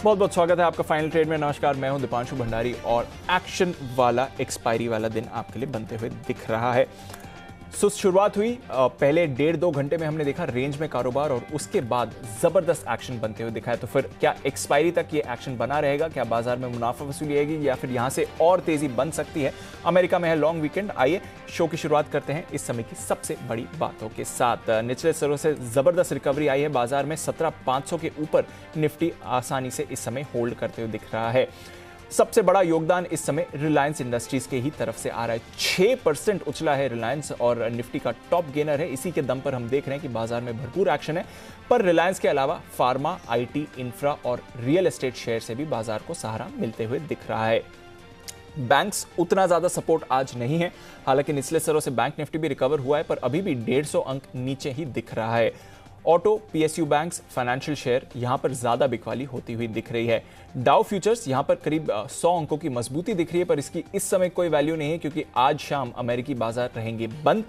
बहुत बहुत स्वागत है आपका फाइनल ट्रेड में। नमस्कार, मैं हूं दीपांशु भंडारी और एक्शन वाला एक्सपायरी वाला दिन आपके लिए बनते हुए दिख रहा है। सुस्त शुरुआत हुई, पहले 1.5-2 घंटे में हमने देखा रेंज में कारोबार और उसके बाद जबरदस्त एक्शन बनते हुए दिखा है। तो फिर क्या एक्सपायरी तक ये एक्शन बना रहेगा? क्या बाजार में मुनाफा वसूली आएगी या फिर यहां से और तेजी बन सकती है? अमेरिका में है लॉन्ग वीकेंड। आइए शो की शुरुआत करते हैं इस समय की सबसे बड़ी बातों के साथ। निचले स्तरों से जबरदस्त रिकवरी आई है बाजार में। 17,500 के ऊपर निफ्टी आसानी से इस समय होल्ड करते हुए दिख रहा है। सबसे बड़ा योगदान इस समय रिलायंस इंडस्ट्रीज के ही तरफ से आ रहा है। 6% उछला है रिलायंस और निफ्टी का टॉप गेनर है। इसी के दम पर हम देख रहे हैं कि बाजार में भरपूर एक्शन है। पर रिलायंस के अलावा फार्मा, आईटी, इंफ्रा और रियल एस्टेट शेयर से भी बाजार को सहारा मिलते हुए दिख रहा है। बैंक्स उतना ज्यादा सपोर्ट आज नहीं है। हालांकि निचले स्तरों से बैंक निफ्टी भी रिकवर हुआ है, पर अभी भी 150 अंक नीचे ही दिख रहा है। Auto, PSU banks, financial share यहां पर ज्यादा बिकवाली होती हुई दिख रही है। डाउ फ्यूचर्स यहां पर करीब 100 अंकों की मजबूती दिख रही है, पर इसकी इस समय कोई वैल्यू नहीं है क्योंकि आज शाम अमेरिकी बाजार रहेंगे बंद।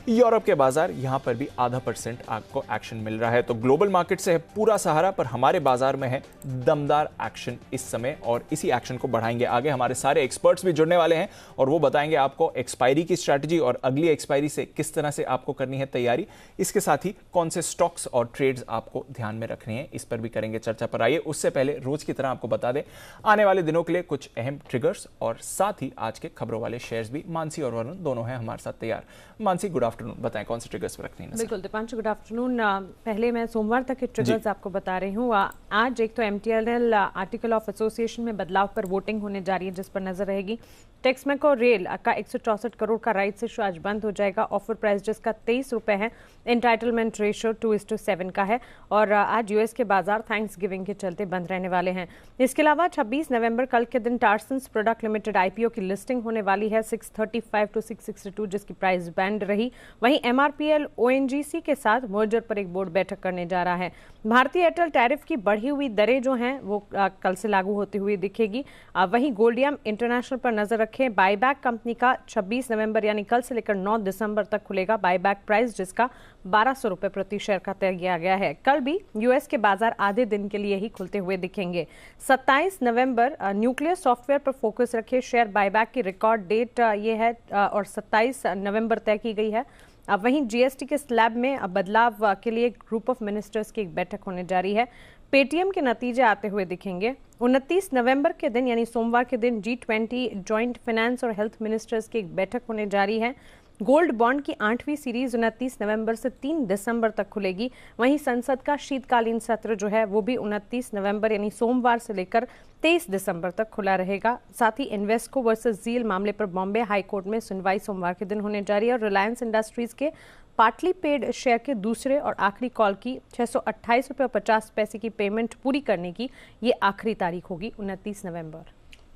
यूरोप के बाजार यहां पर भी 0.5% आपको एक्शन मिल रहा है। तो ग्लोबल मार्केट से है पूरा सहारा, पर हमारे बाजार में है दमदार एक्शन इस समय और इसी एक्शन को बढ़ाएंगे आगे। हमारे सारे एक्सपर्ट्स भी जुड़ने वाले हैं और वो बताएंगे आपको एक्सपायरी की स्ट्रैटेजी और अगली एक्सपायरी से किस तरह से आपको करनी है तैयारी। इसके साथ ही कौन से स्टॉक्स और ट्रेड्स आपको ध्यान में रखने हैं, इस पर भी करेंगे चर्चा। पर आइए उससे पहले रोज की तरह आपको बता दें आने वाले दिनों के लिए कुछ अहम ट्रिगर्स और साथ ही आज के खबरों वाले शेयर्स भी। मानसी और वरुण दोनों हैं हमारे साथ तैयार। मानसी, गुड आफ्टरनून, बताएं कौन से ट्रिगर्स पर रखनी है? बिल्कुल दीपांशु, गुड आफ्टरनून। पहले मैं सोमवार तक के ट्रिगर्स आपको बता रही हूँ। आज एक तो एमटीएनएल आर्टिकल ऑफ एसोसिएशन में बदलाव पर वोटिंग होने जा रही है जिस पर नजर रहेगी। टेक्समेको रेल का 164 करोड़ का राइट्स इशू आज बंद हो जाएगा। ऑफर प्राइस जिसका 23 रुपए है। एंटाइटलमेंट रेशियो 2:7 का है और आज यूएस के बाजार थैंक्स गिविंग के चलते बंद रहने वाले हैं। इसके अलावा 26 नवंबर कल के दिन टार्सन्स प्रोडक्ट लिमिटेड आईपीओ की लिस्टिंग होने वाली है 635 to 662 जिसकी प्राइस बैंड रही। वहीं एमआरपीएल ओएनजीसी के साथ मर्जर पर एक बोर्ड बैठक करने जा रहा है। भारतीय एयरटेल टैरिफ की बढ़ी हुई दरें जो हैं वो कल से लागू होती हुई दिखेगी। वहीं गोल्डियम इंटरनेशनल पर नजर रखें। बायबैक कंपनी का 26 नवंबर यानी कल से लेकर 9 दिसंबर तक खुलेगा बायबैक प्राइस जिसका 1200 रुपए प्रति शेयर का तय किया गया है। कल भी यूएस के बाजार आधे दिन के लिए ही खुलते हुए दिखेंगे। 27 नवंबर न्यूक्लियर सॉफ्टवेयर पर फोकस रखे। शेयर बायबैक की रिकॉर्ड डेट ये है और 27 नवंबर तय की गई है। अब वहीं जीएसटी के स्लैब में बदलाव के लिए ग्रुप ऑफ मिनिस्टर्स की एक बैठक होने जा रही है। पेटीएम के नतीजे आते हुए दिखेंगे। 29 नवंबर के दिन यानी सोमवार के दिन G20 जॉइंट फाइनेंस और हेल्थ मिनिस्टर्स की एक बैठक होने जा रही है। गोल्ड बॉन्ड की 8वीं सीरीज 29 नवंबर से 3 दिसंबर तक खुलेगी। वहीं संसद का शीतकालीन सत्र जो है वो भी 29 नवंबर यानी सोमवार से लेकर 23 दिसंबर तक खुला रहेगा। साथ ही इन्वेस्को वर्सेस जील मामले पर बॉम्बे हाई कोर्ट में सुनवाई सोमवार के दिन होने जा रही है और रिलायंस इंडस्ट्रीज के पार्टली पेड शेयर के दूसरे और आखिरी कॉल की 628 रुपये 50 पैसे की पेमेंट पूरी करने की ये आखिरी तारीख होगी 29 नवंबर।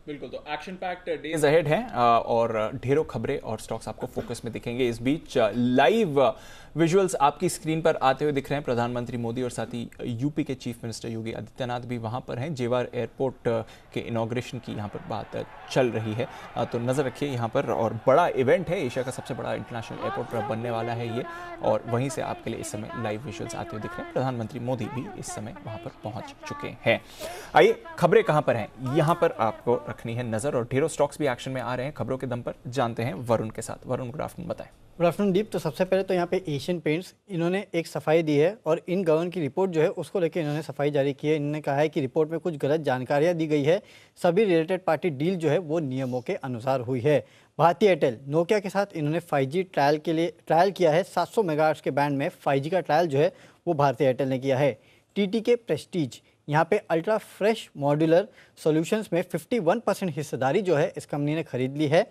बिल्कुल, तो एक्शन पैक्ड डेज अहेड हैं और ढेरों खबरें और स्टॉक्स आपको फोकस में दिखेंगे। इस बीच लाइव विजुअल्स आपकी स्क्रीन पर आते हुए दिख रहे हैं। प्रधानमंत्री मोदी और साथ ही यूपी के चीफ मिनिस्टर योगी आदित्यनाथ भी वहां पर हैं। जेवर एयरपोर्ट के इनॉग्रेशन की यहां पर बात चल रही है, तो नजर रखिए यहां पर। और बड़ा इवेंट है, एशिया का सबसे बड़ा इंटरनेशनल एयरपोर्ट बनने वाला है ये, और वहीं से आपके लिए इस समय लाइव विजुअल्स आते हुए दिख रहे हैं। प्रधानमंत्री मोदी भी इस समय वहां पर पहुंच चुके हैं। आइए खबरें कहां पर हैं यहां पर आपको रखनी है नजर, और ढेरों स्टॉक्स भी एक्शन में आ रहे हैं। खबरों के दम पर जानते हैं वरुण के साथ। वरुण, गुड आफ्टरनून, बताएं। गुड आफ्टरनून दीप। तो सबसे पहले तो यहाँ पे एशियन पेंट्स इन्होंने एक सफाई दी है और इन गवर्न की रिपोर्ट जो है उसको लेकर इन्होंने सफाई जारी की है। इन्होंने कहा है कि रिपोर्ट में कुछ गलत जानकारियाँ दी गई है। सभी रिलेटेड पार्टी डील जो है वो नियमों के अनुसार हुई है। भारतीय एयरटेल नोकिया के साथ इन्होंने 5G ट्रायल किया है। 700 मेगाहर्ट्ज के बैंड में 5G का ट्रायल जो है वो भारतीय एयरटेल ने किया है। TTK प्रेस्टीज यहाँ पे अल्ट्रा फ्रेश मॉड्यूलर सॉल्यूशंस में 51% हिस्सेदारी जो है इस कंपनी ने खरीद ली है।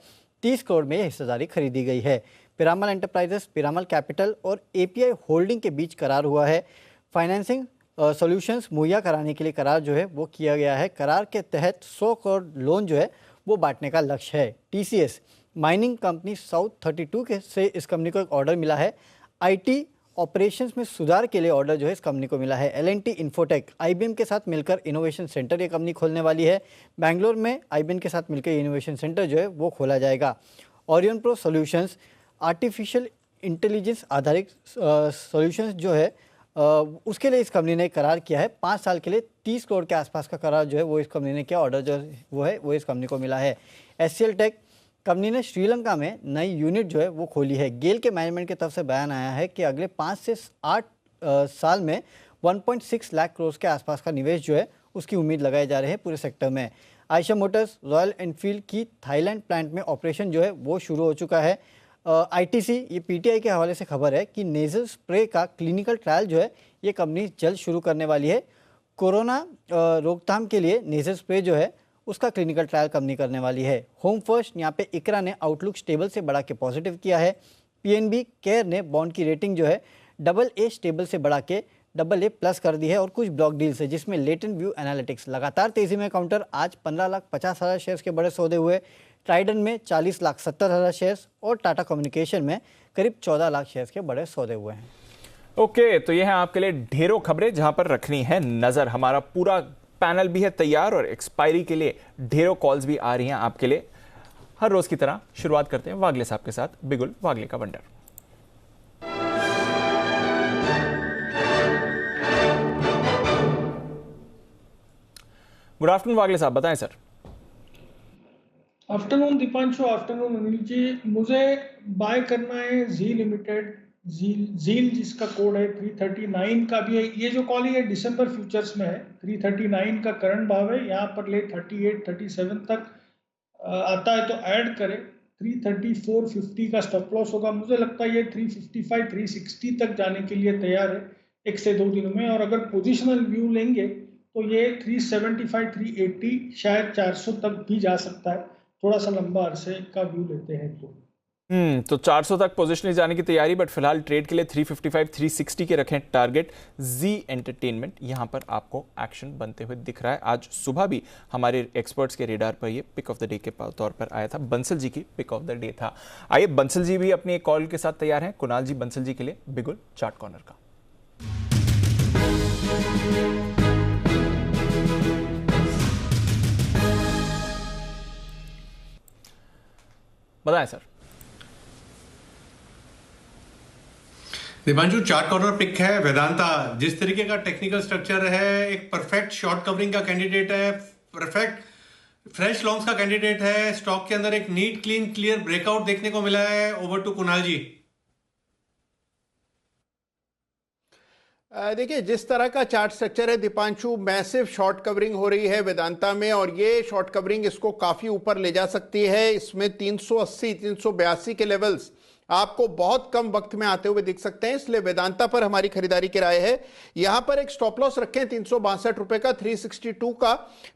30 करोड़ में यह हिस्सेदारी खरीदी गई है। पिरामल एंटरप्राइजेस, पिरामल कैपिटल और API होल्डिंग के बीच करार हुआ है। फाइनेंसिंग सॉल्यूशंस मुहैया कराने के लिए करार जो है वो किया गया है। करार के तहत 100 करोड़ लोन जो है वो बांटने का लक्ष्य है। TCS माइनिंग कंपनी साउथ 32 के से इस कंपनी को एक ऑर्डर मिला है। IT ऑपरेशंस में सुधार के लिए ऑर्डर जो है इस कंपनी को मिला है। L&T इन्फोटेक IBM के साथ मिलकर इनोवेशन सेंटर ये कंपनी खोलने वाली है। बेंगलोर में IBM के साथ मिलकर इनोवेशन सेंटर जो है वो खोला जाएगा। Orion pro solutions artificial intelligence आधारित सॉल्यूशंस जो है उसके लिए इस कंपनी ने करार किया है 5 साल के लिए 30 करोड़ के आसपास का करार जो है वो इस कंपनी ने किया, ऑर्डर जो वो इस कंपनी को मिला है। HCL टेक कंपनी ने श्रीलंका में नई यूनिट जो है वो खोली है। गेल के मैनेजमेंट की तरफ से बयान आया है कि अगले 5 से 8 साल में 1.6 लाख करोड़ के आसपास का निवेश जो है उसकी उम्मीद लगाई जा रही है पूरे सेक्टर में। आयशा मोटर्स रॉयल एनफील्ड की थाईलैंड प्लांट में ऑपरेशन जो है वो शुरू हो चुका है। ITC ये PTI के हवाले से खबर है कि नेजल स्प्रे का क्लिनिकल ट्रायल जो है ये कंपनी जल्द शुरू करने वाली है। कोरोना रोकथाम के लिए नेजल स्प्रे जो है उसका क्लिनिकल ट्रायल कंपनी करने वाली है। होम फर्स्ट यहाँ पे इकरा ने आउटलुक स्टेबल से बढ़ा के पॉजिटिव किया है। PNB केयर ने बॉन्ड की रेटिंग जो है AA स्टेबल से बढ़ा के AA+ कर दी है। और कुछ ब्लॉक डील्स है जिसमें लेटेंट व्यू एनालिटिक्स लगातार तेजी में काउंटर, आज 15,50,000 शेयर्स के बड़े सौदे हुए। ट्राइडन में 40,70,000 शेयर्स और टाटा कम्युनिकेशन में करीब 14 लाख शेयर्स के बड़े सौदे हुए हैं। ओके, तो ये है आपके लिए ढेरों खबरें जहां पर रखनी है नजर। हमारा पूरा पैनल भी है तैयार और एक्सपायरी के लिए ढेरों कॉल्स भी आ रही हैं आपके लिए। हर रोज की तरह शुरुआत करते हैं वागले साहब के साथ, बिगुल वागले का वंडर। गुड आफ्टरनून वागले साहब, बताएं sir. Afternoon Deepanshu, afternoon Anil ji. मुझे बाय करना है जी लिमिटेड, जील जिसका कोड है 339 का भी है। ये जो कॉल है दिसंबर फ्यूचर्स में है, 339 का करंट भाव है, यहाँ पर ले 38-37 तक आता है तो ऐड करें। 334.50 का स्टॉप लॉस होगा। मुझे लगता है ये 355-360 तक जाने के लिए तैयार है 1 से 2 दिनों में। और अगर पोजिशनल व्यू लेंगे तो ये 375-380 शायद 400 तक भी जा सकता है, थोड़ा सा लंबा अरसे का व्यू लेते हैं तो 400 तक पोजिशनल जाने की तैयारी, बट फिलहाल ट्रेड के लिए 355-360 के रखें टारगेट। जी एंटरटेनमेंट यहां पर आपको एक्शन बनते हुए दिख रहा है। आज सुबह भी हमारे एक्सपर्ट्स के रेडार पर ये पिक ऑफ द डे के तौर पर आया था। बंसल जी की पिक ऑफ द डे था। आइए, बंसल जी भी अपनी एक कॉल के साथ तैयार हैं। कुणाल जी बंसल जी के लिए बिगुल चार्ट कॉर्नर का। बताएं sir. Deepanshu, chart corner pick है वेदांता। जिस तरीके का टेक्निकल स्ट्रक्चर है, एक परफेक्ट शॉर्ट कवरिंग का कैंडिडेट है, परफेक्ट फ्रेश लॉन्ग्स का कैंडिडेट है। स्टॉक के अंदर एक नीट क्लीन क्लियर ब्रेकआउट देखने को मिला है। Over to Kunal ji. देखिए, जिस तरह का चार्ट स्ट्रक्चर है दीपांशु, मैसिव शॉर्ट कवरिंग हो रही है वेदांता में और ये शॉर्ट कवरिंग इसको काफी ऊपर ले जा सकती है। इसमें 380-382 के लेवल्स आपको बहुत कम वक्त में आते हुए दिख सकते हैं, इसलिए वेदांता पर हमारी खरीदारी की राय है। यहां पर एक स्टॉप लॉस रखें 362 रुपए का, 362 का।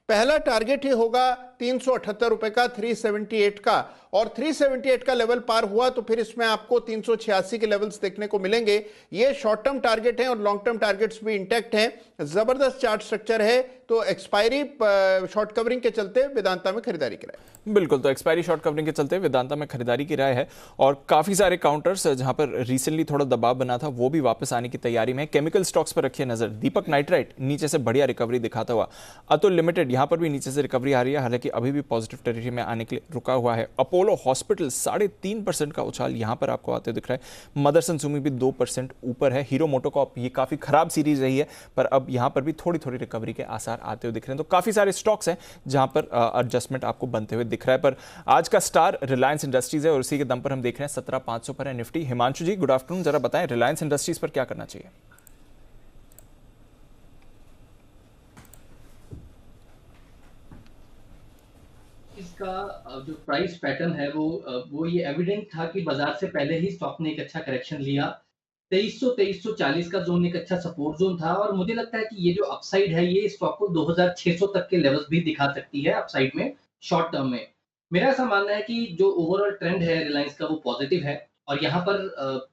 पहला टारगेट ही होगा 378 रुपए का, 378 का। और 378 का लेवल पार हुआ तो फिर इसमें आपको 386 के लेवल्स देखने को मिलेंगे। ये शॉर्ट टर्म टारगेट हैं और लॉन्ग टर्म टारगेट्स भी इंटैक्ट हैं। जबरदस्त चार्ट स्ट्रक्चर है, तो एक्सपायरी शॉर्ट कवरिंग के चलते वेदांता में खरीदारी की राय। बिल्कुल, तो एक्सपायरी शॉर्ट कवरिंग के चलते वेदांता में खरीदारी की राय है। और काफी सारे काउंटर्स जहां पर रिसेंटली थोड़ा दबाव बना था वो भी वापस आने की तैयारी में। केमिकल स्टॉक्स पर रखिए नजर। दीपक नाइट्राइट नीचे से बढ़िया रिकवरी दिखाता हुआ। अतुल लिमिटेड यहां पर भी नीचे से रिकवरी आ रही है, हालांकि अभी भी पॉजिटिव टेरिटरी में आने के लिए रुका हुआ है। अपोलो हॉस्पिटल 3.5% का उछाल यहां पर आपको आते दिख रहा है। मदरसन सुमी भी 2% ऊपर है। हीरो मोटोकॉर्प ये काफी खराब सीरीज रही है, पर अब यहां पर भी थोड़ी थोड़ी रिकवरी के आसार आते हुए दिख रहे हैं। तो काफी सारे स्टॉक्स हैं जहां पर एडजस्टमेंट आपको बनते हुए दिख रहा है। पर आज का स्टार रिलायंस इंडस्ट्रीज है और उसी के दम पर हम देख रहे हैं 17,500 पर है निफ्टी। हिमांशु जी गुड आफ्टरनून, जरा बताएं रिलायंस इंडस्ट्रीज पर क्या करना चाहिए। इसका जो प्राइस पैटर्न है वो ये एविडेंट था कि बाजार से पहले ही स्टॉक ने एक अच्छा करेक्शन लिया। 2340 का जोन एक अच्छा सपोर्ट जोन था और मुझे लगता है कि ये जो अपसाइड है ये स्टॉक को 2600 तक के लेवल्स भी दिखा सकती है अपसाइड में शॉर्ट टर्म में। मेरा ऐसा मानना है कि जो ओवरऑल ट्रेंड है रिलायंस का वो पॉजिटिव है और यहाँ पर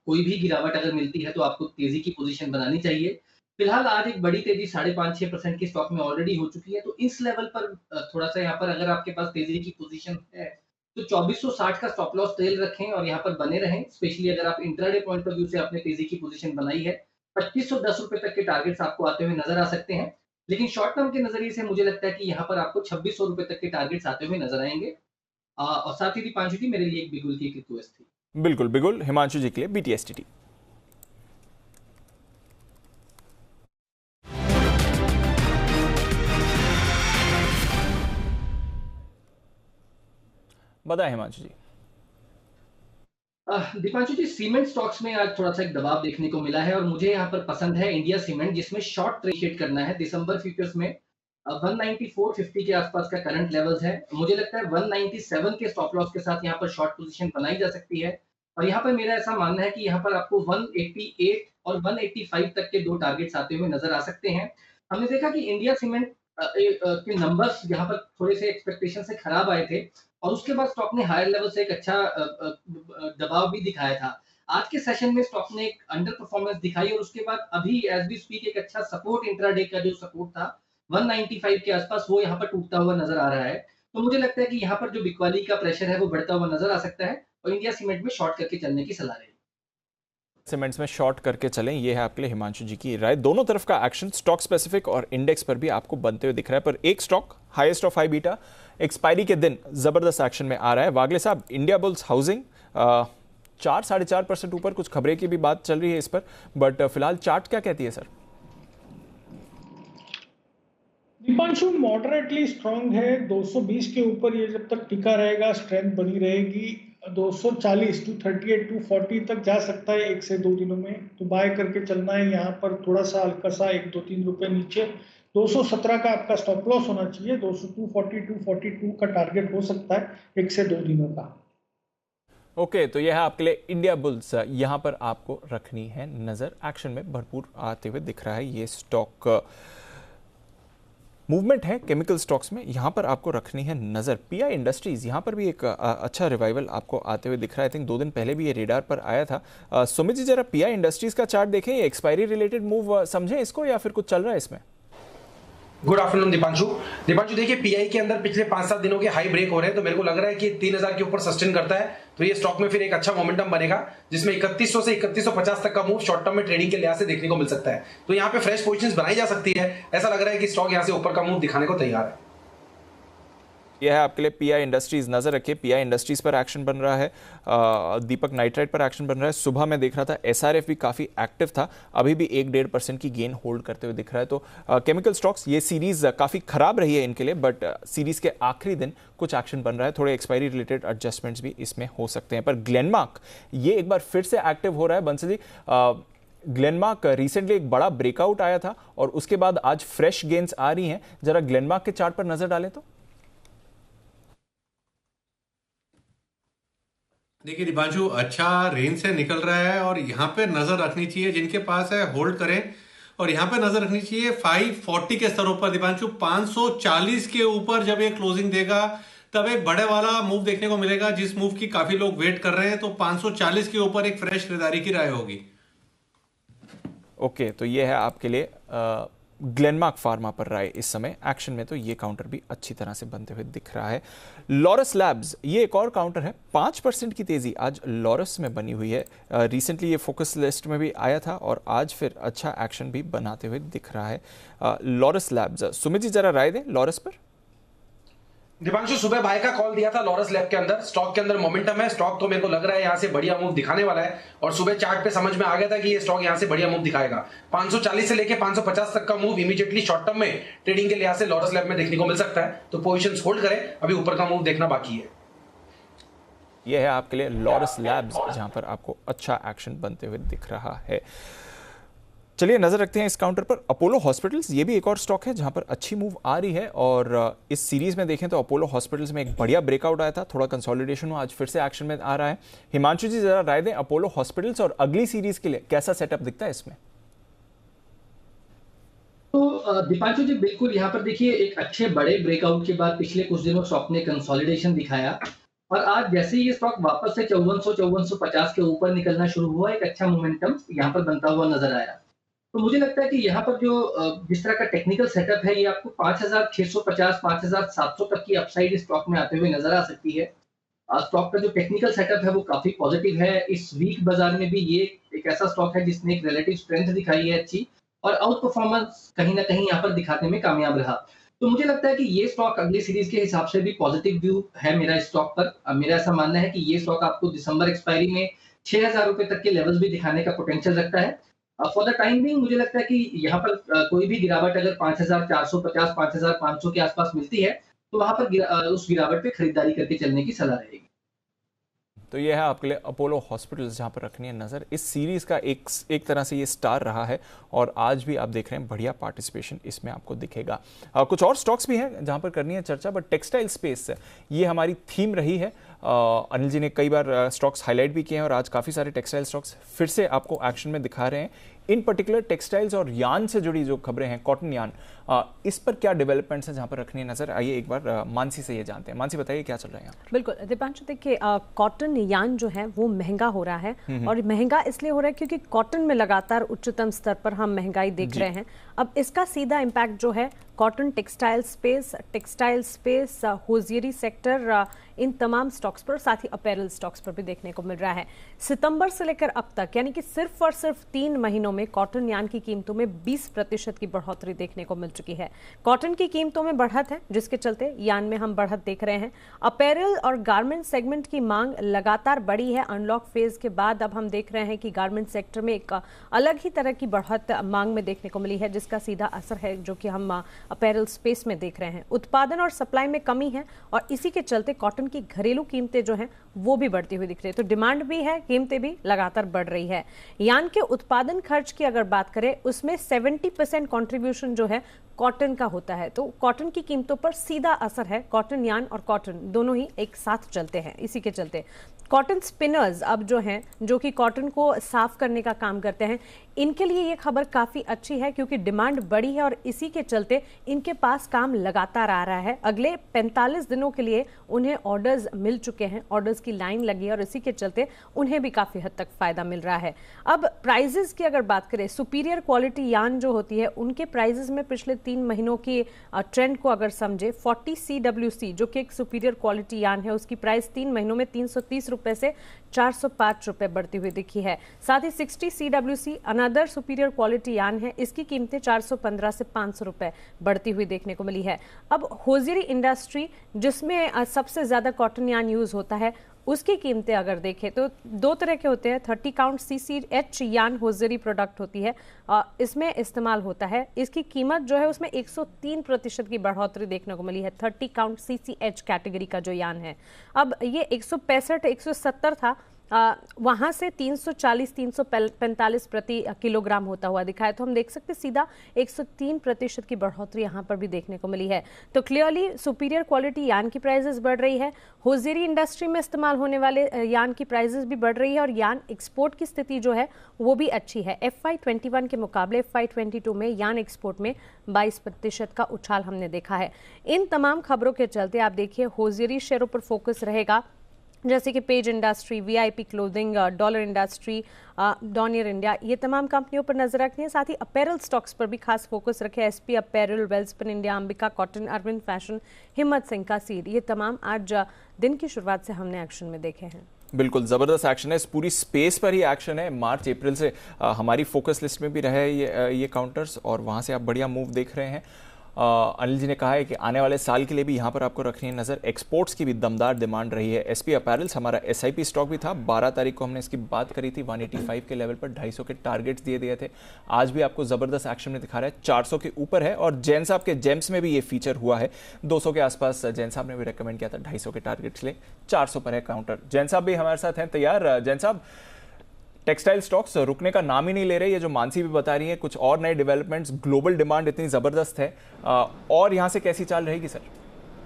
कोई भी गिरावट अगर मिलती है तो आपको तेजी की पोजीशन बनानी चाहिए। फिलहाल आज एक बड़ी तेजी 5.5-6% की स्टॉक में ऑलरेडी हो चुकी है, तो इस लेवल पर थोड़ा सा यहाँ पर अगर आपके पास तेजी की पोजीशन है तो 2460 का स्टॉप लॉस ट्रेल रखें और यहाँ पर बने रहें। स्पेशली अगर आप इंट्राडे पॉइंट ऑफ व्यू से आपने तेजी की पोजीशन बनाई है, 2510 रुपए तक के टारगेट्स आपको आते हुए नजर आ सकते हैं। लेकिन शॉर्ट टर्म के नजरिए से मुझे लगता है कि यहाँ पर आपको 2600 रुपए तक के टारगेट्स आते हुए नजर आएंगे। और साथ ही दीपांशु जी, मेरे लिए एक बिगुल की रिक्वेस्ट थी। बिल्कुल बिगुल, हिमांशु जी के लिए BTSTT। बताएं हिमांशु जी। दीपांशु जी, सीमेंट स्टॉक्स में आज थोड़ा सा एक दबाव देखने को मिला है और मुझे यहाँ पर पसंद है इंडिया सीमेंट, जिसमें शॉर्ट ट्रेड करना है। दिसंबर फ्यूचर्स में 194.50 के आसपास का करंट लेवल्स है। मुझे लगता है 197 के स्टॉप लॉस के साथ यहाँ पर शॉर्ट पोजीशन बनाई जा सकती है और यहाँ पर मेरा ऐसा मानना है कि यहाँ पर आपको 188 और 185 तक के दो टारगेट्स आते हुए नजर आ सकते हैं। हमने देखा कि इंडिया सीमेंट के नंबर्स यहाँ पर थोड़े से एक्सपेक्टेशन से खराब आए थे और उसके बाद स्टॉक ने हायर लेवल से एक अच्छा दबाव भी दिखाया था। आज के सेशन में स्टॉक ने एक अंडर परफॉर्मेंस दिखाई और उसके बाद अभी एज वी स्पीक एक अच्छा सपोर्ट इंट्राडे का जो सपोर्ट था 195 के आसपास, वो यहाँ पर टूटता हुआ नजर आ रहा है। तो मुझे लगता है कि यहाँ पर जो बिकवाली का प्रेशर है वो बढ़ता हुआ नजर आ सकता है और इंडिया सीमेंट में शॉर्ट करके चलने की सलाह रहेगी। सीमेंट्स में शॉर्ट करके चलें, ये है आपके लिए हिमांशु जी की राय। दोनों तरफ का एक्शन स्टॉक स्पेसिफिक और इंडेक्स पर भी आपको बनते हुए दिख रहा है, पर एक stock highest of high beta expiry के दिन जबरदस्त एक्शन में आ रहा है। वागले साहब, इंडिया बुल्स हाउसिंग 4-4.5% ऊपर, कुछ खबरें की भी बात चल रही है इस पर, बट फिलहाल चार्ट क्या कहती है सर? दीपांशु मॉडरेटली स्ट्रांग है, 220 के ऊपर ये जब तक टिका रहेगा स्ट्रेंथ बनी रहेगी। 240 टू 38 टू 40 तक जा सकता है 1 से 2 दिनों में, तो बाय करके चलना है। यहाँ पर थोड़ा सा हल्का सा 1-2-3 रुपए नीचे 217 का आपका स्टॉप लॉस होना चाहिए। 242 का टारगेट हो सकता है 1 से 2 दिनों का। ओके, तो यह है आपके लिए इंडिया बुल्स, यहां पर आपको रखनी है नजर। एक्शन में भरपूर आते हुए दिख रहा है ये स्टॉक। मूवमेंट है केमिकल स्टॉक्स में, यहां पर आपको रखनी है नजर। पीआई इंडस्ट्रीज, यहां पर भी एक अच्छा रिवाइवल आपको आते हुए दिख रहा है। आई थिंक 2 दिन पहले भी ये रेडार पर आया था। सुमित जी, जरा पीआई इंडस्ट्रीज का चार्ट देखें, ये एक्सपायरी रिलेटेड मूव समझें इसको या फिर कुछ चल रहा है इसमें? Good afternoon Deepanshu. देखिए पीआई के अंदर पिछले 5-7 दिनों के हाई ब्रेक हो रहे हैं, तो मेरे को लग रहा है कि 3000 के ऊपर सस्टेन करता है तो ये स्टॉक में फिर एक अच्छा मोमेंटम बनेगा, जिसमें 3100 से 3150 तक का मूव शॉर्ट टर्म में ट्रेडिंग के लिहाज से देखने को मिल सकता है। तो यहाँ पे फ्रेश पोजीशंस बनाई जा सकती है। ऐसा लग रहा है कि स्टॉक यहाँ से ऊपर का मूव दिखाने को तैयार है। यह है आपके लिए पीआई इंडस्ट्रीज, नजर रखिए। पीआई इंडस्ट्रीज पर एक्शन बन रहा है, दीपक नाइट्राइट पर एक्शन बन रहा है। सुबह में देख रहा था एसआरएफ भी काफी एक्टिव था, अभी भी 1-1.5% की गेन होल्ड करते हुए दिख रहा है। तो केमिकल स्टॉक्स, ये सीरीज काफी खराब रही है इनके लिए, बट सीरीज के आखिरी दिन कुछ एक्शन बन रहा है। थोड़े एक्सपायरी रिलेटेड एडजस्टमेंट्स भी इसमें हो सकते हैं। पर ग्लेनमार्क ये एक बार फिर से एक्टिव हो रहा है। बंसल जी, ग्लेनमार्क रिसेंटली एक बड़ा ब्रेकआउट आया था और उसके बाद आज फ्रेश गेन्स आ रही हैं। जरा ग्लेनमार्क के चार्ट पर नजर डालें तो। देखिए दीपांशु, अच्छा रेंज से निकल रहा है और यहाँ पे नजर रखनी चाहिए, जिनके पास है होल्ड करें। और यहाँ पे नजर रखनी चाहिए 540 के स्तरों पर दीपांशु। 540 के ऊपर जब ये क्लोजिंग देगा तब एक बड़े वाला मूव देखने को मिलेगा, जिस मूव की काफी लोग वेट कर रहे हैं। तो 540 के ऊपर एक फ्रेश खरीदारी की राय होगी। ओके, तो ये है आपके लिए ग्लेनमार्क फार्मा पर राय इस समय। एक्शन में तो ये काउंटर भी अच्छी तरह से बनते हुए दिख रहा है। लॉरस लैब्स, ये एक और काउंटर है। 5% की तेजी आज लॉरस में बनी हुई है। रिसेंटली ये फोकस लिस्ट में भी आया था और आज फिर अच्छा एक्शन भी बनाते हुए दिख रहा है लॉरस लैब्स। सुमित जी, जरा राय दें लॉरस पर। दीपांशु, सुबह बाय का कॉल दिया था लॉरस लैब के अंदर। स्टॉक के अंदर मोमेंटम है, स्टॉक तो मेरे को लग रहा है यहाँ से बढ़िया मूव दिखाने वाला है और सुबह चार्ट पे समझ में आ गया था कि ये स्टॉक यहाँ से बढ़िया मूव दिखाएगा। 540 से लेके 550 तक का मूव इमीडिएटली शॉर्ट टर्म में ट्रेडिंग के लिहाज से लॉरस लैब में देखने को मिल सकता है, तो पोजीशंस होल्ड करें, अभी ऊपर का मूव देखना बाकी है। यह है आपके लिए लॉरस लैब्स, जहां पर आपको अच्छा एक्शन बनते हुए दिख रहा है। चलिए नजर रखते हैं इस काउंटर पर अपोलो हॉस्पिटल्स। ये भी एक और स्टॉक है जहां पर अच्छी मूव आ रही है और इस सीरीज में देखें तो अपोलो हॉस्पिटल्स में एक बढ़िया ब्रेकआउट आया था, थोड़ा कंसोलिडेशन हुआ, आज फिर से एक्शन में आ रहा है। हिमांशु जी, जरा राय दें अपोलो हॉस्पिटल्स और अगली सीरीज के लिए कैसा सेटअप दिखता है इसमें? तो दीपांशु जी, बिल्कुल यहाँ पर देखिए एक अच्छे बड़े ब्रेकआउट के बाद पिछले कुछ दिनों स्टॉक ने कंसोलिडेशन दिखाया और आज जैसे ही ये स्टॉक वापस से 5450 के ऊपर निकलना शुरू हुआ, एक अच्छा मोमेंटम यहाँ पर बनता हुआ नजर आया। तो मुझे लगता है कि यहाँ पर जो जिस तरह का टेक्निकल सेटअप है, ये आपको 5650 5700 तक की अपसाइड इस स्टॉक में आते हुए नजर आ सकती है। स्टॉक का जो टेक्निकल सेटअप है वो काफी पॉजिटिव है। इस वीक बाजार में भी ये एक ऐसा स्टॉक है जिसने एक रिलेटिव स्ट्रेंथ दिखाई है अच्छी और आउट परफॉर्मेंस कहीं ना कहीं यहाँ पर दिखाने में कामयाब रहा। तो मुझे लगता है कि ये स्टॉक अगली सीरीज के हिसाब से भी पॉजिटिव व्यू है मेरा इस स्टॉक पर। मेरा ऐसा मानना है कि ये स्टॉक आपको दिसंबर एक्सपायरी में 6000 रुपए तक के लेवल्स भी दिखाने का पोटेंशियल रखता है। फॉर द टाइम बिंग मुझे लगता है कि यहाँ पर कोई भी गिरावट अगर 5450 5500 के आसपास मिलती है तो वहां पर उस गिरावट पे खरीदारी करके चलने की सलाह रहेगी। तो ये है आपके लिए अपोलो हॉस्पिटल्स, जहां पर रखनी है नज़र। इस सीरीज़ का एक तरह से ये स्टार रहा है और आज भी आप देख रहे हैं बढ़िया पार्टिसिपेशन इसमें आपको दिखेगा। कुछ और स्टॉक्स भी हैं जहां पर करनी है चर्चा, बट टेक्सटाइल स्पेस ये हमारी थीम रही है। अनिल जी ने कई बार स्टॉक्स हाईलाइट भी किए हैं और आज काफ़ी सारे टेक्सटाइल स्टॉक्स फिर से आपको एक्शन में दिखा रहे हैं। इन पर्टिकुलर टेक्सटाइल्स और यान से जुड़ी जो खबरें हैं, कॉटन यान, इस पर क्या डेवलपमेंट्स हैं जहां पर रखनी है नजर? आइए एक बार मानसी से ये जानते हैं। मानसी बताइए क्या चल रहा है यहाँ? बिल्कुल दीपांशु, देखिए कॉटन यान जो है वो महंगा हो रहा है और महंगा इसलिए हो रहा है क्योंकि कॉटन में लगातार उच्चतम स्तर पर हम महंगाई देख रहे हैं। अब इसका सीधा इम्पैक्ट जो है cotton, textile space, hosiery sector, इन तमाम स्टॉक्स पर, साथ ही अपैरल स्टॉक्स पर भी देखने को मिल रहा है। सितंबर से लेकर अब तक यानी कि सिर्फ और सिर्फ 3 महीनों में कॉटन यान की कीमतों में 20% की बढ़ोतरी देखने को मिल चुकी है। कॉटन की कीमतों में बढ़त है जिसके चलते यान में हम बढ़त देख रहे हैं। अपैरल और गारमेंट सेगमेंट की मांग लगातार बढ़ी है। अनलॉक फेज के बाद अब हम देख रहे हैं कि गारमेंट सेक्टर में एक अलग ही तरह की बढ़त मांग में देखने को मिली है, जिसका सीधा असर है जो कि हम अपैरल स्पेस में देख रहे हैं। उत्पादन और सप्लाई में कमी है और इसी के चलते कॉटन की घरेलू कीमतें जो हैं वो भी बढ़ती हुई दिख रही है। तो डिमांड भी है, कीमतें भी लगातार बढ़ रही है। यान के उत्पादन खर्च की अगर बात करें, उसमें 70% कंट्रीब्यूशन जो है कॉटन का होता है। तो कॉटन की कीमतों पर सीधा असर है। कॉटन यान और कॉटन दोनों ही एक साथ चलते हैं। इसी के चलते कॉटन स्पिनर्स अब जो हैं, जो कि कॉटन को साफ करने का काम करते हैं, इनके लिए ये खबर काफ़ी अच्छी है क्योंकि डिमांड बढ़ी है और इसी के चलते इनके पास काम लगातार आ रहा है। अगले 45 दिनों के लिए उन्हें ऑर्डर्स मिल चुके हैं, ऑर्डर्स की लाइन लगी है और इसी के चलते उन्हें भी काफ़ी हद तक फ़ायदा मिल रहा है। अब प्राइजेस की अगर बात करें, सुपीरियर क्वालिटी यान जो होती है उनके प्राइजेस में पिछले 3 महीनों की ट्रेंड को अगर समझे, 40 CWC जो कि एक सुपीरियर क्वालिटी यान है, उसकी प्राइस 3 महीनों में 330 रुपए से 405 रुपए बढ़ती हुई दिखी है। साथ ही 60 CWC अनदर सुपीरियर क्वालिटी यान है, इसकी कीमतें 415 से 500 रुपए बढ़ती हुई देखने को मिली है। अब होजियरी इंडस्ट्री जिसमें सबसे ज्यादा कॉटन यान यूज होता है, उसकी कीमतें अगर देखें तो 2 तरह के होते हैं। 30 काउंट CCH यान होजियरी प्रोडक्ट होती है, इसमेमें इस्तेमाल होता है। इसकी कीमत जो है उसमें 103% की बढ़ोतरी देखने को मिली है। 30 काउंट CCH कैटेगरी का जो यान है, अब ये 165-170 था, वहां से 340-345 प्रति किलोग्राम होता हुआ दिखा है। तो हम देख सकते सीधा 103% की बढ़ोतरी यहां पर भी देखने को मिली है। तो क्लियरली सुपीरियर क्वालिटी यान की प्राइसेस बढ़ रही है। होजियरी इंडस्ट्री में इस्तेमाल होने वाले यान की प्राइसेस भी बढ़ रही है और यान एक्सपोर्ट की स्थिति जो है वो भी अच्छी है। FY21 के मुकाबले FY22 में यान एक्सपोर्ट में 22% का उछाल हमने देखा है। इन तमाम खबरों के चलते आप देखिए होजियरी शेयरों पर फोकस रहेगा, जैसे कि page industry, VIP clothing, dollar industry, Dornier India, ये तमाम कंपनियों पर नजर रखनी है। साथ ही अपैरल स्टॉक्स पर भी खास फोकस रखे। SP apparel, Welspun India, Ambika cotton, Arvind fashion, Himmat Singh का सीड, ये तमाम आज दिन की शुरुआत से हमने एक्शन में देखे हैं। बिल्कुल ज़बरदस्त एक्शन है, इस पूरी स्पेस पर ही एक्शन है। मार्च अप्रैल से हमारी फोकस लिस्ट में भी रहे ये काउंटर्स और वहाँ से आप बढ़िया मूव देख रहे हैं। अनिल जी ने कहा है कि आने वाले साल के लिए भी यहाँ पर आपको रखनी है नज़र। एक्सपोर्ट्स की भी दमदार डिमांड रही है। SP अपैरल्स हमारा SIP स्टॉक भी था, 12 तारीख को हमने इसकी बात करी थी। 185 के लेवल पर 250 के टारगेट्स दिए थे। आज भी आपको ज़बरदस्त एक्शन में दिखा रहा है, 400 के ऊपर है और जैन साहब के जेम्स में भी ये फीचर हुआ है। 200 के आसपास जैन साहब ने भी रिकमेंड किया था 250 के टारगेट्स ले, 400 पर है काउंटर। जैन साहब भी हमारे साथ हैं तैयार। जैन साहब, टेक्सटाइल स्टॉक्स रुकने का नाम ही नहीं ले रहे, ये जो मानसी भी बता रही है, कुछ और नए डेवलपमेंट्स, ग्लोबल डिमांड इतनी ज़बरदस्त है और यहाँ से कैसी चाल रहेगी सर?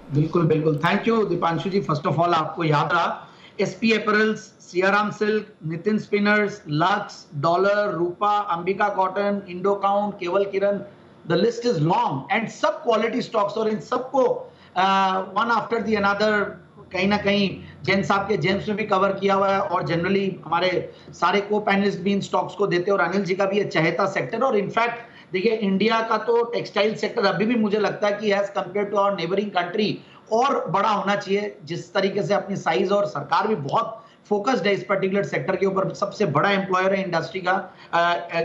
बिल्कुल बिल्कुल, thank you Deepanshu ji. First of all आपको याद रहा SP Apparels, Siyaram Silk, Nitin Spinners, Lux, Dollar, Rupa, Ambika Cotton, Indo Count, Kewal Kiran, the list is long and सब क्वालिटी स्टॉक्स और इन सबको वन आफ्टर दी अनदर कहीं ना कहीं जैन साहब के जेम्स में भी कवर किया हुआ है और जनरली हमारे सारे को पैनलिस्ट भी इन स्टॉक्स को देते हैं और अनिल जी का भी ये चहेता सेक्टर। और इनफैक्ट देखिए इंडिया का तो टेक्सटाइल सेक्टर अभी भी मुझे लगता है कि as compare to our neighbouring country और बड़ा होना चाहिए, जिस तरीके से अपनी साइज, और सरकार भी बहुत फोकस्ड है इस पर्टिकुलर सेक्टर के ऊपर। सबसे बड़ा एम्प्लॉयर है इंडस्ट्री का,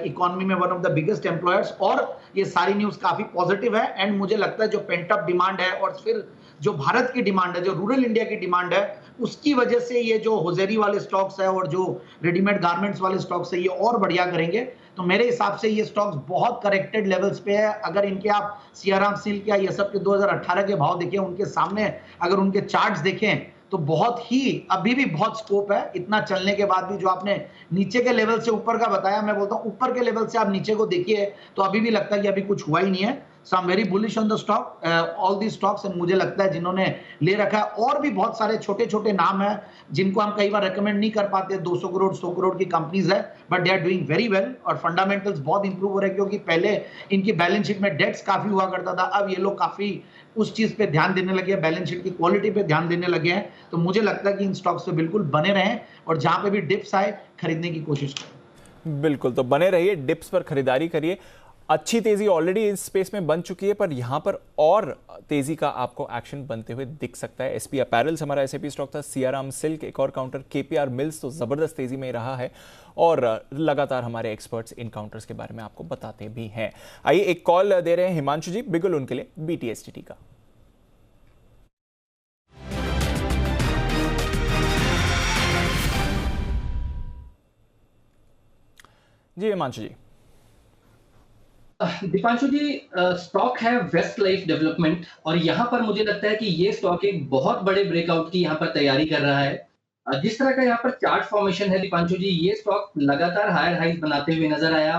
इकोनॉमी में one of the biggest employers, और ये सारी न्यूज काफी पॉजिटिव है। एंड मुझे लगता है जो पेंट अप डिमांड है और फिर जो भारत की डिमांड है, जो रूरल इंडिया की डिमांड है, उसकी वजह से ये जो होजियरी वाले स्टॉक्स है और जो रेडीमेड गारमेंट्स वाले स्टॉक्स है ये और बढ़िया करेंगे। तो मेरे हिसाब से ये स्टॉक्स बहुत करेक्टेड लेवल्स पे है। अगर इनके आप सियाराम सिल्क या ये सब के 2018 के भाव देखें, उनके सामने अगर उनके चार्ट्स देखें तो बहुत ही अभी भी बहुत स्कोप है। इतना चलने के बाद भी जो आपने नीचे के लेवल से ऊपर का बताया, मैं बोलता हूं ऊपर के लेवल से आप नीचे को देखिए तो अभी भी लगता है कि अभी कुछ हुआ ही नहीं है। So I am very bullish on the stock, all the stocks. And मुझे लगता है जिन्होंने ले रखा है, और भी बहुत सारे छोटे छोटे नाम हैं जिनको हम कई बार रेकमेंड नहीं कर पाते, 200 करोड़ 100 करोड़ की कंपनीज है, but they are doing very well और फंडामेंटल्स बहुत इंप्रूव हो रहे हैं, क्योंकि पहले इनकी बैलेंस शीट में डेट्स काफी हुआ करता था, अब ये लोग काफी उस चीज पे ध्यान देने लगे हैं, बैलेंस शीट की क्वालिटी पे ध्यान देने लगे हैं। तो मुझे लगता है कि इन स्टॉक्स पे बिल्कुल बने रहें और जहां पे भी डिप्स आए खरीदने की कोशिश करें। बिल्कुल, तो बने रहिए, डिप्स पर खरीदारी करिए। अच्छी तेजी ऑलरेडी इस स्पेस में बन चुकी है, पर यहां पर और तेजी का आपको एक्शन बनते हुए दिख सकता है। एसपी अपैरल्स हमारा एसआईपी स्टॉक था, सियाराम सिल्क एक और काउंटर, केपीआर मिल्स तो जबरदस्त तेजी में रहा है और लगातार हमारे एक्सपर्ट्स इन काउंटर्स के बारे में आपको बताते भी हैं। आइए एक कॉल दे रहे हैं हिमांशु जी बिगुल, उनके लिए BTSTT का। जी हिमांशु जी। दीपांशु जी, स्टॉक है वेस्ट लाइफ डेवलपमेंट और यहाँ पर मुझे लगता है कि ये स्टॉक एक बहुत बड़े ब्रेकआउट की यहाँ पर तैयारी कर रहा है। जिस तरह का यहाँ पर चार्ट फॉर्मेशन है दीपांशु जी, ये स्टॉक लगातार हायर हाइज बनाते हुए नजर आया।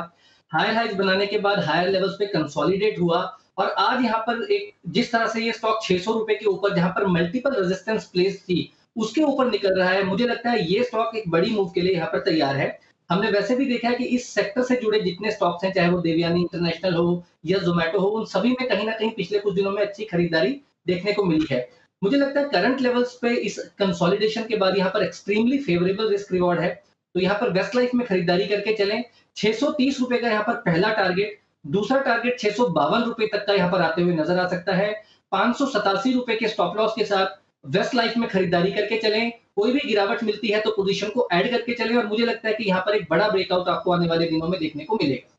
हायर हाइज बनाने के बाद हायर लेवल्स पे कंसोलिडेट हुआ और आज यहाँ पर एक जिस तरह से ये स्टॉक 600 रुपए के ऊपर जहां पर मल्टीपल रेजिस्टेंस प्लेस थी उसके ऊपर निकल रहा है, मुझे लगता है ये स्टॉक एक बड़ी मूव के लिए यहाँ पर तैयार है। हमने वैसे भी देखा है कि इस सेक्टर से जुड़े जितने स्टॉक्स हैं, चाहे वो देवयानी इंटरनेशनल हो या जोमेटो हो, उन सभी में कहीं ना कहीं पिछले कुछ दिनों में अच्छी खरीदारी देखने को मिली है। मुझे लगता है करंट लेवल्स पे इस कंसोलिडेशन के बाद यहाँ पर एक्सट्रीमली फेवरेबल रिस्क रिवॉर्ड है, तो यहाँ पर वेस्ट लाइफ में खरीदारी करके चलें। 630 रुपए का यहाँ पर पहला टारगेट, दूसरा टारगेट 652 रुपए तक का यहाँ पर आते हुए नजर आ सकता है। 587 रुपए के स्टॉप लॉस के साथ वेस्ट लाइफ में खरीदारी करके चलें। कोई भी गिरावट मिलती है तो पोजीशन को ऐड करके चलें और मुझे लगता है कि यहाँ पर एक बड़ा ब्रेकआउट आपको आने वाले दिनों में देखने को मिलेगा।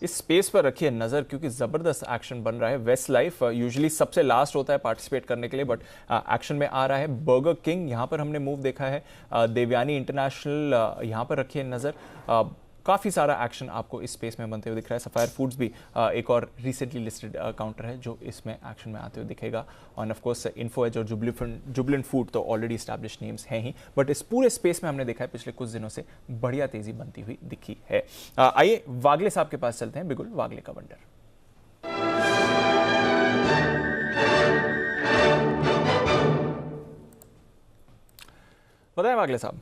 इस स्पेस पर रखिए नजर, क्योंकि जबरदस्त एक्शन बन रहा है। वेस्ट लाइफ यूजुअली सबसे लास्ट होता है पार्टिसिपेट करने के लिए, बट एक्शन में आ रहा है। बर्गर किंग यहाँ पर हमने मूव देखा है। देवयानी इंटरनेशनल यहाँ पर रखिए नजर। काफ़ी सारा एक्शन आपको इस स्पेस में बनते हुए दिख रहा है। सफायर फूड्स भी एक और रिसेंटली लिस्टेड काउंटर है जो इसमें एक्शन में आते हुए दिखेगा। और ऑफ कोर्स इन्फो एज और जुबलेंट फूड तो ऑलरेडी स्टैब्लिश नेम्स हैं ही, बट इस पूरे स्पेस में हमने देखा है पिछले कुछ दिनों से बढ़िया तेजी बनती हुई दिखी है। आइए वागले साहब के पास चलते हैं, बिगुल वागले का वंडर। बताएं वागले साहब।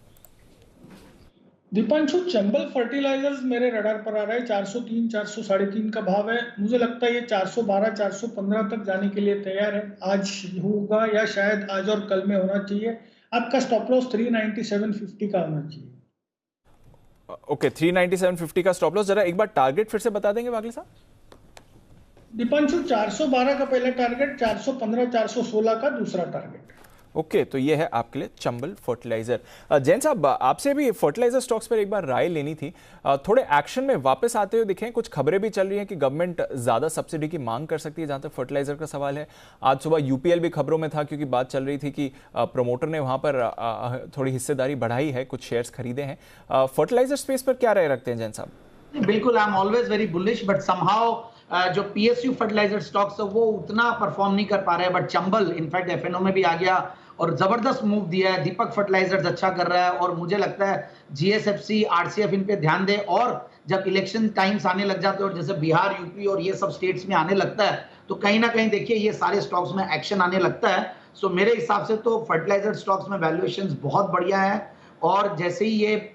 दीपांशु, चंबल फर्टिलाइजर्स मेरे रडार पर आ रहा है। 403 403 का भाव है। मुझे लगता है ये 412 415 तक जाने के लिए तैयार है। आज होगा या शायद आज और कल में होना चाहिए। आपका स्टॉप लॉस 397.50 का होना चाहिए। ओके, 397.50 का स्टॉप लॉस। जरा एक बार टारगेट फिर से बता देंगे वागले साहब। दीपांशु, 412 का पहला टारगेट, 415 416 का दूसरा टारगेट। ओके, तो ये है आपके लिए चंबल फर्टिलाइजर। जैन साहब, आपसे भी फर्टिलाइजर स्टॉक्स पर एक बार राय लेनी थी। थोड़े एक्शन में वापस आते हुए दिखे। कुछ खबरें भी चल रही हैं कि गवर्नमेंट ज्यादा सब्सिडी की मांग कर सकती है जहां तक फर्टिलाइजर का सवाल है। आज सुबह यूपीएल भी खबरों में था, क्योंकि बात चल रही थी कि प्रमोटर ने वहां पर थोड़ी हिस्सेदारी बढ़ाई है, कुछ शेयर्स खरीदे हैं। फर्टिलाइजर स्पेस पर क्या राय रखते हैं जैन साहब? बिल्कुल, I am always very bullish, but somehow जो PSU फर्टिलाइजर स्टॉक्स है वो उतना परफॉर्म नहीं कर पा रहे हैं। बट चंबल इनफैक्ट FNO में भी आ गया और जबरदस्त मूव दिया है। दीपक फर्टिलाइजर्स अच्छा कर रहा है और मुझे लगता है GSFC RCF इन पे ध्यान दे। और जब इलेक्शन टाइम्स आने लग जाते हैं और जैसे बिहार, यूपी और ये सब स्टेट्स में आने लगता है तो कहीं ना कहीं देखिए ये सारे स्टॉक्स में एक्शन आने लगता है। सो मेरे हिसाब से तो फर्टिलाइजर स्टॉक्स में वैल्यूएशंस बहुत बढ़िया है। और जैसे ही ये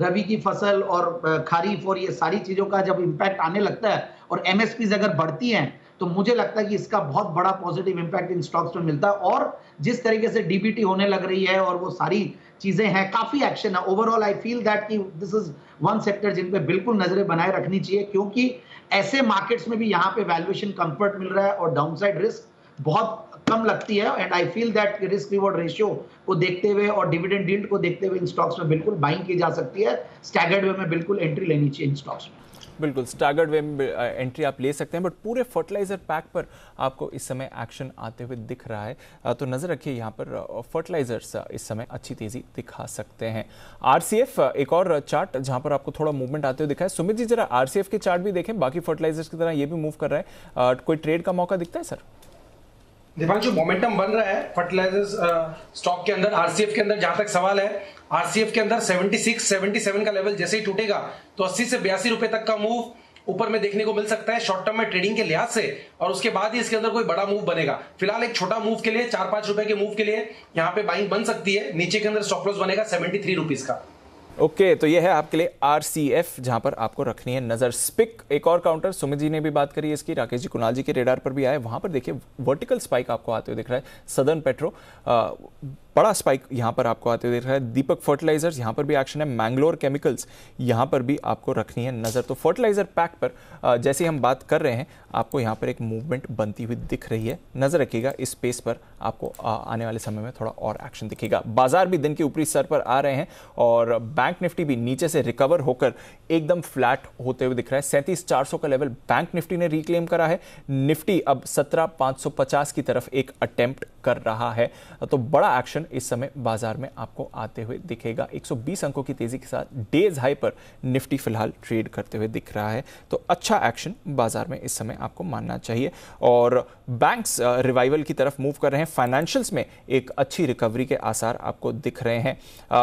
रबी की फसल और खरीफ और ये सारी चीजों का जब इम्पैक्ट आने लगता है और MSPs अगर बढ़ती हैं तो मुझे लगता है कि इसका बहुत बड़ा पॉजिटिव इंपैक्ट इन स्टॉक्स में मिलता है। और जिस तरीके से DBT होने लग रही है और वो सारी चीजें हैं, काफी एक्शन है। ओवरऑल आई फील दैट कि दिस इज वन सेक्टर जिन पे बिल्कुल नजरें बनाए रखनी चाहिए, क्योंकि ऐसे मार्केट्स में भी यहाँ पे वैल्यूएशन कंफर्ट मिल रहा है और डाउनसाइड रिस्क बहुत कम लगती है। And I feel that risk reward ratio को देखते हुए और डिविडेंड यील्ड को देखते हुए इन स्टॉक्स में बिल्कुल बाइंग की जा सकती है। स्टैगर्ड वे में बिल्कुल एंट्री लेनी चाहिए इन स्टॉक्स में। बिल्कुल स्टैगर्ड वे में एंट्री आप ले सकते हैं, बट पूरे फर्टिलाइजर पैक पर आपको इस समय एक्शन आते हुए दिख रहा है। तो नजर रखिए यहाँ पर फर्टिलाइजर्स इस समय अच्छी तेजी दिखा सकते हैं। आरसीएफ एक और चार्ट जहां पर आपको थोड़ा मूवमेंट आते हुए दिखा है। सुमित जी जरा आरसीएफ के चार्ट भी देखें, बाकी फर्टिलाइजर्स की तरह ये भी मूव कर रहा है, कोई ट्रेड का मौका दिखता है सर? दीपांशु, मोमेंटम बन रहा है फर्टिलाइजर्स स्टॉक के अंदर। आरसीएफ के अंदर जहां तक सवाल है, आरसीएफ के अंदर 76 77 का लेवल जैसे ही टूटेगा तो 80 से 82 रुपए तक का मूव ऊपर में देखने को मिल सकता है शॉर्ट टर्म में ट्रेडिंग के लिहाज से, और उसके बाद ही इसके अंदर कोई बड़ा मूव बनेगा। फिलहाल एक छोटा मूव के लिए 4-5 रुपए के मूव के लिए यहाँ पे बाइंग बन सकती है। नीचे के अंदर स्टॉप लॉस बनेगा 73 रुपीज का। ओके, तो ये है आपके लिए आरसीएफ जहां पर आपको रखनी है नजर। स्पिक एक और काउंटर, सुमित जी ने भी बात करी इसकी, राकेश जी कुणाल जी के रेडार पर भी आए। वहां पर देखिए वर्टिकल स्पाइक आपको आते हुए दिख रहा है। सदर्न पेट्रो बड़ा स्पाइक यहां पर आपको आते हुए दिख रहा है। दीपक फर्टिलाइजर्स यहां पर भी एक्शन है। मैंगलोर केमिकल्स यहां पर भी आपको रखनी है नजर। तो फर्टिलाइजर पैक पर जैसे हम बात कर रहे हैं, आपको यहां पर एक मूवमेंट बनती हुई दिख रही है। नजर रखिएगा इस स्पेस पर, आपको आने वाले समय में थोड़ा और एक्शन दिखेगा। बाजार भी दिन के ऊपरी स्तर पर आ रहे हैं और बैंक निफ्टी भी नीचे से रिकवर होकर एकदम फ्लैट होते हुए दिख रहा है। 37,400 का लेवल बैंक निफ्टी ने रिक्लेम करा है। निफ्टी अब 17,550 की तरफ एक अटेम्प्ट कर रहा है। तो बड़ा एक्शन इस समय बाजार में आपको आते हुए दिखेगा। 120 अंकों की तेजी के साथ डेज हाई पर निफ्टी फिलहाल ट्रेड करते हुए दिख रहा है। तो अच्छा एक्शन बाजार में इस समय आपको मानना चाहिए। और बैंक्स रिवाइवल की तरफ मूव कर रहे हैं। फाइनेंशियल्स में एक अच्छी रिकवरी के आसार आपको दिख रहे हैं।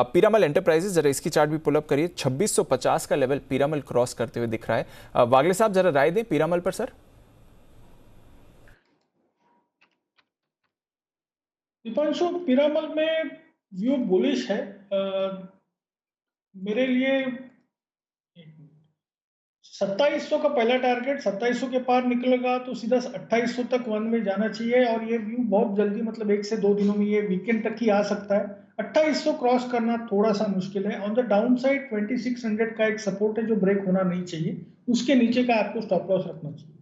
पीरामल एंटरप्राइजेस, जरा इसकी चार्ट भी पुल अप करिए। 2650 का लेवल पीरामल क्रॉस करते हुए दिख रहा है। वागले साहब जरा राय दें पीरामल पर सर। दीपांशु, पिरामल में व्यू बुलिश है। मेरे लिए 2700 का पहला टारगेट 2700 के पार निकलेगा तो सीधा 2800 तक वन में जाना चाहिए, और ये व्यू बहुत जल्दी मतलब 1 से 2 दिनों में ये वीकेंड तक ही आ सकता है। 2800 क्रॉस करना थोड़ा सा मुश्किल है। ऑन द डाउन साइड 2600 का एक सपोर्ट है जो ब्रेक होना नहीं चाहिए, उसके नीचे का आपको स्टॉप लॉस रखना चाहिए।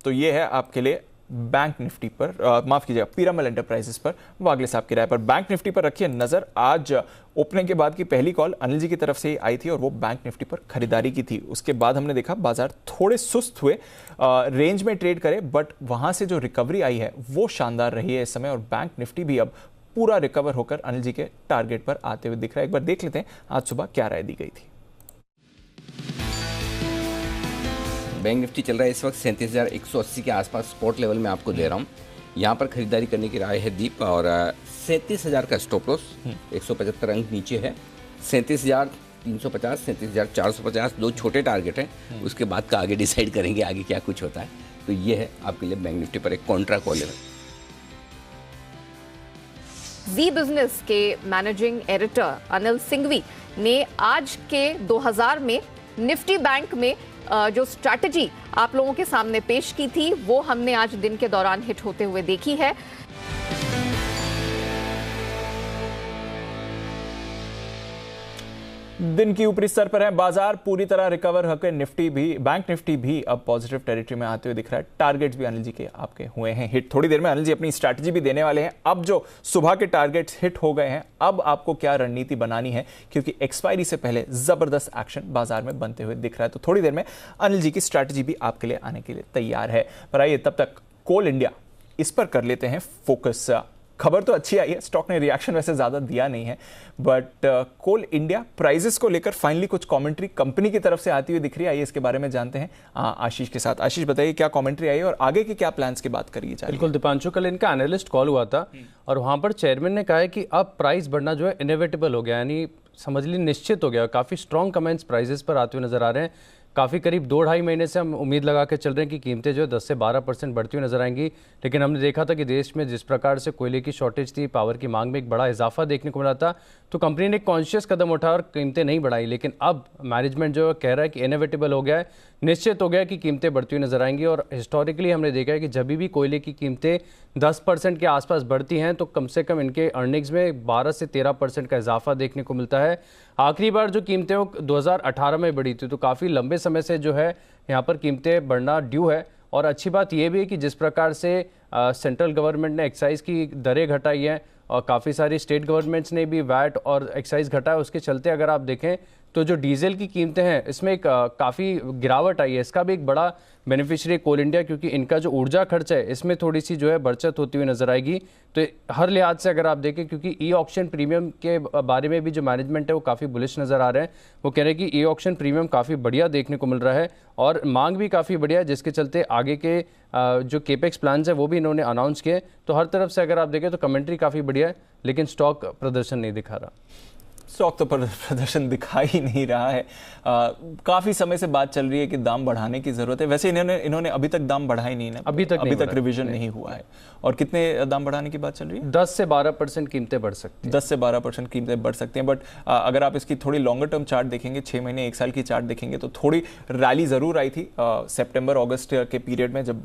तो ये है आपके लिए बैंक निफ्टी पर, माफ कीजिएगा पीरामल एंटरप्राइजेस पर वागले साहब की राय पर। बैंक निफ्टी पर रखिए नजर। आज ओपनिंग के बाद की पहली कॉल अनिल जी की तरफ से आई थी और वो बैंक निफ्टी पर खरीदारी की थी। उसके बाद हमने देखा बाजार थोड़े सुस्त हुए, रेंज में ट्रेड करे, बट वहां से जो रिकवरी आई है वो शानदार रही है इस समय। और बैंक निफ्टी भी अब पूरा रिकवर होकर अनिल जी के टारगेट पर आते हुए दिख रहा है। एक बार देख लेते हैं आज सुबह क्या राय दी गई थी। बैंक निफ्टी चल रहा है इस वक्त 37,180 के आसपास स्पॉट लेवल में आपको दे रहा हूँ। यहाँ पर खरीदारी करने की राय है दीप, और 37,000 का स्टॉप लॉस, 175 अंक नीचे है। 37,350, 37,450 दो छोटे टारगेट हैं। उसके बाद का आगे डिसाइड करेंगे आगे क्या कुछ होता है। तो ये है आपके लिए बैंक निफ्टी पर एक कॉन्ट्रा कॉल है। जी बिजनेस के मैनेजिंग एडिटर अनिल सिंघवी ने आज के 2000 में निफ्टी बैंक में जो स्ट्रैटेजी आप लोगों के सामने पेश की थी वो हमने आज दिन के दौरान हिट होते हुए देखी है। दिन की ऊपरी स्तर पर है बाजार, पूरी तरह रिकवर होकर निफ्टी भी, बैंक निफ्टी भी अब पॉजिटिव टेरिटरी में आते हुए दिख रहा है। टारगेट्स भी अनिल जी के आपके हुए हैं हिट। थोड़ी देर में अनिल जी अपनी स्ट्रैटेजी भी देने वाले हैं। अब जो सुबह के टारगेट्स हिट हो गए हैं, अब आपको क्या रणनीति बनानी है, क्योंकि एक्सपायरी से पहले जबरदस्त एक्शन बाजार में बनते हुए दिख रहा है। तो थोड़ी देर में अनिल जी की स्ट्रैटेजी भी आपके लिए आने के लिए तैयार है। पर आइए तब तक कोल इंडिया, इस पर कर लेते हैं फोकस। खबर तो अच्छी आई है, स्टॉक ने रिएक्शन वैसे ज्यादा दिया नहीं है, बट कोल इंडिया प्राइजेस को लेकर फाइनली कुछ कमेंट्री कंपनी की तरफ से आती हुई दिख रही है। आइए इसके बारे में जानते हैं आशीष के साथ। आशीष बताइए क्या कमेंट्री आई है और आगे के क्या प्लान्स की बात करिए। बिल्कुल दीपांशु, कल इनका एनालिस्ट कॉल हुआ था और वहां पर चेयरमैन ने कहा है कि अब प्राइस बढ़ना जो है इनएविटेबल हो गया, यानी समझ लीजिए निश्चित हो गया। काफी स्ट्रॉन्ग कमेंट्स प्राइजेस पर आते हुए नजर आ रहे हैं। काफ़ी करीब 2-2.5 महीने से हम उम्मीद लगा के चल रहे हैं कि कीमतें जो है 10 से 12% बढ़ती हुई नजर आएंगी, लेकिन हमने देखा था कि देश में जिस प्रकार से कोयले की शॉर्टेज थी, पावर की मांग में एक बड़ा इजाफा देखने को मिला था, तो कंपनी ने कॉन्शियस कदम उठाया और कीमतें नहीं बढ़ाई। लेकिन अब मैनेजमेंट जो कह रहा है कि इनएविटेबल हो गया है, निश्चित हो गया कि कीमतें बढ़ती हुई नजर आएंगी। और हिस्टोरिकली हमने देखा है कि जब भी कोयले की कीमतें 10% के आसपास बढ़ती हैं तो कम से कम इनके अर्निंग्स में 12 से 13% का इजाफा देखने को मिलता है। आखिरी बार जो कीमतें 2018 में बढ़ी थी, तो काफ़ी लंबे समय से जो है यहाँ पर कीमतें बढ़ना ड्यू है। और अच्छी बात यह भी है कि जिस प्रकार से सेंट्रल गवर्नमेंट ने एक्साइज की दरें घटाई हैं और काफ़ी सारी स्टेट गवर्नमेंट्स ने भी वैट और एक्साइज घटाया। उसके चलते अगर आप देखें तो जो डीजल की कीमतें हैं इसमें एक काफ़ी गिरावट आई है। इसका भी एक बड़ा बेनिफिशियरी कोल इंडिया, क्योंकि इनका जो ऊर्जा खर्च है इसमें थोड़ी सी जो है बचत होती हुई नजर आएगी। तो हर लिहाज से अगर आप देखें, क्योंकि ई ऑक्शन प्रीमियम के बारे में भी जो मैनेजमेंट है वो काफ़ी बुलिश नज़र आ रहे हैं। वो कह रहे हैं कि ई ऑक्शन प्रीमियम काफ़ी बढ़िया देखने को मिल रहा है और मांग भी काफ़ी बढ़िया है, जिसके चलते आगे के जो केपेक्स प्लान्स है वो भी इन्होंने अनाउंस किए। तो हर तरफ से अगर आप देखें तो कमेंट्री काफ़ी बढ़िया है, लेकिन स्टॉक प्रदर्शन नहीं दिखा रहा। स्टॉक तो प्रदर्शन दिखा ही नहीं रहा है। काफी समय से बात चल रही है कि दाम बढ़ाने की जरूरत है। वैसे इन्होंने अभी तक दाम बढ़ा ही नहीं ना, अभी तक रिवीजन नहीं हुआ है। और कितने दाम बढ़ाने की बात चल रही है? 10 से 12% कीमतें बढ़ सकती हैं। 10 से 12% कीमतें बढ़ सकती हैं। बट अगर आप इसकी थोड़ी लॉन्गर टर्म चार्ट देखेंगे, 6 महीने 1 साल की चार्ट देखेंगे तो थोड़ी रैली जरूर आई थी सितंबर अगस्त के पीरियड में, जब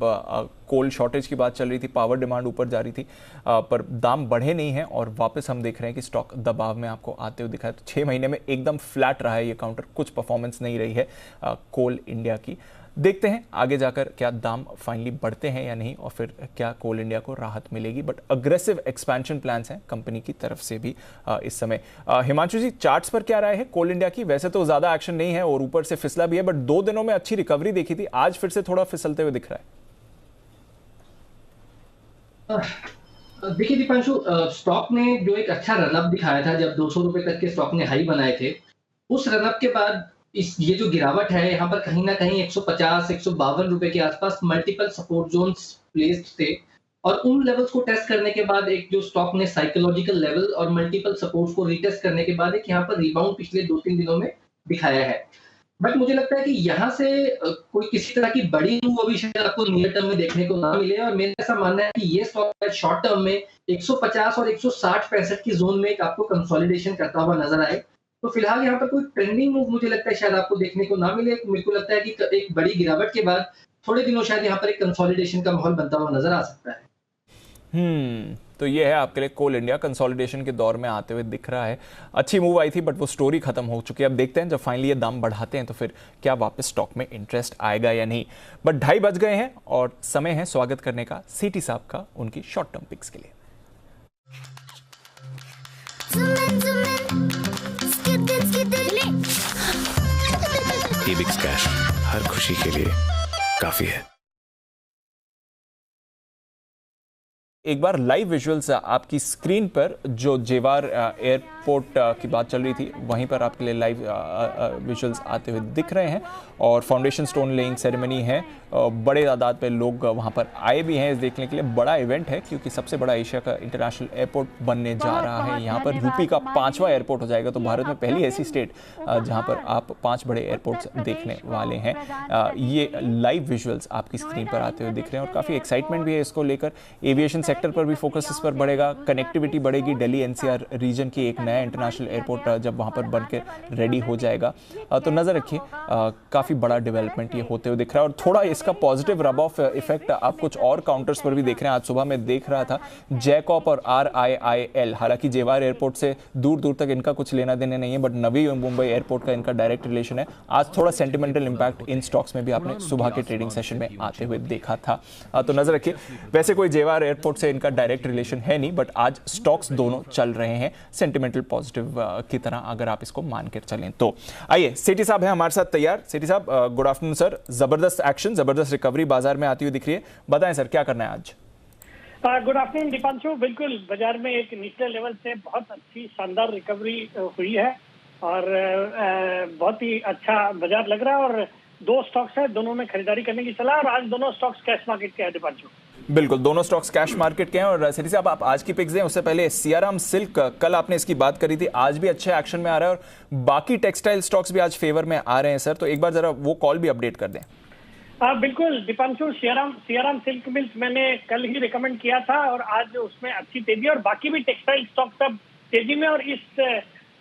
कोल शॉर्टेज की बात चल रही थी, पावर डिमांड ऊपर जा रही थी, पर दाम बढ़े नहीं हैं और वापस हम देख रहे हैं कि स्टॉक दबाव में आपको आते हुए दिखा है। तो 6 महीने में एकदम फ्लैट रहा है ये काउंटर, कुछ परफॉर्मेंस नहीं रही है कोल इंडिया की। देखते हैं आगे जाकर क्या दाम फाइनली बढ़ते हैं या नहीं, और फिर क्या कोल इंडिया को राहत मिलेगी। बट अग्रेसिव एक्सपेंशन प्लान्स हैं कंपनी की तरफ से भी इस समय। हिमांशु जी, चार्ट्स पर क्या राय है कोल इंडिया की? वैसे तो ज्यादा एक्शन नहीं है और ऊपर से फिसला भी है, बट 2 दिनों में अच्छी रिकवरी देखी थी, आज फिर से थोड़ा फिसलते हुए दिख रहा है। देखिए दीपांशु, स्टॉक ने जो एक अच्छा रनअप दिखाया था, जब 200 रुपए तक के स्टॉक ने हाई बनाए थे, उस रनअप के बाद ये जो गिरावट है यहाँ पर कहीं ना कहीं 150-152 रुपए के आसपास मल्टीपल सपोर्ट जोन्स प्लेस्ड थे, और उन लेवल्स को टेस्ट करने के बाद एक जो स्टॉक ने साइकोलॉजिकल लेवल और मल्टीपल सपोर्ट्स को रीटेस्ट करने के बाद एक यहाँ पर रिबाउंड पिछले 2-3 दिनों में दिखाया है। बट मुझे लगता है कि यहाँ से कोई किसी तरह की बड़ी मूव अभी शायद आपको नियर टर्म में देखने को ना मिले, और मेरा ऐसा मानना है कि ये स्टॉक शॉर्ट टर्म में 150 और 160-65 की जोन में एक आपको कंसोलिडेशन करता हुआ नजर आए। तो फिलहाल यहाँ पर कोई ट्रेंडिंग मूव मुझे लगता है शायद आपको देखने को ना मिले। मेरे को लगता है कि एक बड़ी गिरावट के बाद थोड़े दिनों शायद यहाँ पर एक कंसोलिडेशन का माहौल बनता हुआ नजर आ सकता है। तो ये है आपके लिए कोल इंडिया, कंसोलिडेशन के दौर में आते हुए दिख रहा है। अच्छी मूव आई थी बट वो स्टोरी खत्म हो चुकी है। अब देखते हैं जब फाइनली ये दाम बढ़ाते हैं तो फिर क्या वापस स्टॉक में इंटरेस्ट आएगा या नहीं। बट 2:30 बज गए हैं और समय है स्वागत करने का सीटी साहब का उनकी शॉर्ट टर्म पिक्स के लिए। Ebix कैश हर खुशी के लिए काफी है। एक बार लाइव विजुअल्स आपकी स्क्रीन पर, जो जेवार एयरपोर्ट की बात चल रही थी वहीं पर आपके लिए लाइव विजुअल्स आते हुए दिख रहे हैं, और फाउंडेशन स्टोन लेइंग सेरेमनी है। बड़े तादाद पे लोग वहां पर आए भी हैं इस देखने के लिए। बड़ा इवेंट है क्योंकि सबसे बड़ा एशिया का इंटरनेशनल एयरपोर्ट बनने जा रहा है। यहाँ पर यूपी का 5वां एयरपोर्ट हो जाएगा, तो भारत में पहली ऐसी स्टेट जहां पर आप 5 बड़े एयरपोर्ट्स देखने वाले हैं। ये लाइव विजुअल्स आपकी स्क्रीन पर आते हुए दिख रहे हैं और काफ़ी एक्साइटमेंट भी है इसको लेकर। एविएशन सेक्टर पर भी फोकस इस पर बढ़ेगा, कनेक्टिविटी बढ़ेगी। दिल्ली एनसीआर रीजन की एक नया इंटरनेशनल एयरपोर्ट जब वहां पर बनकर रेडी हो जाएगा तो नजर रखिए काफी बड़ा डेवलपमेंट ये होते हुए दिख रहा है। और थोड़ा इसका पॉजिटिव रब ऑफ इफेक्ट आप कुछ और काउंटर्स पर भी देख रहे हैं। आज सुबह मैं देख रहा था जैकॉप और RIIL, हालांकि जेवार एयरपोर्ट से दूर दूर तक इनका कुछ लेना देना नहीं है, बट नवी मुंबई एयरपोर्ट का इनका डायरेक्ट रिलेशन है। आज थोड़ा सेंटिमेंटल इंपैक्ट इन स्टॉक्स में भी आपने सुबह के ट्रेडिंग सेशन में आते हुए देखा था, तो नजर रखिए। वैसे कोई जेवार एयरपोर्ट से इनका डायरेक्ट रिलेशन है नहीं, बट आज स्टॉक्स दोनों चल रहे हैं सेंटिमेंटल पॉजिटिव की तरह, अगर आप इसको मान कर चलें तो। आइए, सेठी साहब हैं हमारे साथ तैयार। सेठी साहब, गुड आफ्टरनून सर। जबरदस्त एक्शन, जबरदस्त रिकवरी बाजार में आती हुई दिख रही है, बताएं सर क्या करना है आज? Good afternoon Deepanshu. बिल्कुल, बाजार में एक निचले लेवल से बहुत अच्छी शानदार रिकवरी हुई है और बहुत ही अच्छा बाजार लग रहा है, और 2 स्टॉक्स है, दोनों में खरीदारी करने की सलाह, और आज दोनों स्टॉक्स कैश मार्केट के हैं दीपांशु। बिल्कुल, दोनों स्टॉक्स कैश मार्केट के हैं। और सेठी साहब, आप आज की पिक्स दें उससे पहले सियाराम सिल्क, कल आपने इसकी बात करी थी, आज भी अच्छे एक्शन में आ रहा है और बाकी टेक्सटाइल स्टॉक्स भी आज फेवर में आ रहे हैं सर, तो एक बार जरा वो कॉल भी अपडेट कर दें। बिल्कुल दीपांशु, सियाराम सिल्क मिल्स मैंने कल ही रिकमेंड किया था और आज उसमें अच्छी तेजी, और बाकी भी टेक्सटाइल स्टॉक सब तेजी में। और इस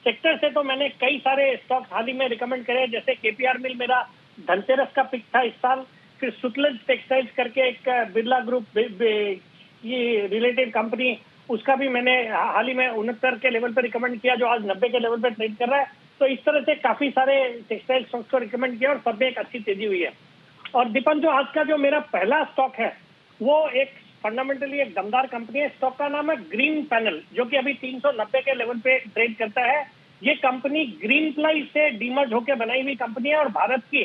सेक्टर से तो मैंने कई सारे स्टॉक्स हाल ही में रिकमेंड करे, जैसे KPR मिल मेरा धनतेरस का पिक था इस साल, फिर सुतलज टेक्सटाइल्स करके एक बिरला ग्रुप ये रिलेटेड कंपनी, उसका भी मैंने हाल ही में 69 के लेवल पर रिकमेंड किया, जो आज 90 के लेवल पर ट्रेड कर रहा है। तो इस तरह से काफी सारे टेक्सटाइल स्टॉक्स को रिकमेंड किया और सब में एक अच्छी तेजी हुई है। और दीपन, जो आज का जो मेरा पहला स्टॉक है वो एक फंडामेंटली एक दमदार कंपनी है। स्टॉक का नाम है ग्रीन पैनल, जो कि अभी 390 के लेवल पे ट्रेड करता है। ये कंपनी ग्रीन प्लाई से डीमर्ज होकर बनाई हुई कंपनी है और भारत की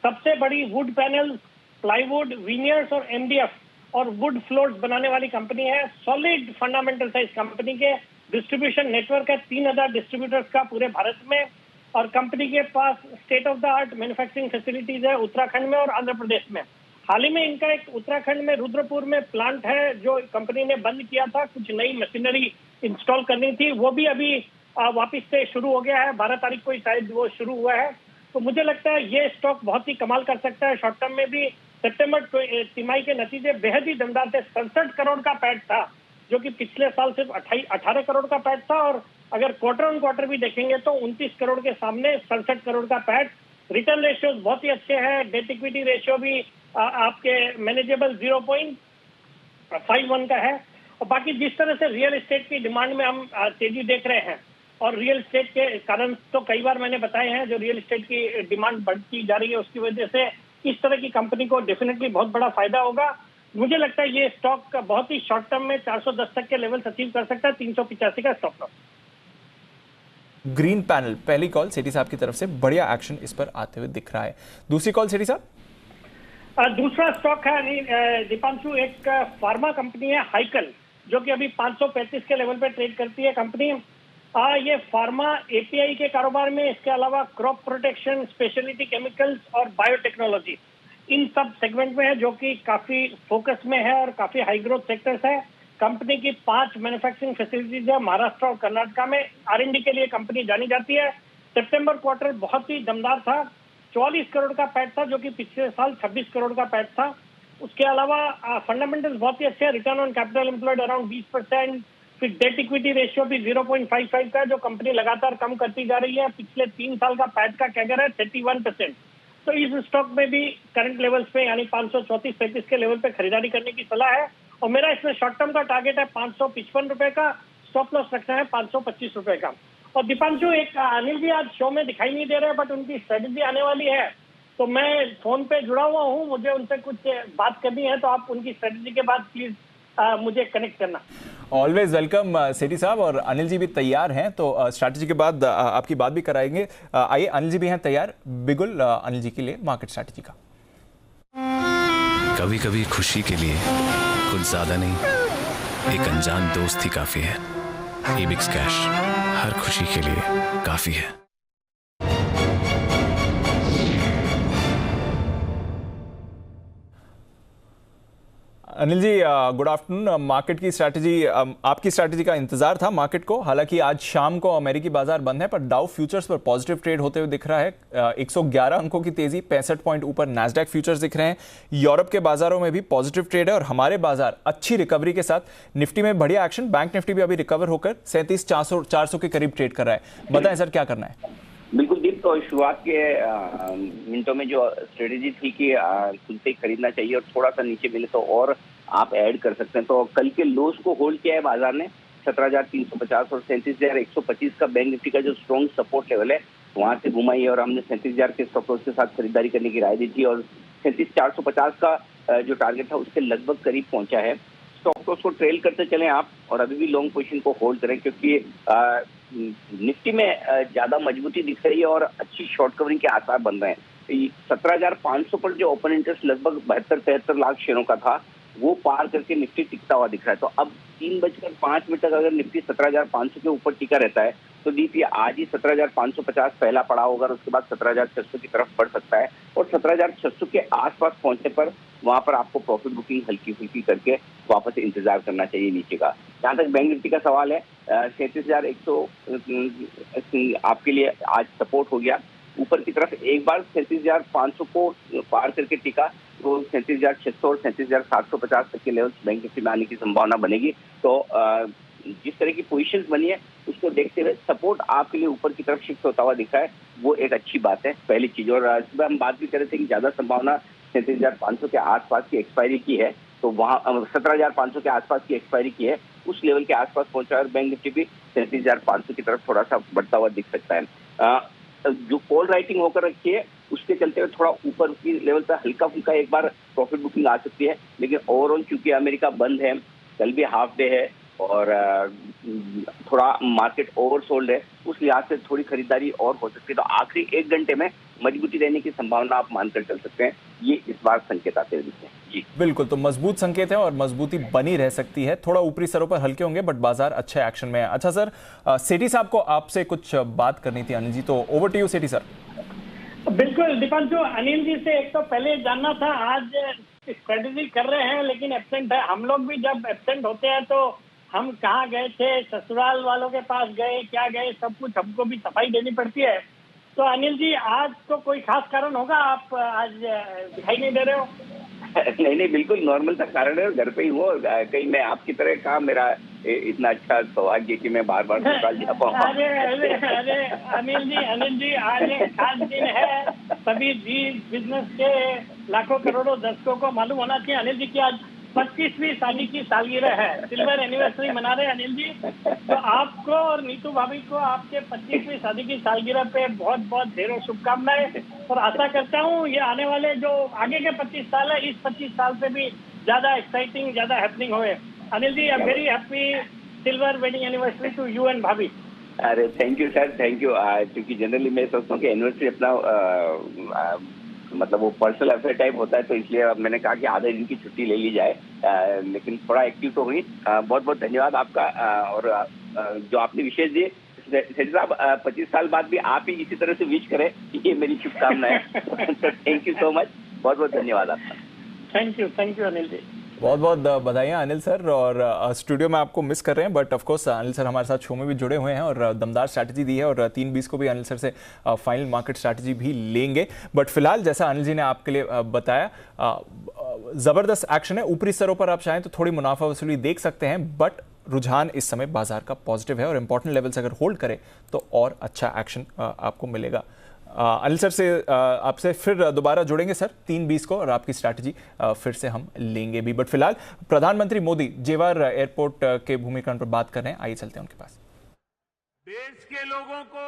सबसे बड़ी वुड पैनल, प्लाईवुड, विनियर्स और एमडीएफ और वुड फ्लोर्स बनाने वाली कंपनी है। सॉलिड फंडामेंटल है इस कंपनी के। डिस्ट्रीब्यूशन नेटवर्क है 3000 डिस्ट्रीब्यूटर्स का पूरे भारत में, और कंपनी के पास state of the art manufacturing facilities है उत्तराखंड में और आंध्र प्रदेश में। हाल ही में इनका एक उत्तराखंड में रुद्रपुर में प्लांट है जो कंपनी ने बंद किया था, कुछ नई मशीनरी इंस्टॉल करनी थी, वो भी अभी वापस से शुरू हो गया है। 12 तारीख को ही शायद वो शुरू हुआ है। तो मुझे लगता है ये स्टॉक बहुत ही कमाल कर सकता है शॉर्ट टर्म में भी। सितंबर तिमाही के नतीजे बेहद ही दमदार थे। 67 करोड़ का पैट था, जो कि पिछले साल सिर्फ 18 करोड़ का पैट था, और अगर क्वार्टर ऑन क्वार्टर भी देखेंगे तो 29 करोड़ के सामने 67 करोड़ का पैट। रिटर्न रेशियोज बहुत ही अच्छे हैं। डेट इक्विटी रेशियो भी आपके मैनेजेबल 0.51 का है। और बाकी जिस तरह से रियल एस्टेट की डिमांड में हम तेजी देख रहे हैं, और रियल एस्टेट के कारण तो कई बार मैंने बताए हैं, जो रियल एस्टेट की डिमांड बढ़ती जा रही है उसकी वजह से इस तरह की कंपनी को डेफिनेटली बहुत बड़ा फायदा होगा। मुझे लगता है ये स्टॉक बहुत ही शॉर्ट टर्म में 410 तक के लेवल्स अचीव कर सकता है। 385 का स्टॉक लॉस। ग्रीन पैनल, पहली कॉल सेठी साहब की तरफ से, बढ़िया एक्शन इस पर आते हुए दिख रहा है। दूसरी कॉल सेठी साहब। दूसरा स्टॉक है दीपांशु, एक फार्मा कंपनी है हाइकल, जो कि अभी 535 के लेवल पे ट्रेड करती है कंपनी। ये फार्मा एपीआई के कारोबार में, इसके अलावा क्रॉप प्रोटेक्शन, स्पेशलिटी केमिकल्स और बायोटेक्नोलॉजी, इन सब सेगमेंट में है, जो कि काफी फोकस में है और काफी हाई ग्रोथ सेक्टर्स है। कंपनी की 5 मैन्युफैक्चरिंग फैसिलिटीज है महाराष्ट्र और कर्नाटका में। R&D के लिए कंपनी जानी जाती है। सितंबर क्वार्टर बहुत ही दमदार था। 44 करोड़ का पैट था, जो कि पिछले साल 26 करोड़ का पैट था। उसके अलावा फंडामेंटल्स बहुत ही अच्छे हैं। Return on capital employed around 20%। फिर डेट इक्विटी रेशियो भी 0.55 का, जो कंपनी लगातार कम करती जा रही है। पिछले 3 साल का पैट का कैगर है 31%। तो इस स्टॉक में भी करंट लेवल्स पे यानी 534-35 के लेवल पे खरीदारी करने की सलाह है। और मेरा इसमें शॉर्ट टर्म का टारगेट है 555 रुपए का, स्टॉप लॉस रखना है 525 रुपए का। और दीपांशु, एक अनिल जी आज शो में दिखाई नहीं दे रहे, बट उनकी स्ट्रेटेजी आने वाली है, तो मैं फोन पे जुड़ा हुआ हूँ, मुझे उनसे कुछ बात करनी है, तो आप उनकी स्ट्रेटेजी के बाद प्लीज मुझे कनेक्ट करना। ऑलवेज वेलकम सेठी साहब, और अनिल जी भी तैयार हैं, तो स्ट्रैटेजी के बाद आपकी बात भी कराएंगे। आइए, अनिल जी भी हैं तैयार। बिगुल अनिल जी के लिए मार्केट स्ट्रैटेजी का। कभी कभी खुशी के लिए कुछ ज्यादा नहीं, एक अनजान दोस्त ही काफी है। एबिक्स कैश हर खुशी के लिए काफी है। Anil ji, good afternoon. Market की स्ट्रैटेजी, आपकी स्ट्रैटेजी का इंतजार था मार्केट को। हालांकि आज शाम को अमेरिकी बाजार बंद है, पर डाउ फ्यूचर्स पर पॉजिटिव ट्रेड होते हुए दिख रहा है। 111 अंकों की तेजी, 65 पॉइंट ऊपर नैस्डैक फ्यूचर्स दिख रहे हैं। यूरोप के बाजारों में भी पॉजिटिव ट्रेड है, और हमारे बाजार अच्छी रिकवरी के साथ, निफ्टी में बढ़िया एक्शन। बैंक निफ्टी भी अभी रिकवर होकर 37,400 के करीब ट्रेड कर रहा है। बताएं सर, क्या करना है? बिल्कुल दीप, तो शुरुआत के मिनटों में जो स्ट्रेटेजी थी कि खुलते ही खरीदना चाहिए और थोड़ा सा नीचे मिले तो और आप ऐड कर सकते हैं, तो कल के लोस को होल्ड किया है बाजार ने। 17,350 और 37,125 का बैंक निफ्टी का जो स्ट्रॉन्ग सपोर्ट लेवल है, वहां से घुमाई, और हमने 37,000 के स्टॉप लॉस के साथ खरीदारी करने की राय दी थी, और 37,450 का जो टारगेट था उसके लगभग करीब पहुंचा है। स्टॉप लॉस को ट्रेल करते चले आप, और अभी भी लॉन्ग पोजीशन को होल्ड करें, क्योंकि निफ्टी में ज्यादा मजबूती दिख रही है और अच्छी शॉर्ट कवरिंग के आसार बन रहे हैं। 17,500 पर जो ओपन इंटरेस्ट लगभग 72-73 लाख शेयरों का था, वो पार करके निफ्टी टिकता हुआ दिख रहा है। तो अब 3:05 तक अगर निफ्टी 17,500 के ऊपर टिका रहता है, तो दीप ये आज ही 17,550 पहला पड़ाव होगा, और उसके बाद 17,600 की तरफ बढ़ सकता है, और 17,600 के आसपास पहुंचने पर वहां पर आपको प्रॉफिट बुकिंग हल्की फुल्की करके वापस इंतजार करना चाहिए नीचे का। जहां तक बैंक निफ्टी का सवाल है, 37,100 आपके लिए आज सपोर्ट हो गया। ऊपर की तरफ एक बार 37,500 को पार करके टिका, तो 37,600 और 37,750 तक के लेवल्स बैंक निफ्टी में आने की संभावना बनेगी। तो जिस तरह की पोजीशंस बनी है उसको देखते हुए सपोर्ट आपके लिए ऊपर की तरफ शिफ्ट होता हुआ दिखा है, वो एक अच्छी बात है, पहली चीज। और सुबह हम बात भी कर रहे थे कि ज्यादा संभावना 37,500 के आसपास की एक्सपायरी की है, तो वहाँ 17,500 के आसपास की एक्सपायरी की है, उस लेवल के आसपास पहुंचा है, और बैंक निफ्टी भी 37,500 की तरफ थोड़ा सा बढ़ता हुआ दिख सकता है। जो कॉल राइटिंग होकर रखी है उसके चलते हुए थोड़ा ऊपर की लेवल पर हल्का फुल्का एक बार प्रॉफिट बुकिंग आ सकती है, लेकिन ओवरऑल चूंकि अमेरिका बंद है, कल भी हाफ डे है और थोड़ा मार्केट ओवरसोल्ड है, उस लिहाज से थोड़ी खरीदारी और हो सकती है। तो आखिरी 1 घंटे में मजबूती रहने की संभावना आप मानकर चल सकते हैं, ये इस बार संकेत आते हुए दिखते हैं जी। बिल्कुल, तो मजबूत संकेत है और मजबूती बनी रह सकती है। थोड़ा ऊपरी स्तरों पर हल्के होंगे बट बाजार अच्छे एक्शन में है। अच्छा सर, सेठी साहब को आपसे कुछ बात करनी थी अनिल जी, तो over to you Sethi sir. बिल्कुल दीपांशु, अनिल जी से एक तो पहले जानना था, आज स्ट्रेटेजी कर रहे हैं लेकिन एब्सेंट है। हम लोग भी जब एब्सेंट होते हैं तो हम कहाँ गए थे, ससुराल वालों के पास गए, क्या गए, सब कुछ हमको भी सफाई देनी पड़ती है। तो अनिल जी आज तो कोई खास कारण होगा, आप आज दिखाई नहीं दे रहे हो? नहीं, बिल्कुल नॉर्मल सा कारण है, घर पे ही हूँ। कहीं मैं आपकी तरह कहा मेरा इतना अच्छा सौभाग्य कि मैं बार बार ससुराल जा पाऊँ। अरे अनिल जी आज एक खास दिन है, सभी जी बिजनेस के लाखों करोड़ों दर्शकों को मालूम होना चाहिए अनिल जी की आज 25वीं शादी की सालगिरह है, सिल्वर एनिवर्सरी मना रहे हैं अनिल जी। तो आपको और नीतू भाभी को आपके 25वीं शादी की सालगिरह पे बहुत बहुत ढेरों शुभकामनाएं, और आशा करता हूँ ये आने वाले जो आगे के 25 साल है, इस 25 साल से भी ज्यादा एक्साइटिंग, ज्यादा हैपनिंग हुए। Anil ji, I very happy silver wedding anniversary to you and भाभी। अरे thank you sir, thank you. क्योंकि जनरली मैं सोचता हूँ कि एनिवर्सरी अपना मतलब वो पर्सनल अफेयर टाइप होता है, तो इसलिए मैंने कहा कि आधे दिन की छुट्टी ले ली जाए, लेकिन थोड़ा एक्टिव तो हुई। बहुत बहुत धन्यवाद आपका। और जो आपने विशेष दिए सेठी साहब, 25 साल बाद भी आप ही इसी तरह से विश करें, ये मेरी शुभकामनाएं। थैंक यू सो मच, बहुत बहुत धन्यवाद आपका। Thank you Anil ji. बहुत बहुत बधाइयाँ अनिल सर, और स्टूडियो में आपको मिस कर रहे हैं but of course Anil sir हमारे साथ शो में भी जुड़े हुए हैं और दमदार स्ट्रैटेजी दी है, और 3:20 को भी अनिल सर से फाइनल मार्केट स्ट्रैटेजी भी लेंगे। बट फिलहाल जैसा अनिल जी ने आपके लिए बताया, ज़बरदस्त एक्शन है। ऊपरी स्तरों पर आप चाहें तो थोड़ी मुनाफा वसूली देख सकते हैं, बट रुझान इस समय बाजार का पॉजिटिव है और इंपॉर्टेंट लेवल्स अगर होल्ड करे तो और अच्छा एक्शन आपको मिलेगा। अनिल सर से आपसे फिर दोबारा जुड़ेंगे सर 3:20 को, और आपकी स्ट्रैटेजी फिर से हम लेंगे भी। बट फिलहाल प्रधानमंत्री मोदी जेवर एयरपोर्ट के भूमिकरण पर बात कर रहे हैं, आइए चलते हैं उनके पास। देश के लोगों को,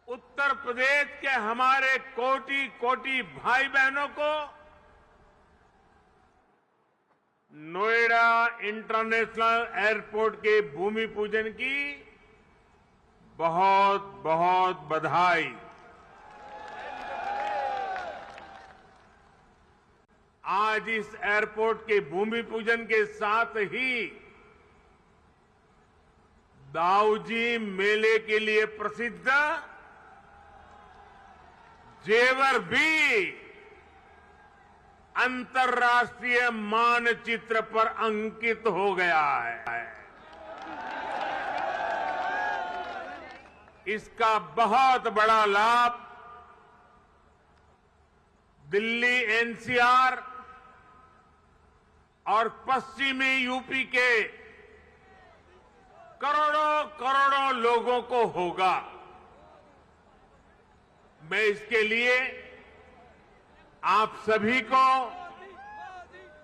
उत्तर प्रदेश के हमारे कोटि कोटि भाई बहनों को नोएडा इंटरनेशनल एयरपोर्ट के भूमि पूजन की बहुत बहुत बधाई। आज इस एयरपोर्ट के भूमि पूजन के साथ ही दाऊजी मेले के लिए प्रसिद्ध जेवर भी अंतर्राष्ट्रीय मानचित्र पर अंकित हो गया है। इसका बहुत बड़ा लाभ दिल्ली एनसीआर और पश्चिमी यूपी के करोड़ों करोड़ों लोगों को होगा। मैं इसके लिए आप सभी को,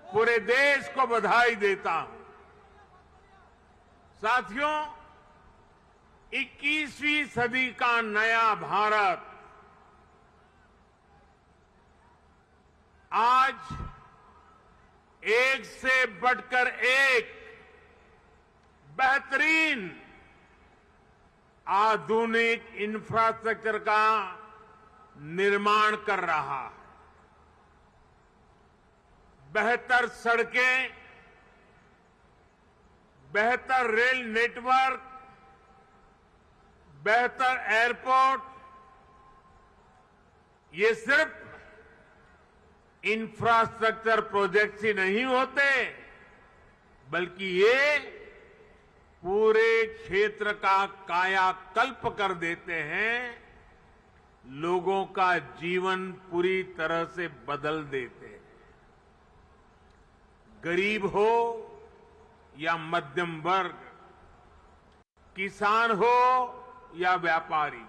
पूरे देश को बधाई देता हूं। साथियों, 21वीं सदी का नया भारत आज एक से बढ़कर एक बेहतरीन आधुनिक इंफ्रास्ट्रक्चर का निर्माण कर रहा है। बेहतर सड़कें, बेहतर रेल नेटवर्क, बेहतर एयरपोर्ट, ये सिर्फ इंफ्रास्ट्रक्चर प्रोजेक्ट्स ही नहीं होते, बल्कि ये पूरे क्षेत्र का कायाकल्प कर देते हैं, लोगों का जीवन पूरी तरह से बदल देते हैं। गरीब हो या मध्यम वर्ग, किसान हो या व्यापारी,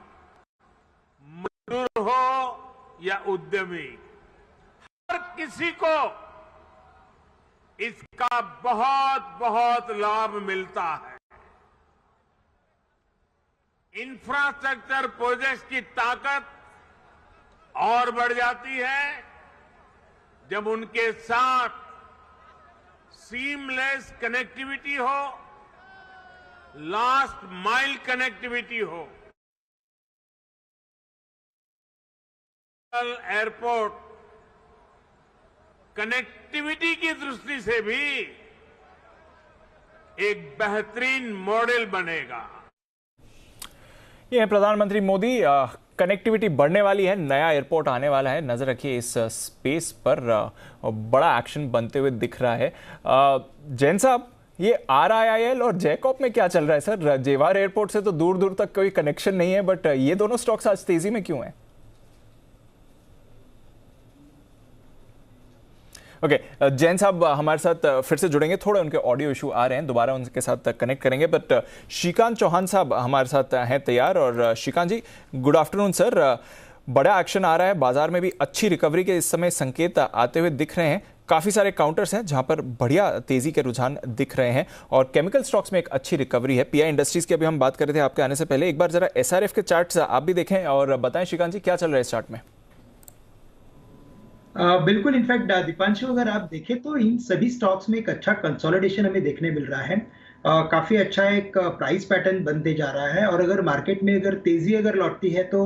मजदूर हो या उद्यमी, हर किसी को इसका बहुत बहुत लाभ मिलता है। इंफ्रास्ट्रक्चर प्रोजेक्ट्स की ताकत और बढ़ जाती है जब उनके साथ सीमलेस कनेक्टिविटी हो, लास्ट माइल कनेक्टिविटी हो। एयरपोर्ट कनेक्टिविटी की दृष्टि से भी एक बेहतरीन मॉडल बनेगा। ये है प्रधानमंत्री मोदी। कनेक्टिविटी बढ़ने वाली है, नया एयरपोर्ट आने वाला है, नजर रखिए इस स्पेस पर। बड़ा एक्शन बनते हुए दिख रहा है। जैन साहब, ये RIIL और जैकॉप में क्या चल रहा है सर? जेवार एयरपोर्ट से तो दूर दूर तक कोई कनेक्शन नहीं है, बट ये दोनों स्टॉक्स आज तेजी में क्यों हैं? ओके, जैन साहब हमारे साथ फिर से जुड़ेंगे, थोड़े उनके ऑडियो इशू आ रहे हैं, दोबारा उनके साथ कनेक्ट करेंगे। बट श्रीकांत चौहान साहब हमारे साथ हैं तैयार। और श्रीकांत जी, गुड आफ्टरनून सर। बड़ा एक्शन आ रहा है, बाजार में भी अच्छी रिकवरी के इस समय संकेत आते हुए दिख रहे हैं। काफ़ी सारे काउंटर्स हैं जहां पर बढ़िया तेजी के रुझान दिख रहे हैं और केमिकल स्टॉक्स में एक अच्छी रिकवरी है। PI इंडस्ट्रीज की अभी हम बात कर रहे थे आपके आने से पहले। एक बार जरा SRF के चार्ट्स आप भी देखें और बताएं श्रीकांत जी, क्या चल रहा है इस चार्ट में? बिल्कुल, इनफैक्ट दीपांशु, अगर आप देखें तो इन सभी स्टॉक्स में एक अच्छा कंसोलिडेशन हमें देखने मिल रहा है। काफी अच्छा एक प्राइस पैटर्न बनते जा रहा है और अगर मार्केट में अगर तेजी अगर लौटती है तो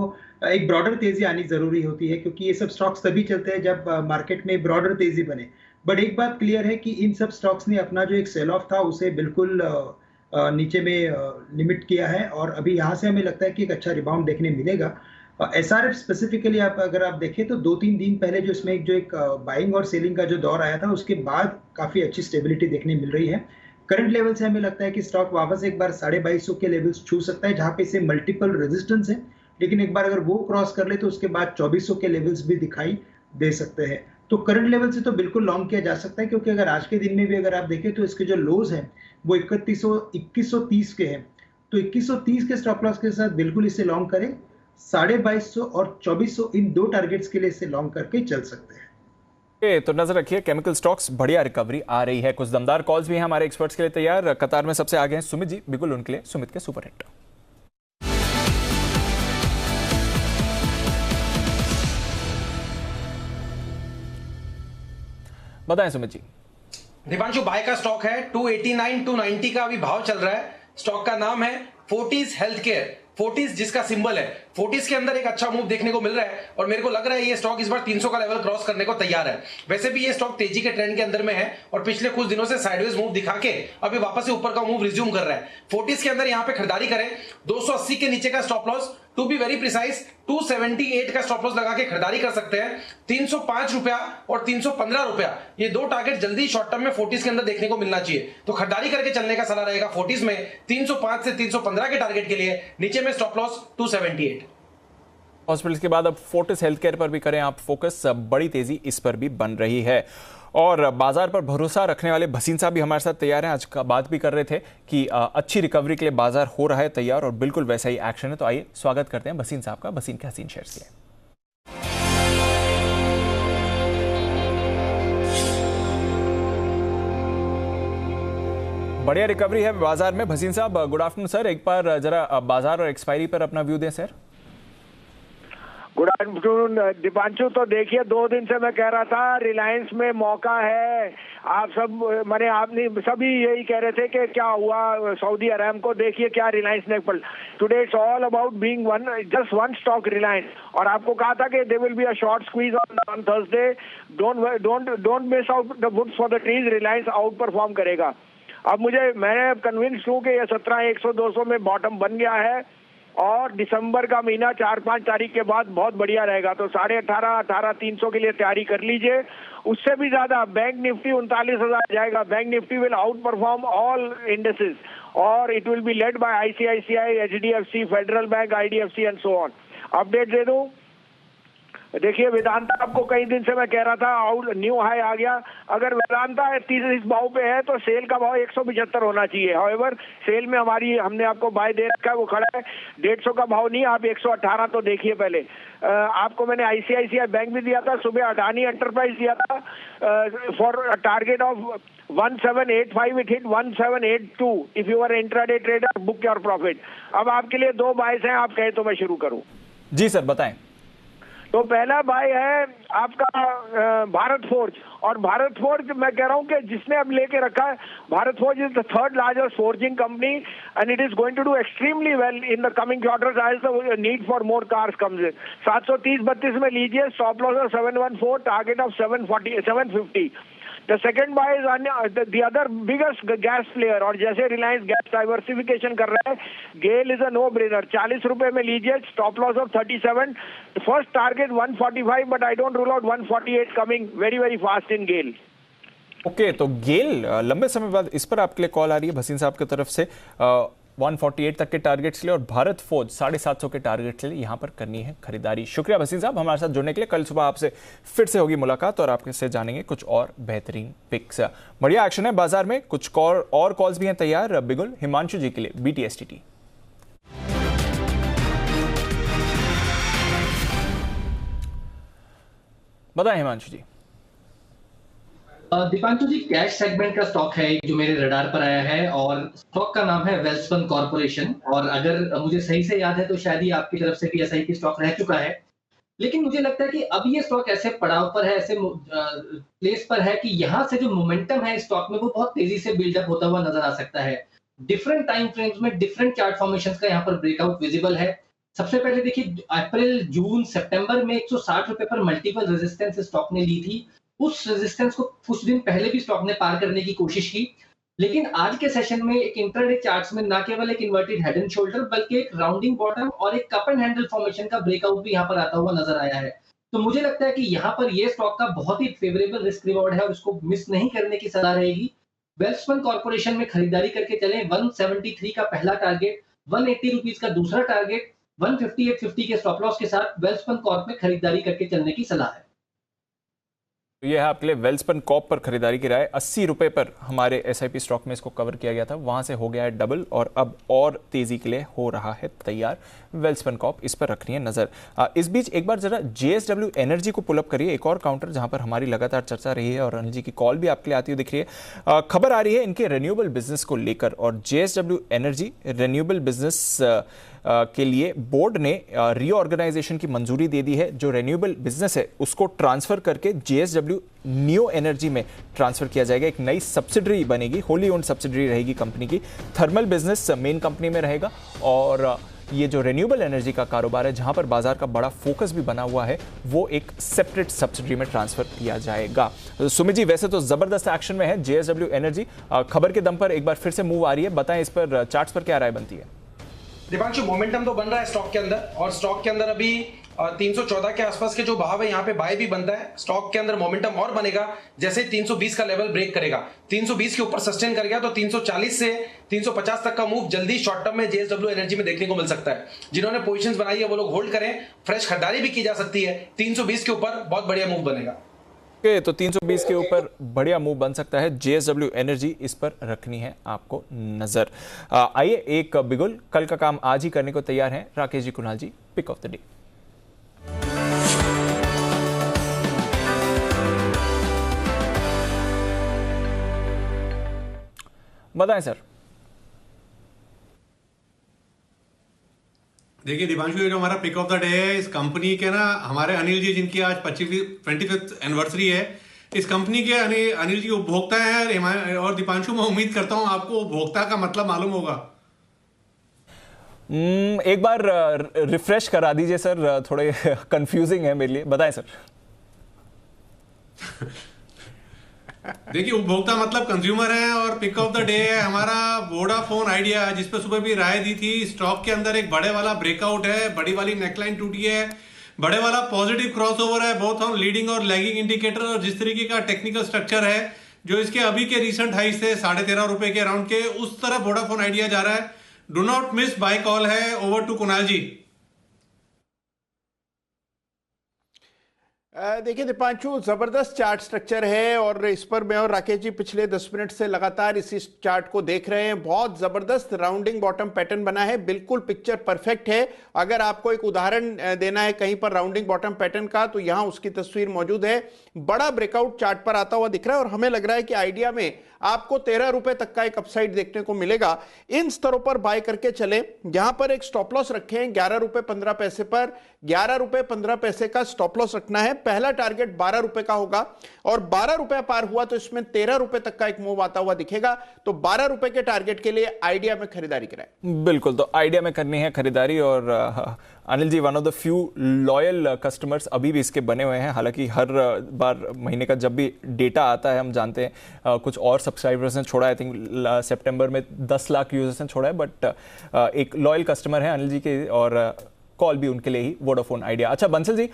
एक ब्रॉडर तेजी आनी जरूरी होती है, क्योंकि ये सब स्टॉक्स तभी चलते हैं जब मार्केट में ब्रॉडर तेजी बने। बट एक बात क्लियर है कि इन सब स्टॉक्स ने अपना जो एक सेल ऑफ था उसे बिल्कुल नीचे में लिमिट किया है और अभी यहाँ से हमें लगता है कि एक अच्छा रिबाउंड देखने मिलेगा। SRF स्पेसिफिकली अगर आप देखें तो 2-3 दिन पहले जो इसमें एक बाइंग और सेलिंग का जो दौर आया था, उसके बाद काफी अच्छी स्टेबिलिटी देखने मिल रही है। करंट लेवल से हमें लगता है कि स्टॉक वापस एक बार 2250 के लेवल्स छू सकता है, जहां पे इसे मल्टीपल रेजिस्टेंस है, लेकिन एक बार अगर वो क्रॉस कर ले तो उसके बाद 2400 के लेवल्स भी दिखाई दे सकते हैं। तो करंट लेवल से तो बिल्कुल लॉन्ग किया जा सकता है, क्योंकि अगर आज के दिन में भी अगर आप देखें तो इसके जो लोज हैं वो 2130 के हैं। तो 2130 के स्टॉप लॉस के साथ बिल्कुल इसे लॉन्ग करें। 2250 और 2400 इन दो टारगेट्स के लिए इसे लॉन्ग करके चल सकते हैं। तो नजर रखिए, केमिकल स्टॉक्स बढ़िया रिकवरी आ रही है। कुछ दमदार कॉल्स भी हैं हमारे एक्सपर्ट्स के लिए तैयार। कतार में सबसे आगे हैं सुमित जी, बिल्कुल उनके लिए सुमित के सुपर हिट। बताएं सुमित जी। दीपांशु, बाय का स्टॉक है 289 290 का अभी भाव चल रहा है। स्टॉक का नाम है फोर्टिस हेल्थ केयर। फोर्टिस जिसका सिंबल है, फोर्टिस के अंदर एक अच्छा मूव देखने को मिल रहा है और मेरे को लग रहा है ये स्टॉक इस बार 300 का लेवल क्रॉस करने को तैयार है। वैसे भी ये स्टॉक तेजी के ट्रेंड के अंदर में है और पिछले कुछ दिनों से साइडवेज मूव दिखा के अभी वापस से ऊपर का मूव रिज्यूम कर रहा है। फोर्टिस के अंदर यहाँ पे खरीदारी करें। 280 के नीचे का stop loss, to be very precise 278 का स्टॉप लॉस लगा के खरीदारी कर सकते हैं। 305 रुपया और 315 रुपया, ये दो टारगेट जल्दी शॉर्ट टर्म में फोर्टिस के अंदर देखने को मिलना चाहिए, तो खरीदारी करके चलने का सलाह रहेगा फोर्टिस में। 305 से 315 के टारगेट के लिए, नीचे में स्टॉप लॉस 278। हॉस्पिटल के बाद अब फोर्टिस हेल्थ केयर पर भी करें आप फोकस, बड़ी तेजी इस पर भी बन रही है। और बाजार पर भरोसा रखने वाले भसीन साहब भी हमारे साथ तैयार हैं। आज का बात भी कर रहे थे कि अच्छी रिकवरी के लिए बाजार हो रहा है तैयार और बिल्कुल वैसा ही एक्शन है। तो आइए स्वागत करते हैं भसीन साहब का, भसीन के हसीन शेयर्स के। बढ़िया रिकवरी है बाजार में। भसीन साहब गुड आफ्टरनून सर, एक बार जरा बाजार और एक्सपायरी पर अपना व्यू दें सर। Good afternoon Deepanshu. तो देखिए, 2 दिन से मैं कह रहा था रिलायंस में मौका है। आप सब आपने सभी यही कह रहे थे कि क्या हुआ सऊदी अरामको, देखिए क्या रिलायंस ने pull. Today it's all about being just one stock Reliance. और आपको कहा था कि there will be a short squeeze on Thursday. Don't miss out the woods for the trees. Reliance outperform करेगा। अब मैं कन्विंस हूँ कि ये 17,100-200 में बॉटम बन गया है और दिसंबर का महीना 4-5 तारीख के बाद बहुत बढ़िया रहेगा। तो 18,500-18,300 के लिए तैयारी कर लीजिए। उससे भी ज्यादा बैंक निफ्टी 39,000 जाएगा। Bank Nifty will outperform all indices और it will be led by ICICI, HDFC, Federal Bank, IDFC and so on. Update दे दूं, देखिए वेदांता आपको कई दिन से मैं कह रहा था आउट न्यू हाई आ गया। अगर वेदांता 30 इस भाव पे है तो सेल का भाव 175 होना चाहिए। हाउएवर सेल में हमने आपको बाय दे रखा है, वो खड़ा है 150 का भाव नहीं, आप 118 तो देखिए पहले। आपको मैंने आईसीआईसीआई बैंक भी दिया था, सुबह अडानी एंटरप्राइज दिया था for target of 1785, it hit 1782। If you are intraday trader book your profit. अब आपके लिए 2 बायस हैं, आप कहें तो मैं शुरू करूं। जी सर बताएं। तो पहला बाय है आपका भारत फोर्ज, और भारत फोर्ज मैं कह रहा हूं कि जिसने अब लेके रखा है, Bharat Forge is the 3rd largest forging company and it is going to do extremely well in the coming quarters as the need for more cars comes in. 730-32 में लीजिए, stop loss 714, target of 750। The second buy is the other biggest gas player, और जैसे Reliance gas diversification कर रहा है, GAIL is a no brainer. 40 रुपए में लीजिए, stop loss of 37, first target 145, but I don't rule out 148 coming very very fast in GAIL. Okay, तो गेल लंबे समय बाद इस पर आपके लिए कॉल आ रही है भसीन साहब की तरफ से 148 तक के टारगेट्स के लिए, और भारत फोर्ज 750 के टारगेट के लिए यहां पर करनी है खरीदारी। शुक्रिया भसीन साहब हमारे साथ जुड़ने के लिए। कल सुबह आपसे फिर से होगी मुलाकात और आपके से जानेंगे कुछ और बेहतरीन पिक्स। बढ़िया एक्शन है बाजार में, कुछ और कॉल्स भी हैं तैयार बिगुल हिमांशु जी के लिए BTSTT। बताएं हिमांशु जी। दीपांशु जी, कैश सेगमेंट का स्टॉक है जो मेरे रडार पर आया है, और स्टॉक का नाम है वेल्सपन कॉर्पोरेशन। और अगर मुझे सही से याद है तो शायद ही आपकी तरफ से भी SIP स्टॉक रह चुका है, लेकिन मुझे लगता है कि अब ये स्टॉक ऐसे पड़ाव पर है, ऐसे प्लेस पर है कि यहाँ से जो मोमेंटम है स्टॉक में वो बहुत तेजी से बिल्डअप होता हुआ नजर आ सकता है। डिफरेंट टाइम फ्रेम्स में डिफरेंट चार्ट फॉर्मेशंस का यहाँ पर ब्रेकआउट विजिबल है। सबसे पहले देखिए, अप्रैल, जून, सितंबर में 160 रुपए पर मल्टीपल रेजिस्टेंस स्टॉक ने ली थी। उस रेजिस्टेंस को कुछ दिन पहले भी स्टॉक ने पार करने की कोशिश की, लेकिन आज के सेशन में एक इंट्राडे चार्ट्स में ना केवल एक इन्वर्टेड हेड एंड शोल्डर बल्कि एक राउंडिंग बॉटम और एक कप एंड हैंडल फॉर्मेशन का ब्रेकआउट भी यहाँ पर आता हुआ नजर आया है। तो मुझे लगता है कि यहाँ पर ये स्टॉक का बहुत ही फेवरेबल रिस्क रिवॉर्ड है और उसको मिस नहीं करने की सलाह रहेगी। वेल्सपन कॉर्पोरेशन में खरीदारी करके चलें। 173 का पहला टारगेट, 180 रुपीज का दूसरा टारगेट, 158.50 के स्टॉप लॉस के साथ वेल्सपन कॉर्प में खरीदारी करके चलने की सलाह है। तो यह है आपके लिए वेल्सपन कॉप पर खरीदारी की राय। 80 रुपए पर हमारे SIP स्टॉक में इसको कवर किया गया था, वहां से हो गया है डबल और अब और तेजी के लिए हो रहा है तैयार। वेल्सपन कॉप इस पर रखनी है नजर। इस बीच एक बार जरा JSW एनर्जी को पुल अप करिए, एक और काउंटर जहां पर हमारी लगातार चर्चा रही है और अनिल जी की कॉल भी आपके लिए आती हुई दिख रही है। खबर आ रही है इनके रिन्यूएबल बिजनेस को लेकर, और JSW एनर्जी रिन्यूएबल बिजनेस के लिए बोर्ड ने रीऑर्गेनाइजेशन की मंजूरी दे दी है। जो रिन्यूएबल बिजनेस है उसको ट्रांसफर करके JSW न्यू एनर्जी में ट्रांसफर किया जाएगा। एक नई सब्सिडरी बनेगी, होली ओन्ड सब्सिडरी रहेगी कंपनी की। थर्मल बिजनेस मेन कंपनी में रहेगा और ये जो रिन्यूएबल एनर्जी का कारोबार है जहां पर बाजार का बड़ा फोकस भी बना हुआ है वो एक सेपरेट सब्सिडरी में ट्रांसफर किया जाएगा। सुमित जी, वैसे तो जबरदस्त एक्शन में है JSW एनर्जी, खबर के दम पर एक बार फिर से मूव आ रही है, बताएं इस पर चार्ट्स पर क्या राय बनती है? दीपांशु, मोमेंटम तो बन रहा है स्टॉक के अंदर, और स्टॉक के अंदर अभी 314 के आसपास के जो भाव है यहाँ पे बाय भी बनता है। स्टॉक के अंदर मोमेंटम और बनेगा जैसे 320 का लेवल ब्रेक करेगा, 320 के ऊपर सस्टेन कर गया तो 340 से 350 तक का मूव जल्दी शॉर्ट टर्म में JSW एनर्जी में देखने को मिल सकता है। जिन्होंने पोजीशंस बनाई है वो लोग होल्ड करें, फ्रेश खरीदारी भी की जा सकती है। 320 के ऊपर बहुत बढ़िया मूव बनेगा। तो 320 के ऊपर बढ़िया मूव बन सकता है। JSW एनर्जी इस पर रखनी है आपको नजर। आइए एक बिगुल कल का काम आज ही करने को तैयार हैं राकेश जी, कुणाल जी, पिक ऑफ द डे। बताएं सर। देखिए दीपांशु, ये जो हमारा पिक ऑफ द डे है, इस कंपनी के ना हमारे अनिल जी, जिनकी आज 25th एनिवर्सरी है, इस कंपनी के अनिल जी उपभोक्ता हैं। और दीपांशु, मैं उम्मीद करता हूं आपको उपभोक्ता का मतलब मालूम होगा। एक बार रिफ्रेश करा दीजिए सर, थोड़े कंफ्यूजिंग है मेरे लिए, बताएं सर। देखिए, उपभोक्ता मतलब कंज्यूमर है, और पिक ऑफ द डे है हमारा वोडाफोन आइडिया, जिस पर सुबह भी राय दी थी। स्टॉक के अंदर एक बड़े वाला ब्रेकआउट है, बड़ी वाली नेकलाइन टूटी है, बड़े वाला पॉजिटिव क्रॉसओवर है बोथ ऑन लीडिंग और लैगिंग इंडिकेटर, और जिस तरीके का टेक्निकल स्ट्रक्चर है जो इसके अभी के रिसेंट हाई से 13.5 रुपए के अराउंड के, उस तरफ वोडाफोन आइडिया जा रहा है। Do not miss, buy call है। Over to Kunal ji. देखिए दीपांशु, जबरदस्त चार्ट स्ट्रक्चर है और इस पर मैं और राकेश जी पिछले 10 मिनट से लगातार इसी चार्ट को देख रहे हैं। बहुत जबरदस्त राउंडिंग बॉटम पैटर्न बना है, बिल्कुल पिक्चर परफेक्ट है। अगर आपको एक उदाहरण देना है कहीं पर राउंडिंग बॉटम पैटर्न का, तो यहां उसकी तस्वीर मौजूद है। बड़ा ब्रेकआउट चार्ट पर आता हुआ दिख रहा है और हमें लग रहा है कि आइडिया में आपको 13 रुपए तक का एक अपसाइड देखने को मिलेगा। इन स्तरों पर बाय करके चले। यहां पर एक स्टॉप लॉस रखे हैं 11 रुपए 15 पैसे पर, 11 रुपए 15 पैसे का स्टॉप लॉस रखना है। पहला टारगेट 12 रुपए का होगा और 12 रुपए पार हुआ तो इसमें 13 रुपए तक का एक मूव आता हुआ दिखेगा। तो 12 रुपए के टारगेट के लिए आइडिया में खरीदारी कराएं। बिल्कुल, तो आइडिया में करनी है खरीदारी। और Anil ji, one of the few loyal customers अभी भी इसके बने हुए हैं। हालांकि हर बार महीने का जब भी डेटा आता है हम जानते हैं कुछ और सब्सक्राइबर्स ने छोड़ा, आई थिंक सितंबर में 10 लाख यूजर्स ने छोड़ा है, बट एक लॉयल कस्टमर है अनिल जी के और कॉल भी उनके लिए ही वोडाफोन आइडिया। अच्छा Bansal ji,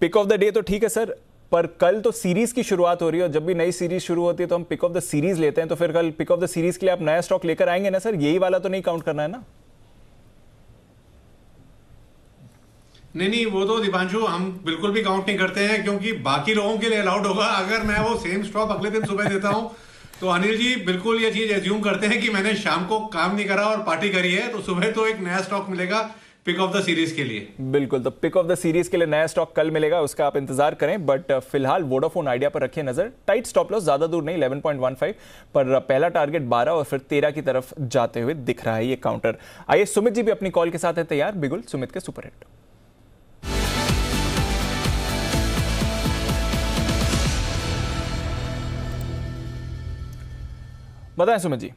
pick of the day तो ठीक है सर, पर कल तो सीरीज की शुरुआत हो रही है और जब भी नई सीरीज शुरू होती है तो हम पिक ऑफ द सीरीज लेते हैं। तो फिर कल पिक ऑफ द सीरीज के लिए आप नया स्टॉक लेकर आएंगे ना सर? यही वाला तो नहीं काउंट करना है ना? नहीं, वो तो दीपांशु हम बिल्कुल भी काउंट नहीं करते हैं, क्योंकि बाकी लोगों के लिए अलाउड होगा। अगर मैं वो सेम स्टॉक अगले दिन सुबह देता हूं तो अनिल जी बिल्कुल ये चीज एज्यूम करते हैं कि मैंने शाम को काम नहीं करा और पार्टी करी है, तो सुबह तो एक नया स्टॉक मिलेगा पिक ऑफ द सीरीज के लिए। बिल्कुल, तो पिक ऑफ द सीरीज के लिए नया स्टॉक कल मिलेगा, उसका आप इंतजार करें। बट फिलहाल वोडाफोन आइडिया पर रखिए नजर। टाइट स्टॉप लॉस, ज्यादा दूर नहीं, 11.15 पर पहला टारगेट 12 और फिर 13 की तरफ जाते हुए दिख रहा है ये काउंटर। आइए सुमित जी भी अपनी कॉल के साथ है तैयार। बिगुल सुमित के सुपरहिट। बताएं सुमित जी।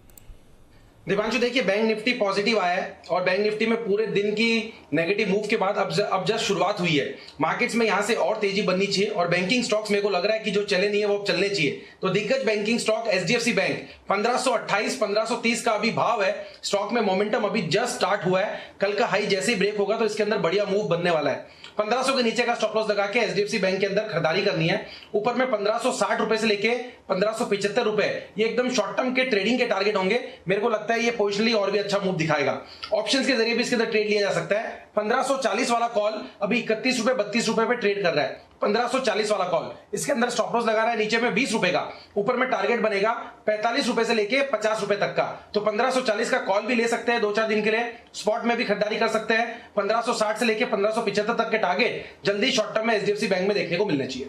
दीपांशु देखिए, बैंक निफ्टी पॉजिटिव आया है और बैंक निफ्टी में पूरे दिन की नेगेटिव मूव के बाद अब जस्ट शुरुआत हुई है। मार्केट्स में यहां से और तेजी बननी चाहिए और बैंकिंग स्टॉक्स मेरे को लग रहा है कि जो चले नहीं है वो अब चलने चाहिए। तो दिग्गज बैंकिंग स्टॉक एचडीएफसी बैंक 1528 1530 का अभी भाव है। स्टॉक में मोमेंटम अभी जस्ट स्टार्ट हुआ है। कल का हाई जैसे ही ब्रेक होगा तो इसके अंदर बढ़िया मूव बनने वाला है। 1500 के नीचे का स्टॉप लॉस लगा के एचडीएफसी बैंक के अंदर खरीदारी करनी है। ऊपर में 1560 रुपए से लेके 1575 रुपए, ये एकदम शॉर्ट टर्म के ट्रेडिंग के टारगेट होंगे। मेरे को लगता है ये पोजिशनली और भी अच्छा मूव दिखाएगा। ऑप्शंस के जरिए भी इसके अंदर ट्रेड लिया जा सकता है। 1540 वाला कॉल अभी 31 रुपए 32 रुपए पे ट्रेड कर रहा है। 1540 वाला कॉल, इसके अंदर स्टॉप लॉस लगा रहा है नीचे में 20 रुपए का। ऊपर में टारगेट बनेगा 45 रुपए से लेके 50 रुपए तक का। तो 1540 का कॉल भी ले सकते हैं 2-4 दिन के लिए। स्पॉट में भी खरीदारी कर सकते हैं। 1560 से लेके 1575 तक के टारगेट जल्दी शॉर्ट टर्म में एचडीएफसी बैंक में देखने को मिलने चाहिए।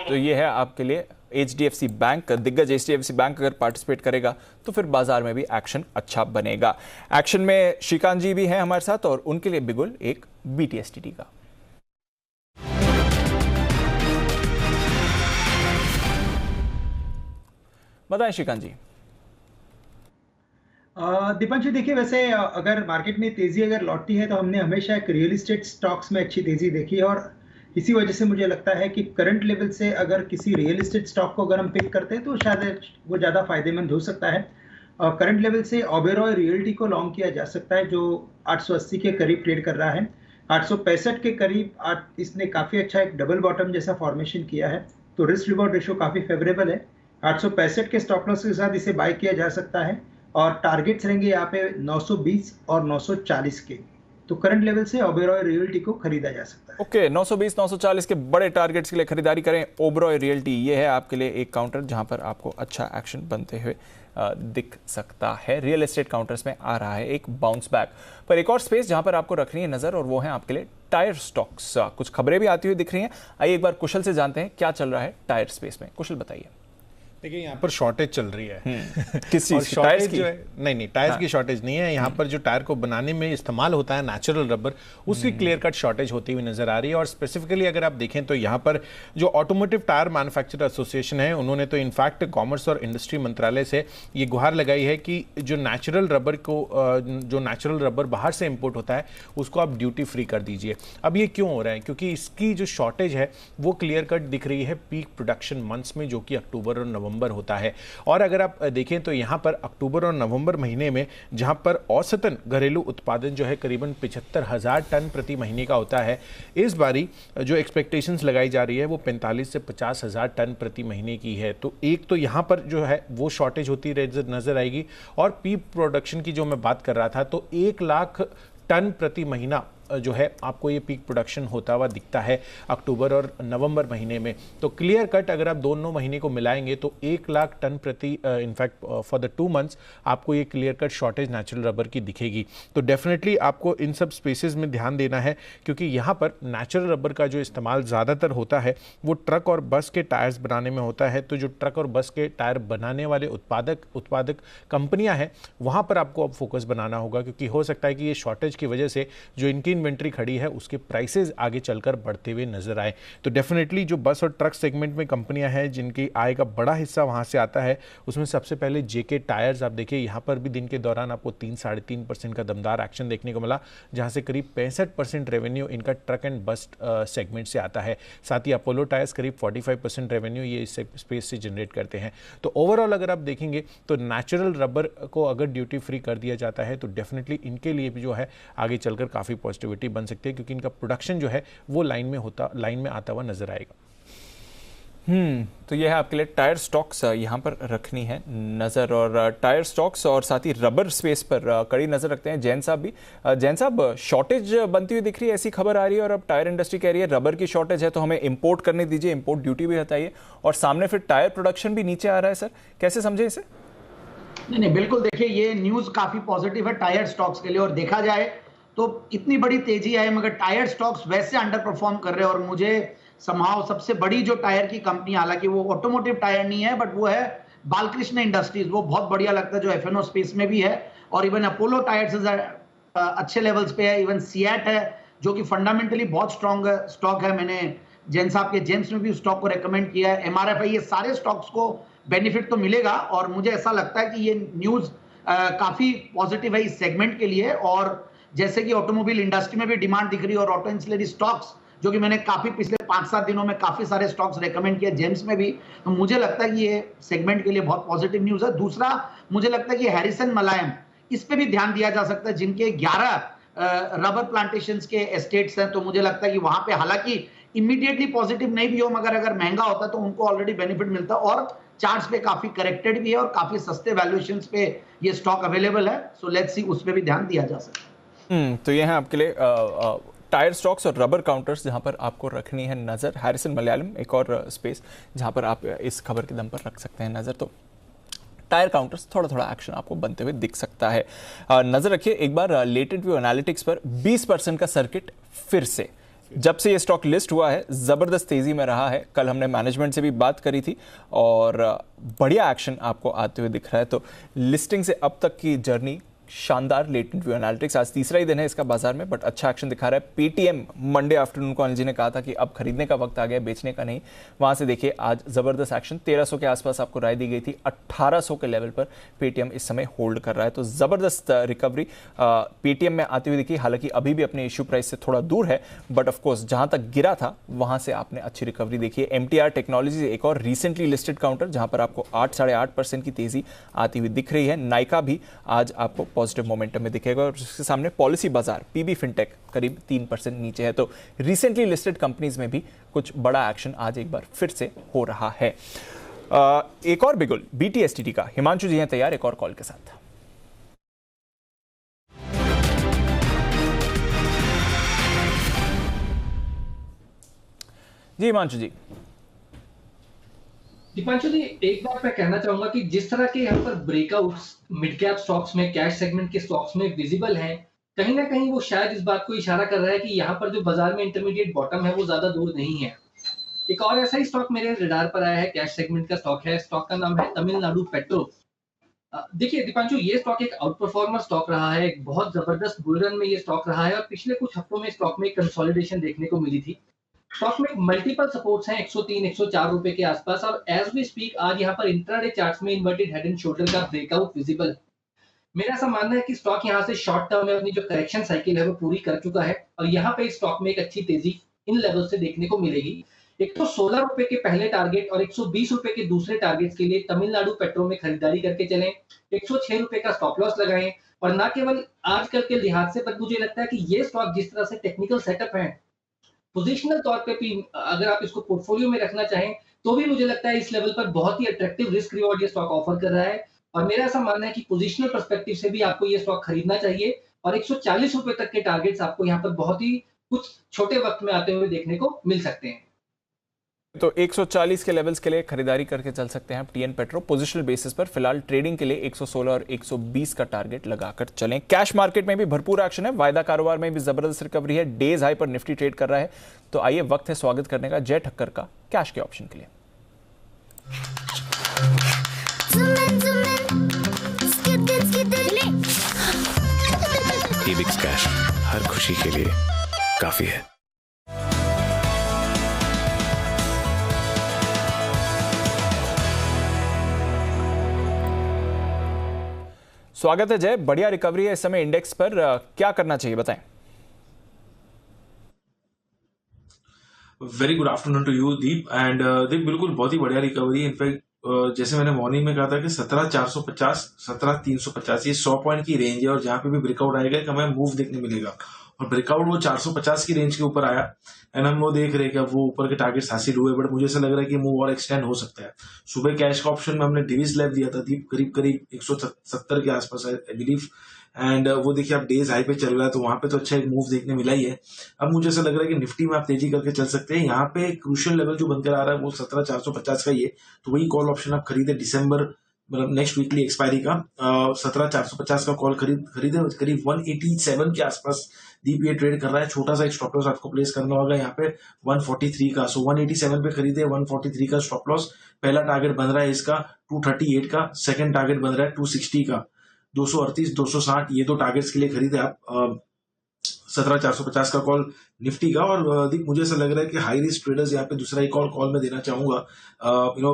तो ये है आपके लिए एचडीएफसी बैंक। दिग्गज एचडीएफसी बैंक अगर पार्टिसिपेट करेगा तो फिर बाजार में भी एक्शन अच्छा बनेगा। एक्शन में श्रीकांत जी भी हैं हमारे साथ और उनके लिए बिगुल एक बीटीएसटीटी का। बताएं श्रीकांत जी। दीपांशु देखिए, वैसे अगर मार्केट में तेजी अगर लौटती है तो हमने हमेशा एक रियल एस्टेट स्टॉक्स में अच्छी तेजी देखी है और इसी वजह से मुझे लगता है कि करंट लेवल से अगर किसी रियल एस्टेट स्टॉक को अगर हम पिक करते हैं तो शायद वो ज़्यादा फायदेमंद हो सकता है। करंट लेवल से ओबेरॉय रियल्टी को लॉन्ग किया जा सकता है जो 880 के करीब ट्रेड कर रहा है। 865 के करीब इसने काफ़ी अच्छा एक डबल बॉटम जैसा फॉर्मेशन किया है, तो रिस्क रिवॉर्ड रेशियो काफ़ी फेवरेबल है। 865 के स्टॉप लॉस के साथ इसे बाय किया जा सकता है और टारगेट्स रहेंगे यहाँ पे 920 और 940 के। तो करंट लेवल से ओबेरॉय रियल्टी को खरीदा जा सकता है। ओके, 920 940 के बड़े टारगेट्स के लिए खरीदारी करें ओबेरॉय रियल्टी। ये है आपके लिए एक काउंटर जहां पर आपको अच्छा एक्शन बनते हुए दिख सकता है। रियल एस्टेट काउंटर्स में आ रहा है एक बाउंस बैक। पर एक और स्पेस जहां पर आपको रखनी है नजर और वो है आपके लिए टायर स्टॉक्स। कुछ खबरें भी आती हुई दिख रही हैं। आइए एक बार कुशल से जानते हैं क्या चल रहा है टायर स्पेस में। कुशल बताइए। देखिए, यहाँ पर शॉर्टेज चल रही है। किस चीज की? टायर्स की? नहीं, टायर्स की शॉर्टेज नहीं है। यहाँ पर जो टायर को बनाने में इस्तेमाल होता है नेचुरल रबर, उसकी क्लियर कट शॉर्टेज होती हुई नजर आ रही है। और स्पेसिफिकली अगर आप देखें तो यहाँ पर जो ऑटोमोटिव टायर मैन्युफैक्चरर एसोसिएशन है, उन्होंने तो इनफैक्ट कॉमर्स और इंडस्ट्री मंत्रालय से ये गुहार लगाई है कि जो नेचुरल रबर बाहर से इम्पोर्ट होता है उसको आप ड्यूटी फ्री कर दीजिए। अब ये क्यों हो रहा है? क्योंकि इसकी जो शॉर्टेज है वो क्लियर कट दिख रही है पीक प्रोडक्शन मंथ्स में, जो कि अक्टूबर और नवंबर होता है। और अगर आप देखें तो यहां पर अक्टूबर और नवंबर महीने में जहां पर औसतन घरेलू उत्पादन जो है करीबन 75,000 टन प्रति महीने का होता है, इस बारी जो एक्सपेक्टेशंस लगाई जा रही है वो 45 से 50,000 टन प्रति महीने की है। तो एक तो यहां पर जो है वो शॉर्टेज होती नजर आएगी। और पीक प्रोडक्शन की जो मैं बात कर रहा था, तो 1 लाख टन प्रति महीना जो है आपको ये पीक प्रोडक्शन होता हुआ दिखता है अक्टूबर और नवंबर महीने में। तो क्लियर कट अगर आप दोनों महीने को मिलाएंगे तो 1 लाख टन प्रति इनफैक्ट फॉर द 2 मंथ्स आपको ये clear cut shortage natural rubber की दिखेगी। तो डेफिनेटली आपको इन सब स्पेसेस में ध्यान देना है, क्योंकि यहाँ पर नेचुरल रबर का जो इस्तेमाल ज़्यादातर होता है वो ट्रक और बस के टायर्स बनाने में होता है। तो जो ट्रक और बस के टायर बनाने वाले उत्पादक कंपनियां हैं वहां पर आपको अब फोकस बनाना होगा, क्योंकि हो सकता है कि ये शॉर्टेज की वजह से जो इनकी इन्वेंट्री खड़ी है उसके प्राइसेस आगे चलकर बढ़ते हुए नजर आए। तो डेफिनेटली जो बस और ट्रक सेगमेंट में कंपनियां हैं जिनकी आय का बड़ा हिस्सा वहां से आता है, उसमें सबसे पहले जेके टायर्स आप देखिए, यहाँ पर भी दिन के दौरान आपको 3-3.5% का दमदार एक्शन देखने को मिला, जहां से करीब 65% रेवेन्यू इनका ट्रक एंड बस सेगमेंट से आता है। साथ ही अपोलो टायर्स करीब 45% रेवेन्यू ये इस स्पेस से जनरेट करते हैं। तो ओवरऑल अगर आप देखेंगे तो नेचुरल रबर को अगर ड्यूटी फ्री कर दिया जाता है तो डेफिनेटली इनके लिए भी जो है आगे चलकर काफ़ी पॉजिटिविटी बन सकती है, क्योंकि इनका प्रोडक्शन जो है वो लाइन में आता हुआ नजर आएगा। तो यह है आपके लिए टायर स्टॉक्स यहाँ पर रखनी है नज़र, और टायर स्टॉक्स और साथ ही रबर स्पेस पर कड़ी नज़र रखते हैं। जैन साहब भी, जैन साहब शॉर्टेज बनती हुई दिख रही है, ऐसी खबर आ रही है, और अब टायर इंडस्ट्री कह रही है रबर की शॉर्टेज है तो हमें इंपोर्ट करने दीजिए, इंपोर्ट ड्यूटी भी हटाइए, और सामने फिर टायर प्रोडक्शन भी नीचे आ रहा है। सर कैसे समझे इसे? नहीं, बिल्कुल देखिए ये न्यूज काफी पॉजिटिव है टायर स्टॉक्स के लिए, और देखा जाए तो इतनी बड़ी तेजी आई मगर टायर स्टॉक्स वैसे अंडर परफॉर्म कर रहे हैं। और मुझे समहाउ सबसे बड़ी जो टायर की कंपनी, हालांकि वो ऑटोमोटिव टायर नहीं है बट वो है बालकृष्ण इंडस्ट्रीज, वो बहुत बढ़िया लगता है जो एफएनओ स्पेस में भी है, और इवन अपोलो टायर्स अच्छे लेवल्स पे है, इवन सियाट है जो कि फंडामेंटली बहुत स्ट्रॉन्ग स्टॉक है। मैंने जैन साहब के जेम्स में भी उस स्टॉक को रेकमेंड किया है, एमआरएफआई, ये सारे स्टॉक्स को बेनिफिट तो मिलेगा, और मुझे ऐसा लगता है कि ये न्यूज काफी पॉजिटिव है इस सेगमेंट के लिए। और जैसे कि ऑटोमोबाइल इंडस्ट्री में भी डिमांड दिख रही है, और ऑटो इंसुलरी स्टॉक्स जो कि मैंने काफी पिछले 5-7 दिनों में काफी सारे स्टॉक्स रेकमेंड किए जेम्स में भी, तो मुझे लगता है कि ये सेगमेंट के लिए बहुत पॉजिटिव न्यूज है। दूसरा मुझे लगता है कि हैरिसन मलायम, इस पे भी ध्यान दिया जा सकता है, जिनके 11 रबर प्लांटेशंस के एस्टेट्स हैं। तो मुझे लगता है कि वहां पे हालांकि इमीडिएटली पॉजिटिव नहीं भी हो, मगर अगर महंगा होता है तो उनको ऑलरेडी बेनिफिट मिलता है, और चार्ट्स पे काफी करेक्टेड भी है और काफी सस्ते वैल्यूएशंस पे ये स्टॉक अवेलेबल है। सो लेट्स सी, उस पे भी ध्यान दिया जा सकता है। तो ये है आपके लिए टायर स्टॉक्स और रबर काउंटर्स जहां पर आपको रखनी है नजर। हैरिसन मलयालम एक और स्पेस जहां पर आप इस खबर के दम पर रख सकते हैं नजर। तो टायर काउंटर्स थोड़ा एक्शन आपको बनते हुए दिख सकता है। नजर रखिए एक बार लेटेंट व्यू एनालिटिक्स पर 20% का सर्किट फिर से, जब से ये स्टॉक लिस्ट हुआ है जबरदस्त तेजी में रहा है। कल हमने मैनेजमेंट से भी बात करी थी और बढ़िया एक्शन आपको आते हुए दिख रहा है। तो लिस्टिंग से अब तक की जर्नी शानदार। लेटेंट व्यू एनालिटिक्स आज तीसरा ही दिन है इसका बाजार में, बट अच्छा एक्शन दिखा रहा है। पेटीएम मंडे आफ्टरनून को अनिल जी ने कहा था कि अब खरीदने का वक्त आ गया, बेचने का नहीं। वहां से देखिए आज जबरदस्त एक्शन, 1300 के आसपास आपको राय दी गई थी, 1800 के लेवल पर पेटीएम इस समय होल्ड कर रहा है। तो जबरदस्त रिकवरी पेटीएम में आती हुई दिखी। हालांकि अभी भी अपने इश्यू प्राइस से थोड़ा दूर है, बट ऑफकोर्स जहां तक गिरा था वहां से आपने अच्छी रिकवरी देखी है। एमटीआर टेक्नोलॉजीज एक और रिसेंटली लिस्टेड काउंटर जहां पर आपको 8-8.5% की तेजी आती हुई दिख रही है। नाइका भी आज आपको पॉजिटिव मोमेंटम में दिखेगा, और उसके सामने पॉलिसी बाजार पीबी फिनटेक करीब 3% नीचे है। तो रिसेंटली लिस्टेड कंपनीज में भी कुछ बड़ा एक्शन आज एक बार फिर से हो रहा है। एक और बिगुल बीटीएसटीटी का, हिमांशु जी हैं तैयार एक और कॉल के साथ। जी हिमांशु जी। दीपांशु जी, एक बात मैं कहना चाहूंगा कि जिस तरह के यहाँ पर ब्रेकआउट्स मिड कैप स्टॉक्स में, कैश सेगमेंट के स्टॉक्स में विजिबल हैं, कहीं ना कहीं वो शायद इस बात को इशारा कर रहा है कि यहाँ पर जो बाजार में इंटरमीडिएट बॉटम है वो ज्यादा दूर नहीं है। एक और ऐसा ही स्टॉक मेरे रडार पर आया है, कैश सेगमेंट का स्टॉक है। स्टॉक का नाम है तमिलनाडु पेट्रो। देखिए दीपांशु, ये स्टॉक एक आउट परफॉर्मर स्टॉक रहा है, एक बहुत जबरदस्त बुल रन में ये स्टॉक रहा है, और पिछले कुछ हफ्तों में स्टॉक में कंसोलिडेशन देखने को मिली थी। स्टॉक में मल्टीपल सपोर्ट्स हैं 103-104 रुपए के आसपास, और एज वी स्पीक आज यहाँ पर इंट्राडे चार्ट्स में इन्वर्टेड हेड एंड शोल्डर का ब्रेकआउट विजिबल। मेरा ऐसा मानना है कि स्टॉक यहाँ से शॉर्ट टर्म में अपनी जो करेक्शन साइकिल है वो पूरी कर चुका है, और यहाँ पे स्टॉक में एक अच्छी तेजी इन लेवल से देखने को मिलेगी। एक तो 16 रुपए के पहले टारगेट और 120 रुपए के दूसरे टारगेट के लिए तमिलनाडु पेट्रो में खरीदारी करके चलें। 106 रुपए का स्टॉप लॉस लगाएं, और न केवल आजकल के लिहाज से, पर मुझे लगता है कि ये स्टॉक जिस तरह से टेक्निकल सेटअप है, पोजिशनल तौर पे भी अगर आप इसको पोर्टफोलियो में रखना चाहें तो भी मुझे लगता है इस लेवल पर बहुत ही अट्रैक्टिव रिस्क रिवॉर्ड ये स्टॉक ऑफर कर रहा है। और मेरा ऐसा मानना है कि पोजिशनल पर्सपेक्टिव से भी आपको ये स्टॉक खरीदना चाहिए, और 140 रुपए तक के टारगेट्स आपको यहाँ पर बहुत ही कुछ छोटे वक्त में आते हुए देखने को मिल सकते हैं। तो 140 के लेवल्स के लिए खरीदारी करके चल सकते हैं आप टीएन पेट्रो पोजिशनल बेसिस पर। फिलहाल ट्रेडिंग के लिए 116 और 120 का टारगेट लगाकर चलें। कैश मार्केट में भी भरपूर एक्शन है, वायदा कारोबार में भी जबरदस्त रिकवरी है, डेज हाई पर निफ्टी ट्रेड कर रहा है। तो आइए वक्त है स्वागत करने का जय ठक्कर का कैश के ऑप्शन के लिए। EBIX कैश हर खुशी के लिए काफी है। स्वागत है जय, बढ़िया रिकवरी है इस समय इंडेक्स पर, क्या करना चाहिए बताएं। Very good afternoon to you Deep. And Deep बिल्कुल बहुत ही बढ़िया रिकवरी। इनफैक्ट जैसे मैंने मॉर्निंग में कहा था कि 17,450 17,350 ये 100 पॉइंट की रेंज है और जहां पे भी ब्रेकआउट आएगा कि हमें मूव देखने मिलेगा। और ब्रेकआउट वो 450 की रेंज के ऊपर आया एंड हम वो देख रहे हैं कि अब वो ऊपर के टारगेट्स हासिल हुए, बट मुझे ऐसा लग रहा है कि मूव और एक्सटेंड हो सकता है। सुबह कैश का ऑप्शन में हमने डिविज लेव दिया था दीप, करीब करीब 170 के आसपास आई बिलीव। एंड वो देखिए आप डेज हाई पे चल रहा है तो वहां पे तो अच्छा एक मूव देखने मिला ही है। अब मुझे ऐसा लग रहा है कि निफ्टी में आप तेजी करके चल सकते हैं। यहाँ पे क्रूशियल लेवल जो बनकर आ रहा है वो 17,450 का ही है, तो वही कॉल ऑप्शन आप खरीदे दिसंबर मतलब नेक्स्ट वीकली एक्सपायरी का 17,450 का कॉल खरीदे करीब 187 के आसपास दीप ये ट्रेड कर रहा है। छोटा सा एक स्टॉप लॉस आपको प्लेस करना होगा यहाँ पे 143 का, सो 187 पे खरीदे, 143 का स्टॉप लॉस। पहला टारगेट बन रहा है इसका 238 का, सेकंड टारगेट बन रहा है 260 का, 238 260 ये दो टारगेट्स के लिए खरीदे आप 17,450 का कॉल निफ्टी का। और दीप मुझे ऐसा लग रहा है कि हाई रिस्क ट्रेडर्स यहाँ पे दूसरा ही कॉल में देना चाहूंगा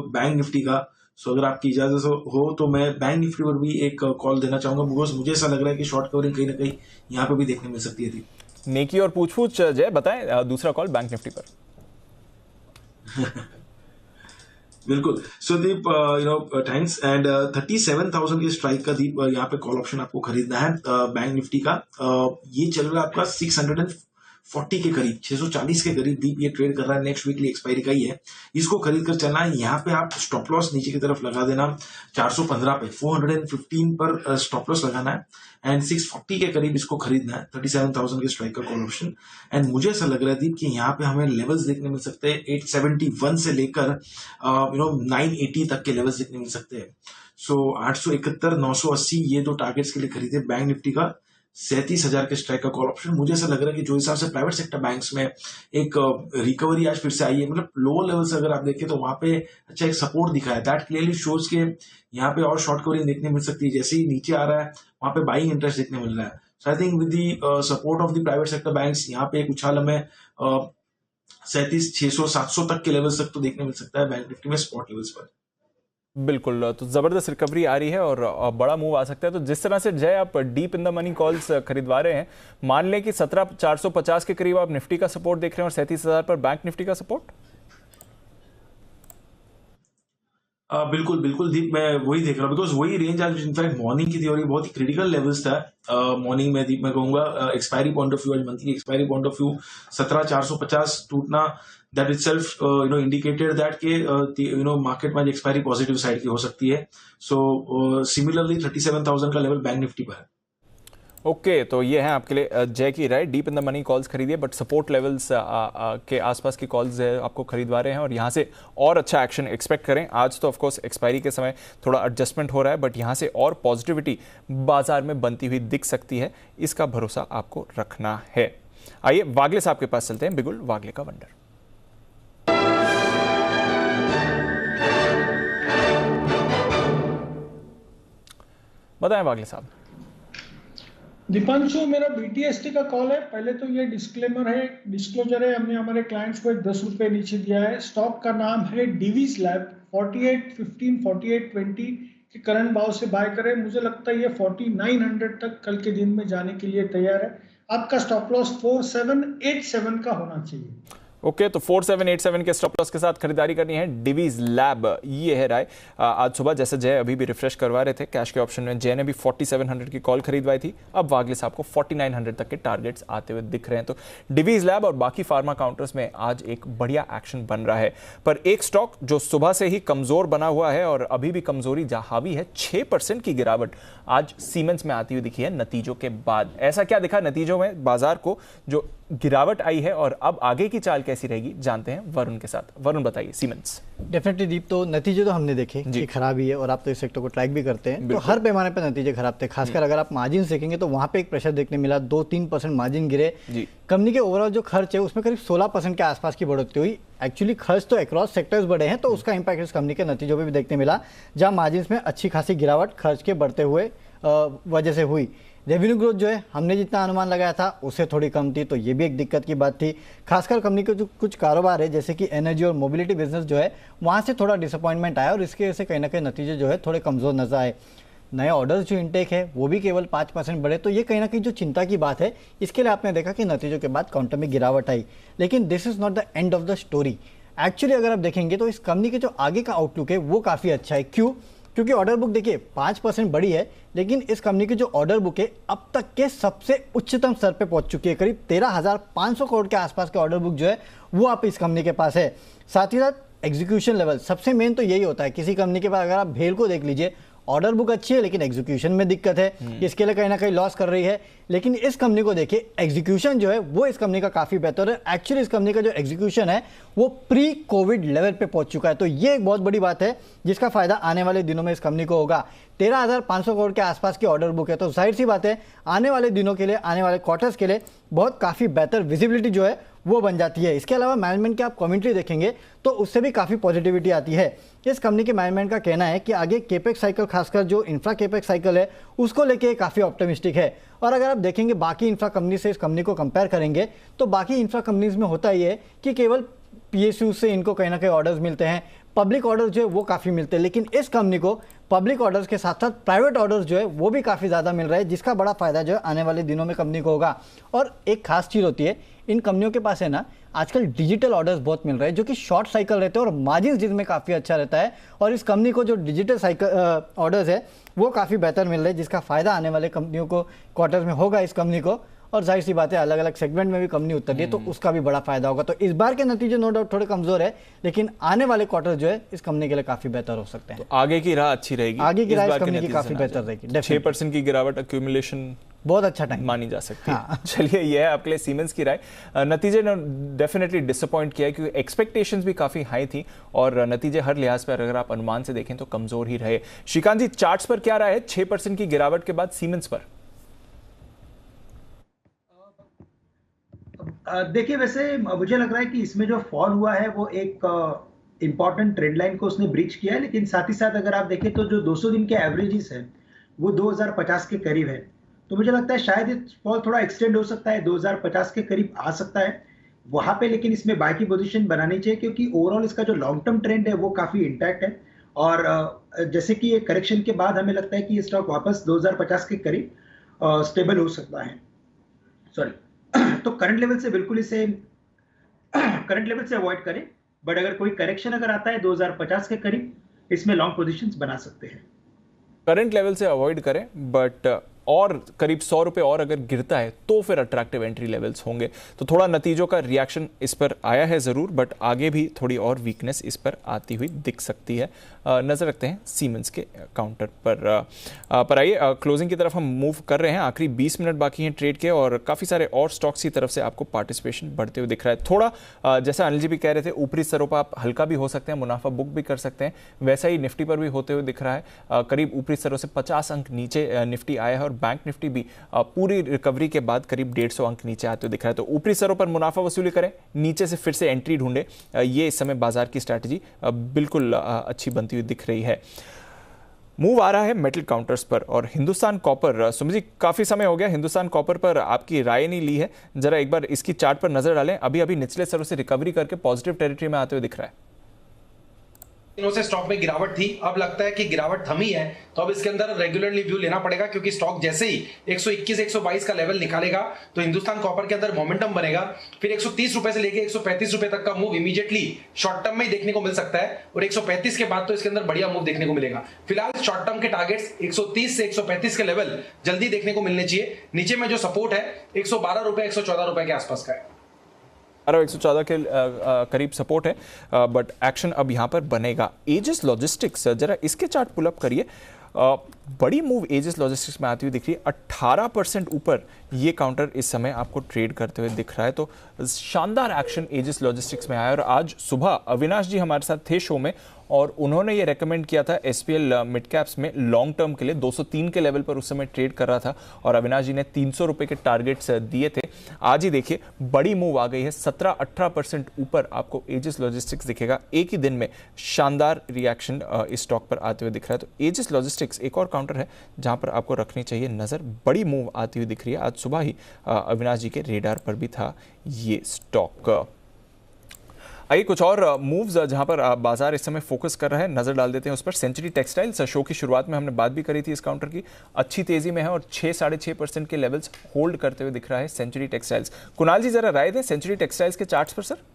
बैंक निफ्टी का। सो अगर आपकी इजाजत हो तो मैं बैंक निफ्टी पर भी एक कॉल देना चाहूंगा, बिकॉज मुझे ऐसा लग रहा है कि शॉर्ट कवरिंग कहीं ना कहीं यहाँ पे भी देखने मिल सकती है थी। नेकी और पूछ जय बताएं दूसरा कॉल बैंक निफ्टी पर। बिल्कुल। सो दीप थैंक्स। एंड 37,000 के स्ट्राइक का दीप यहाँ पे कॉल ऑप्शन आपको खरीदना है बैंक निफ्टी का। ये चल रहा है आपका 640 के करीब, 640 के करीब दीप ये ट्रेड कर रहा है, नेक्स्ट वीकली एक्सपायरी का ही है। इसको खरीद कर चलना है। यहाँ पे आप स्टॉप लॉस नीचे की तरफ लगा देना 415 पे, 415 पर स्टॉप लॉस लगाना है एंड 640 के करीब इसको खरीदना है। 37,000 के स्ट्राइक का कॉल ऑप्शन। एंड मुझे ऐसा लग रहा है दीप कि यहाँ पे हमें लेवल्स देखने मिल सकते हैं 871 से लेकर 980 तक के लेवल्स देखने मिल सकते हैं। सो 871 980 ये दो टारगेट्स के लिए खरीदे बैंक निफ्टी का। 37,000 के स्ट्राइक का कॉल ऑप्शन। मुझे ऐसा लग रहा है कि जो हिसाब से प्राइवेट सेक्टर बैंक्स में एक रिकवरी आज फिर से आई है, मतलब लोअर लेवल से अगर आप देखें तो वहां पे अच्छा एक सपोर्ट दिखा है, दैट क्लियरली शोज के यहाँ पे और शॉर्ट कवरिंग देखने मिल सकती है। जैसे ही नीचे आ रहा है वहां पे बाइंग इंटरेस्ट देखने मिल रहा है। So I think with the support of the private sector banks यहाँ पे एक उछाल हमें 37 600 700 तक के लेवल्स तक तो देखने मिल सकता है बैंक निफ्टी में स्पॉट लेवल्स पर। बिल्कुल, तो जबरदस्त रिकवरी आ रही है और बड़ा मूव आ सकता है। तो जिस तरह से जय आप deep in the money calls खरीदवा रहे हैं, मान लें कि 17,450 के करीब आप निफ्टी का सपोर्ट देख रहे हैं और 37,000 पर बैंक निफ्टी का सपोर्ट। बिल्कुल बिल्कुल दीप, मैं वही देख रहा हूँ बिकॉज वही रेंज आज इनफैक्ट मॉर्निंग की थ्योरी बहुत ही क्रिटिकल लेवल्स था। मॉर्निंग में दीप मैं कहूंगा एक्सपायरी पॉइंट ऑफ व्यू, आज monthly expiry point of view 17,450 टूटना, दैट इटसेल्फ इंडिकेटेड दैट के मार्केट में एक्सपायरी पॉजिटिव साइड की हो सकती है। सो सिमिलरली 37,000 का लेवल बैंक निफ्टी पर है। ओके, तो ये है आपके लिए जय की राय। Deep in the money calls खरीदिए, बट सपोर्ट लेवल्स के आसपास की कॉल्स आपको खरीदवा रहे हैं और यहाँ से और अच्छा एक्शन एक्सपेक्ट करें। आज तो ऑफकोर्स एक्सपायरी के समय थोड़ा एडजस्टमेंट हो रहा है, बट यहाँ से और पॉजिटिविटी बाजार में बनती हुई दिख सकती है, इसका भरोसा आपको रखना है। आइए वागले साहब के पास चलते हैं, बिगुल वागले का वंडर। बताएं वागले साहब। दीपांशु, मेरा बीटीएसटी का कॉल है। पहले तो ये डिस्क्लोजर है, हमने हमारे क्लाइंट्स को 10 रुपए नीचे दिया है। स्टॉक का नाम है डिवीज लैब, 4815 4820 के करंट भाव से बाय करें। मुझे लगता है ये 4900 तक कल के दिन में जाने के लिए तैयार है। आपका स्टॉप लॉस 4787 का होना चाहिए। ओके, तो 4787 के स्टॉप लॉस के साथ खरीदारी करनी है डिवीज लैब, ये है राय। आज सुबह जैसे जय अभी भी रिफ्रेश करवा रहे थे कैश के ऑप्शन में, जय ने भी 4700 की कॉल खरीदवाई थी। अब वागले साहब को 4900 तक के टारगेट्स आते हुए दिख रहे हैं। तो डिवीज लैब और बाकी फार्मा काउंटर्स में आज एक बढ़िया एक्शन बन रहा है। पर एक स्टॉक जो सुबह से ही कमजोर बना हुआ है और अभी भी कमजोरी हावी है, 6% की गिरावट आज सीमेंस में आती हुई दिखी है नतीजों के बाद। ऐसा क्या दिखा नतीजों में बाजार को जो गिरावट आई है, और अब आगे की चाल कैसी रहेगी, जानते हैं वरुण के साथ। वरुण बताइए। सीमेंस डेफिनेटली दीप, तो नतीजे तो हमने देखे कि खराब ही है, और आप तो इस सेक्टर को ट्रैक भी करते हैं, तो हर पैमाने पर नतीजे खराब थे। खासकर अगर आप मार्जिन देखेंगे तो वहां पे एक प्रेशर देखने मिला, 2-3% मार्जिन गिरे। कंपनी के ओवरऑल जो खर्च है उसमें करीब 16% के आसपास की बढ़ोतरी हुई। एक्चुअली खर्च तो अक्रॉस सेक्टर्स बढ़े हैं, तो उसका इंपैक्ट इस कंपनी के नतीजों पर भी देखने मिला, जहां मार्जिन में अच्छी खासी गिरावट खर्च के बढ़ते हुए वजह से हुई। रेवेन्यू ग्रोथ जो है हमने जितना अनुमान लगाया था उससे थोड़ी कम थी, तो ये भी एक दिक्कत की बात थी। खासकर कंपनी के जो कुछ कारोबार है जैसे कि एनर्जी और मोबिलिटी बिजनेस जो है वहाँ से थोड़ा डिसअपॉइंटमेंट आया, और इसकी वजह से कहीं ना कहीं नतीजे जो है थोड़े कमज़ोर नजर आए। नए ऑर्डर्स जो इंटेक है वो भी केवल 5% बढ़े, तो ये कहीं ना कहीं जो चिंता की बात है, इसके लिए आपने देखा कि नतीजों के बाद काउंटर में गिरावट आई। लेकिन this is not the end of the story. Actually अगर आप देखेंगे तो इस कंपनी के जो आगे का आउटलुक है वो काफ़ी अच्छा है। क्यों? क्योंकि ऑर्डर बुक देखिए 5% बढ़ी है, लेकिन इस कंपनी की जो ऑर्डर बुक है अब तक के सबसे उच्चतम स्तर पे पहुंच चुकी है। करीब 13,500 करोड़ के आसपास के ऑर्डर बुक जो है वो आप इस कंपनी के पास है। साथ ही साथ एग्जीक्यूशन लेवल, सबसे मेन तो यही होता है किसी कंपनी के पास। अगर आप भेल को देख लीजिए, ऑर्डर बुक अच्छी है लेकिन एग्जीक्यूशन में दिक्कत है, इसके लिए कहीं ना कहीं लॉस कर रही है। लेकिन इस कंपनी को देखिए, एग्जीक्यूशन जो है वो इस कंपनी का काफ़ी बेहतर है। एक्चुअली इस कंपनी का जो एग्जीक्यूशन है वो प्री कोविड लेवल पे पहुंच चुका है, तो ये एक बहुत बड़ी बात है जिसका फायदा आने वाले दिनों में इस कंपनी को होगा। 13,500 करोड़ के आसपास की ऑर्डर बुक है, तो जाहिर सी बात है आने वाले दिनों के लिए, आने वाले क्वार्टर्स के लिए बहुत काफ़ी बेहतर विजिबिलिटी जो है वो बन जाती है। इसके अलावा मैनेजमेंट की आप कमेंट्री देखेंगे तो उससे भी काफ़ी पॉजिटिविटी आती है। इस कंपनी के मैनेजमेंट का कहना है कि आगे केपेक्स साइकिल, खासकर जो इंफ्रा केपेक्स साइकिल है उसको लेके काफ़ी ऑप्टिमिस्टिक है। और अगर आप देखेंगे बाकी इंफ्रा कंपनी से इस कंपनी को कंपेयर करेंगे तो बाकी इंफ्रा कंपनीज में होता ये है कि केवल पीएसयू से इनको कहीं ना कहीं ऑर्डर्स मिलते हैं, पब्लिक ऑर्डर्स जो है वो काफ़ी मिलते हैं। लेकिन इस कंपनी को पब्लिक ऑर्डर्स के साथ साथ प्राइवेट ऑर्डर्स जो है वो भी काफ़ी ज़्यादा मिल रहा है, जिसका बड़ा फायदा जो है आने वाले दिनों में कंपनी को होगा। और एक खास चीज़ होती है इन कंपनियों के पास है ना, आजकल डिजिटल ऑर्डर्स बहुत मिल रहे हैं जो कि शॉर्ट साइकिल रहते हैं और मार्जिन जिसमें काफ़ी अच्छा रहता है। और इस कंपनी को जो डिजिटल साइकिल ऑर्डर्स है वो काफ़ी बेहतर मिल रहे हैं, जिसका फायदा आने वाले कंपनियों को क्वार्टर्स में होगा इस कंपनी को। और जाहिर सी बात है अलग अलग सेगमेंट में भी कंपनी उतरती है तो उसका भी बड़ा फायदा होगा। तो इस बार के नतीजे नो डाउट थोड़े कमजोर है, लेकिन आने वाले क्वार्टर जो है इस कंपनी के लिए काफी बेहतर हो सकते हैं। तो आगे की राह अच्छी रहेगी, आगे की राह इस कंपनी की काफी बेहतर रहेगी। 6% की गिरावट एक्यूमुलेशन बहुत अच्छा टाइम मानी जा सकती है। चलिए, यह है आपके लिए सीमेंस की राय। नतीजे ने डेफिनेटली डिसअपॉइंट किया क्योंकि एक्सपेक्टेशंस भी काफी हाई थी और नतीजे हर लिहाज पर अगर आप अनुमान से देखें तो कमजोर ही रहे। श्रीकांत जी, चार्ट्स पर क्या राय है 6% की गिरावट के बाद सीमेंस पर? देखिए, वैसे मुझे लग रहा है कि इसमें जो फॉल हुआ है वो एक इंपॉर्टेंट ट्रेंड लाइन को उसने ब्रीच किया है, लेकिन साथ ही साथ अगर आप देखें तो जो 200 दिन के एवरेजेस है वो 2050 के करीब है। तो मुझे लगता है शायद ये फॉल थोड़ा एक्सटेंड हो सकता है, 2050 के करीब आ सकता है वहां पे, लेकिन इसमें बाय की पोजीशन बनानी चाहिए क्योंकि ओवरऑल इसका जो लॉन्ग टर्म ट्रेंड है वो काफी इंटैक्ट है। और जैसे कि ये करेक्शन के बाद हमें लगता है कि ये स्टॉक वापस 2050 के करीब स्टेबल हो सकता है। सॉरी, तो करंट लेवल से बिल्कुल इसे करंट लेवल से अवॉइड करें, बट अगर कोई करेक्शन अगर आता है 2050 के करीब इसमें लॉन्ग पोजीशंस बना सकते हैं। करंट लेवल से अवॉइड करें, बट और करीब 100 रुपए और अगर गिरता है तो फिर अट्रैक्टिव एंट्री लेवल्स होंगे। तो थोड़ा नतीजों का रिएक्शन इस पर आया है ज़रूर, बट आगे भी थोड़ी और वीकनेस इस पर आती हुई दिख सकती है। नज़र रखते हैं सीमेंस के काउंटर पर आइए क्लोजिंग की तरफ हम मूव कर रहे हैं। आखिरी 20 मिनट बाकी हैं ट्रेड के और काफ़ी सारे और स्टॉक्स की तरफ से आपको पार्टिसिपेशन बढ़ते हुए दिख रहा है। थोड़ा जैसा अनिल जी भी कह रहे थे, ऊपरी स्तरों पर आप हल्का भी हो सकते हैं, मुनाफा बुक भी कर सकते हैं, वैसा ही निफ्टी पर भी होते हुए दिख रहा है। करीब ऊपरी स्तरों से 50 अंक नीचे निफ्टी आया है और बैंक निफ्टी भी पूरी रिकवरी के बाद करीब 150 अंक नीचे आते हुए दिख रहा है। तो ऊपरी स्तरों पर मुनाफा वसूली करें, नीचे से फिर से एंट्री ढूंढे, ये इस समय बाजार की स्ट्रैटेजी बिल्कुल अच्छी बनती हुई दिख रही है। मूव आ रहा है मेटल काउंटर्स पर और हिंदुस्तान कॉपर। सुमित जी, काफी समय हो गया हिंदुस्तान कॉपर पर आपकी राय नहीं ली है, जरा एक बार इसकी चार्ट पर नजर डालें। अभी अभी निचले स्तरों से रिकवरी करके पॉजिटिव टेरिटरी में आते हुए दिख रहा है। दिनों से स्टॉक में गिरावट थी, अब लगता है कि गिरावट थमी है, तो अब इसके अंदर रेगुलरली व्यू लेना पड़ेगा, क्योंकि स्टॉक जैसे ही 121 122 का लेवल निकालेगा तो हिंदुस्तान कॉपर के अंदर मोमेंटम बनेगा। फिर 130 रुपए से लेके 135 रुपए तक का मूव इमीडिएटली शॉर्ट टर्म में ही देखने को मिल सकता है, और 135 के बाद तो इसके अंदर बढ़िया मूव देखने को मिलेगा। फिलहाल शॉर्ट टर्म के टारगेट्स 130 से 135 के लेवल जल्दी देखने को मिलने चाहिए। नीचे में जो सपोर्ट है 112 रुपए 114 रुपए के आसपास का है। 114 के करीब सपोर्ट है, बट एक्शन अब यहाँ पर बनेगा। एजिस लॉजिस्टिक्स, जरा इसके चार्ट पुल अप करिए। बड़ी मूव एजिस लॉजिस्टिक्स में आती हुई दिख रही है, 18% ऊपर ये काउंटर इस समय आपको ट्रेड करते हुए दिख रहा है। तो शानदार एक्शन एजिस लॉजिस्टिक्स में आया, और आज सुबह अविनाश जी हमारे साथ थे शो में, और उन्होंने ये रेकमेंड किया था एसपीएल मिड कैप्स में लॉन्ग टर्म के लिए 203 के लेवल पर उस समय ट्रेड कर रहा था, और अविनाश जी ने 300 रुपए के टारगेट्स दिए थे। आज ही देखिए बड़ी मूव आ गई है, 17-18% ऊपर आपको एजिस लॉजिस्टिक्स दिखेगा। एक ही दिन में शानदार रिएक्शन इस स्टॉक पर आते हुए दिख रहा है। तो एजिस लॉजिस्टिक्स एक और काउंटर है जहां पर आपको रखनी चाहिए नजर। बड़ी मूव आती हुई दिख रही है, आज सुबह ही अविनाश जी के रेडार पर भी था ये स्टॉक। आइए कुछ और मूव्स जहां पर बाजार इस समय फोकस कर रहा है, नजर डाल देते हैं उस पर। सेंचुरी टेक्सटाइल्स, शो की शुरुआत में हमने बात भी करी थी इस काउंटर की, अच्छी तेजी में है और 6-6.5% के लेवल्स होल्ड करते हुए दिख रहा है सेंचुरी टेक्सटाइल्स। कुणाल जी जरा राय दें सेंचुरी टेक्सटाइल्स के चार्ट्स पर। सर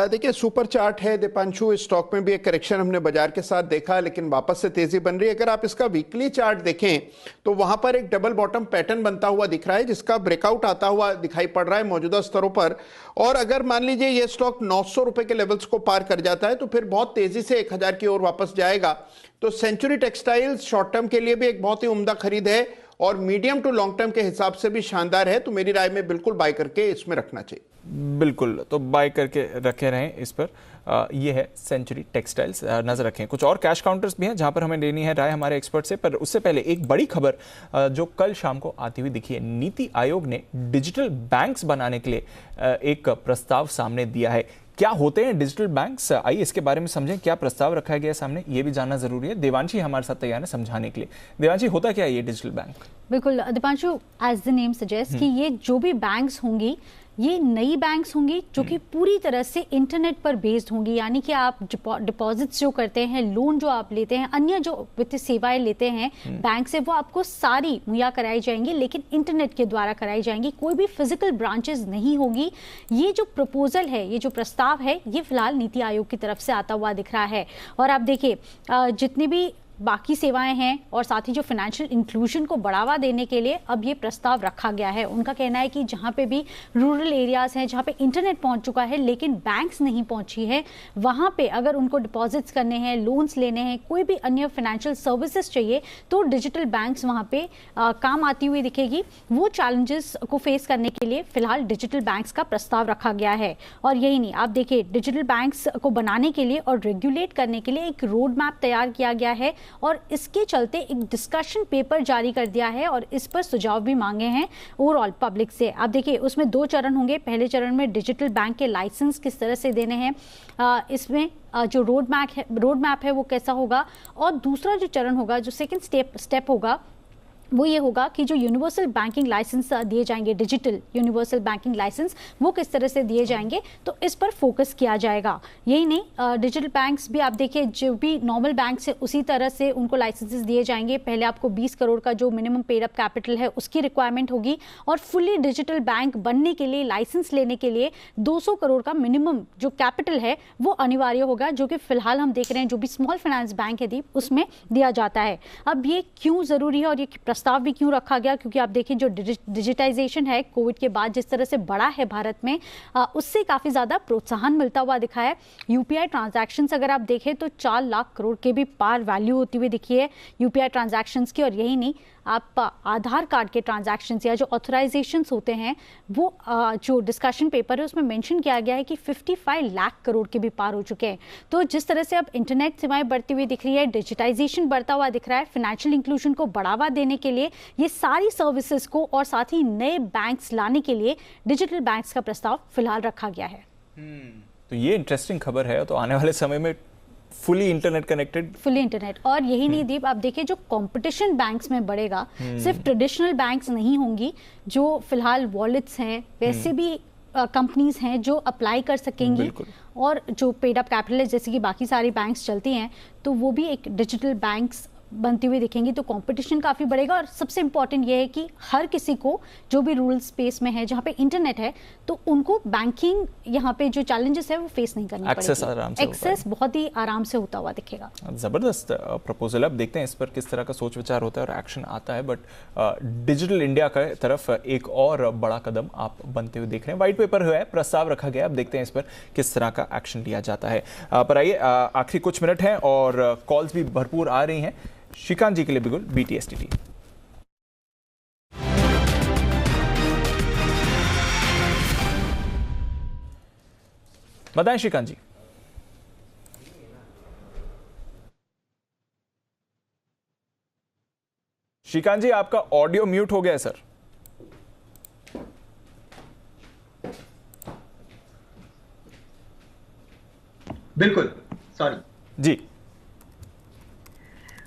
देखिए सुपर चार्ट है दीपांशु, इस स्टॉक में भी एक करेक्शन हमने बाजार के साथ देखा, लेकिन वापस से तेजी बन रही है। अगर आप इसका वीकली चार्ट देखें तो वहां पर एक डबल बॉटम पैटर्न बनता हुआ दिख रहा है, जिसका ब्रेकआउट आता हुआ दिखाई पड़ रहा है मौजूदा स्तरों पर। और अगर मान लीजिए ये स्टॉक 900 रुपए के लेवल्स को पार कर जाता है तो फिर बहुत तेजी से 1000 की ओर वापस जाएगा। तो सेंचुरी टेक्सटाइल्स शॉर्ट टर्म के लिए भी एक बहुत ही उम्दा खरीद है, और मीडियम टू लॉन्ग टर्म के हिसाब से भी शानदार है। तो मेरी राय में बिल्कुल बाय करके इसमें रखना चाहिए। बिल्कुल, तो बाय करके रखे रहें इस पर। ये है सेंचुरी टेक्सटाइल्स, नजर रखें। कुछ और कैश काउंटर्स भी हैं जहां पर हमें लेनी है राय हमारे एक्सपर्ट से, पर उससे पहले एक बड़ी खबर जो कल शाम को आती हुई दिखी है। नीति आयोग ने डिजिटल बैंक्स बनाने के लिए एक प्रस्ताव सामने दिया है। क्या होते हैं डिजिटल बैंक्स, आइए इसके बारे में समझें। क्या प्रस्ताव रखा गया है सामने, ये भी जानना जरूरी है। देवांशी हमारे साथ तैयार है समझाने के लिए। देवांशी, होता क्या है ये डिजिटल बैंक? बिल्कुल Deepanshu, as the name suggest कि ये जो भी बैंक्स होंगी ये नई बैंक्स होंगी जो कि पूरी तरह से इंटरनेट पर बेस्ड होंगी, यानी कि आप डिपॉजिट्स जो करते हैं, लोन जो आप लेते हैं, अन्य जो वित्तीय सेवाएं लेते हैं बैंक से, वो आपको सारी मुहैया कराई जाएंगी, लेकिन इंटरनेट के द्वारा कराई जाएंगी। कोई भी फिजिकल ब्रांचेस नहीं होगी। ये जो प्रपोजल है, ये जो प्रस्ताव है, ये फिलहाल नीति आयोग की तरफ से आता हुआ दिख रहा है। और आप देखिए जितनी भी बाकी सेवाएं हैं और साथ ही जो फाइनेंशियल इंक्लूजन को बढ़ावा देने के लिए अब ये प्रस्ताव रखा गया है। उनका कहना है कि जहां पे भी रूरल एरियाज हैं, जहां पे इंटरनेट पहुंच चुका है लेकिन बैंक्स नहीं पहुंची है, वहां पे अगर उनको डिपॉजिट्स करने हैं, लोन्स लेने हैं, कोई भी अन्य फाइनेंशियल सर्विसेज चाहिए, तो डिजिटल बैंक्स वहां पे काम आती हुई दिखेगी। वो चैलेंजेस को फेस करने के लिए फिलहाल डिजिटल बैंक्स का प्रस्ताव रखा गया है। और यही नहीं, आप देखिए डिजिटल बैंक्स को बनाने के लिए और रेगुलेट करने के लिए एक रोड मैप तैयार किया गया है, और इसके चलते एक डिस्कशन पेपर जारी कर दिया है और इस पर सुझाव भी मांगे हैं ओवरऑल पब्लिक से। आप देखिए उसमें 2 चरण होंगे। पहले चरण में डिजिटल बैंक के लाइसेंस किस तरह से देने हैं, इसमें जो रोड मैप है वो कैसा होगा, और दूसरा जो चरण होगा, जो सेकंड स्टेप होगा, वो ये होगा कि जो यूनिवर्सल बैंकिंग लाइसेंस दिए जाएंगे, डिजिटल यूनिवर्सल बैंकिंग लाइसेंस, वो किस तरह से दिए जाएंगे, तो इस पर फोकस किया जाएगा। यही नहीं, डिजिटल बैंक्स भी आप देखिए जो भी नॉर्मल बैंक से उसी तरह से उनको लाइसेंसेस दिए जाएंगे। पहले आपको 20 करोड़ का जो मिनिमम पेड अप कैपिटल है उसकी रिक्वायरमेंट होगी, और फुली डिजिटल बैंक बनने के लिए, लाइसेंस लेने के लिए 200 करोड़ का मिनिमम जो कैपिटल है वो अनिवार्य होगा, जो कि फिलहाल हम देख रहे हैं जो भी स्मॉल फाइनेंस बैंक है दीप, उसमें दिया जाता है। अब ये क्यों जरूरी है और ये प्रस्ताव भी क्यों रखा गया, क्योंकि आप देखिए जो डिजिटाइजेशन है कोविड के बाद जिस तरह से बढ़ा है भारत में, उससे काफी ज्यादा प्रोत्साहन मिलता हुआ दिखा है। यूपीआई ट्रांजैक्शंस अगर आप देखें तो 4 लाख करोड़ के भी पार वैल्यू होती हुई दिखी है यूपीआई ट्रांजैक्शंस की। और यही नहीं, आप आधार कार्ड के ट्रांजैक्शंस या जो ऑथराइजेशंस होते हैं, वो जो डिस्कशन पेपर है उसमें मेंशन किया गया है कि 55 लाख करोड़ के भी पार हो चुके हैं। तो जिस तरह से अब इंटरनेट सेवाएं बढ़ती हुई दिख रही है, डिजिटाइजेशन बढ़ता हुआ दिख रहा है, फाइनेंशियल इंक्लूजन को बढ़ावा देने के लिए ये सारी सर्विसेज को और साथ ही नए बैंक्स लाने के लिए डिजिटल बैंक्स का प्रस्ताव फिलहाल रखा गया है। तो ये इंटरेस्टिंग खबर है। तो आने वाले समय में fully internet connected, fully internet. और यही नहीं दीप, आप देखिए जो कंपटीशन बैंक्स में बढ़ेगा, सिर्फ ट्रेडिशनल बैंक्स नहीं होंगी, जो फिलहाल वॉलेट्स हैं वैसे भी कंपनीज हैं जो अप्लाई कर सकेंगी, और जो पेड अप कैपिटल है जैसे कि बाकी सारी बैंक्स चलती हैं, तो वो भी एक डिजिटल बैंक्स बनती हुई दिखेंगी। तो कंपटीशन काफ़ी बढ़ेगा, और सबसे इम्पॉर्टेंट ये है कि हर किसी को जो भी रूरल स्पेस में है, जहाँ पे इंटरनेट है, तो उनको बैंकिंग यहाँ पे जो चैलेंजेस है वो फेस नहीं करनी पड़ेगी। एक्सेस बहुत ही आराम से होता हुआ दिखेगा। ज़बरदस्त प्रपोजल। अब देखते हैं इस पर किस तरह का सोच विचार होता है और एक्शन आता है। बट डिजिटल इंडिया की तरफ एक और बड़ा कदम आप बनते हुए देख रहे हैं। व्हाइट पेपर है, प्रस्ताव रखा गया, अब देखते हैं इस पर किस तरह का एक्शन लिया जाता है। पर आइए, आखिरी कुछ मिनट हैं और कॉल्स भी भरपूर आ रही हैं। श्रीकांत जी के लिए बिल्कुल BTSTT। बताएं श्रीकांत जी। श्रीकांत जी, आपका ऑडियो म्यूट हो गया है सर। बिल्कुल, सॉरी जी।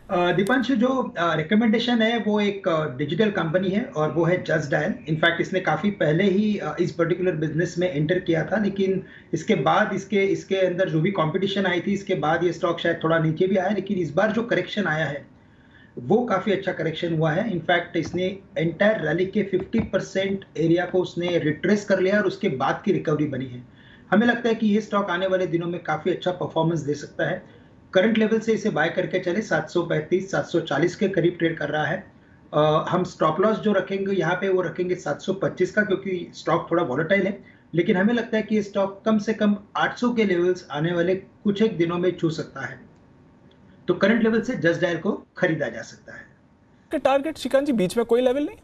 दीपांशु, जो रिकमेंडेशन है वो एक डिजिटल कंपनी है और वो है जस्ट डायल। इनफैक्ट इसने काफ़ी पहले ही इस पर्टिकुलर बिजनेस में एंटर किया था, लेकिन इसके बाद इसके अंदर जो भी कंपटीशन आई थी, इसके बाद ये स्टॉक शायद थोड़ा नीचे भी आया, लेकिन इस बार जो करेक्शन आया है वो काफ़ी अच्छा करेक्शन हुआ है। इनफैक्ट इसने एंटायर रैली के 50% एरिया को उसने रिट्रेस कर लिया और उसके बाद की रिकवरी बनी है। हमें लगता है कि ये स्टॉक आने वाले दिनों में काफ़ी अच्छा परफॉर्मेंस दे सकता है। करंट लेवल से इसे बाय करके चले 735 740 के करीब ट्रेड कर रहा है। हम स्टॉप लॉस जो रखेंगे यहाँ पे वो रखेंगे 725 का, क्योंकि स्टॉक थोड़ा वॉलेटाइल है, लेकिन हमें लगता है कि ये स्टॉक कम से कम 800 के लेवल्स आने वाले कुछ एक दिनों में छू सकता है। तो करंट लेवल से जस्ट डायल को खरीदा जा सकता है। टारगेट श्रीकांत जी, बीच में कोई लेवल नहीं?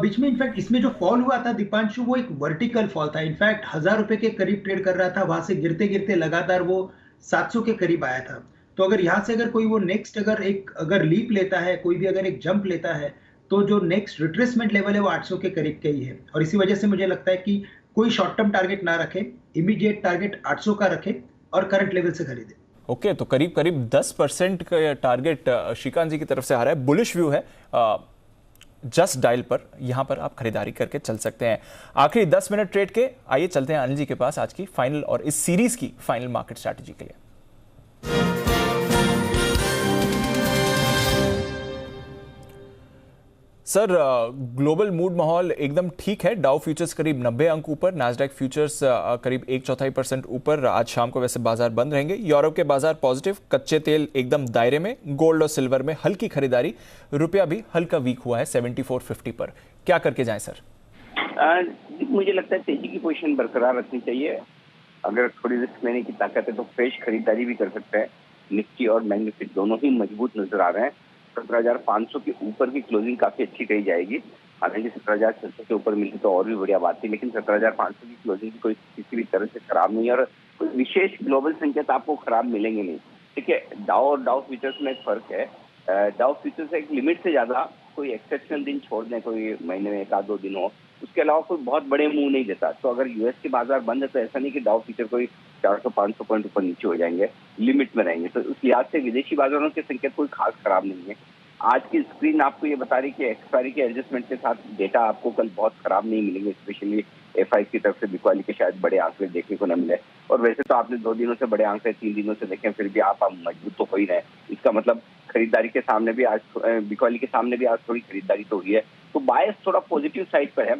बीच में इनफैक्ट इसमें जो फॉल हुआ था दीपांशु, वो एक वर्टिकल फॉल था। इनफैक्ट 1000 रुपए के करीब ट्रेड कर रहा था, वहां से गिरते गिरते लगातार वो 700 के करीब आया था। तो अगर यहाँ से अगर कोई वो नेक्स्ट अगर लीप लेता है, कोई भी अगर एक जंप लेता है, तो जो नेक्स्ट रिट्रेसमेंट लेवल है वो 800 के करीब का ही है। और इसी वजह से मुझे लगता है कि कोई शॉर्ट टर्म टारगेट ना रखे, इमीडिएट टारगेट 800 का रखे और करंट लेवल से खरीदे। ओके, तो करीब करीब 10% का टारगेट श्रीकांत जी की तरफ से आ रहा है। बुलिश व्यू है जस्ट डायल पर, यहां पर आप खरीदारी करके चल सकते हैं। आखिरी 10 मिनट ट्रेड के, आइए चलते हैं अनिल जी के पास आज की फाइनल और इस सीरीज की फाइनल मार्केट स्ट्रैटेजी के लिए। सर, ग्लोबल मूड माहौल एकदम ठीक है। डाउ फ्यूचर्स करीब 90 अंक ऊपर, नैस्डैक फ्यूचर्स करीब 1/4% ऊपर। आज शाम को वैसे बाजार बंद रहेंगे। यूरोप के बाजार पॉजिटिव, कच्चे तेल एकदम दायरे में, गोल्ड और सिल्वर में हल्की खरीदारी, रुपया भी हल्का वीक हुआ है 74.50 पर। क्या करके जाएं सर? मुझे लगता है तेजी की पोजीशन बरकरार रखनी चाहिए। अगर थोड़ी रिस्क लेने की ताकत है तो फ्रेश खरीदारी भी कर सकते हैं। निफ्टी और बैंक निफ्टी दोनों ही मजबूत नजर आ रहे हैं। 17,500 के ऊपर की क्लोजिंग काफी अच्छी कही जाएगी। हालांकि 17,600 के ऊपर मिली तो और भी बढ़िया बात थी, लेकिन 17,500 की क्लोजिंग की कोई किसी भी तरह से खराब नहीं है और कोई विशेष ग्लोबल संकेत आपको खराब मिलेंगे नहीं। ठीक है, डाउ और डाउ फ्यूचर्स में एक फर्क है। डाउ फ्यूचर्स एक लिमिट से ज्यादा कोई एक्सेप्शनल दिन छोड़ दें, कोई महीने में 1-2 दिन हो, उसके अलावा कोई बहुत बड़े मूव नहीं देता। तो अगर यूएस के बाजार बंद है तो ऐसा नहीं कि डाउ फ्यूचर कोई 400-500 पॉइंट ऊपर नीचे हो जाएंगे, लिमिट में रहेंगे। तो उस लिहाज से विदेशी बाजारों के संकेत कोई खास खराब नहीं है। आज की स्क्रीन आपको ये बता रही कि एक्सपायरी के एडजस्टमेंट के साथ डेटा आपको कल बहुत खराब नहीं मिलेंगे, स्पेशली एफआई की तरफ से बिकवाली के शायद बड़े आंकड़े देखने को न मिले। और वैसे तो आपने 2 दिनों से बड़े आंकड़े 3 दिनों से देखे, फिर भी आप मजबूत तो हो ही रहे। इसका मतलब खरीदारी के सामने भी आज, बिकवाली के सामने भी आज थोड़ी खरीदारी तो हुई है। तो बायस थोड़ा पॉजिटिव साइड पर है।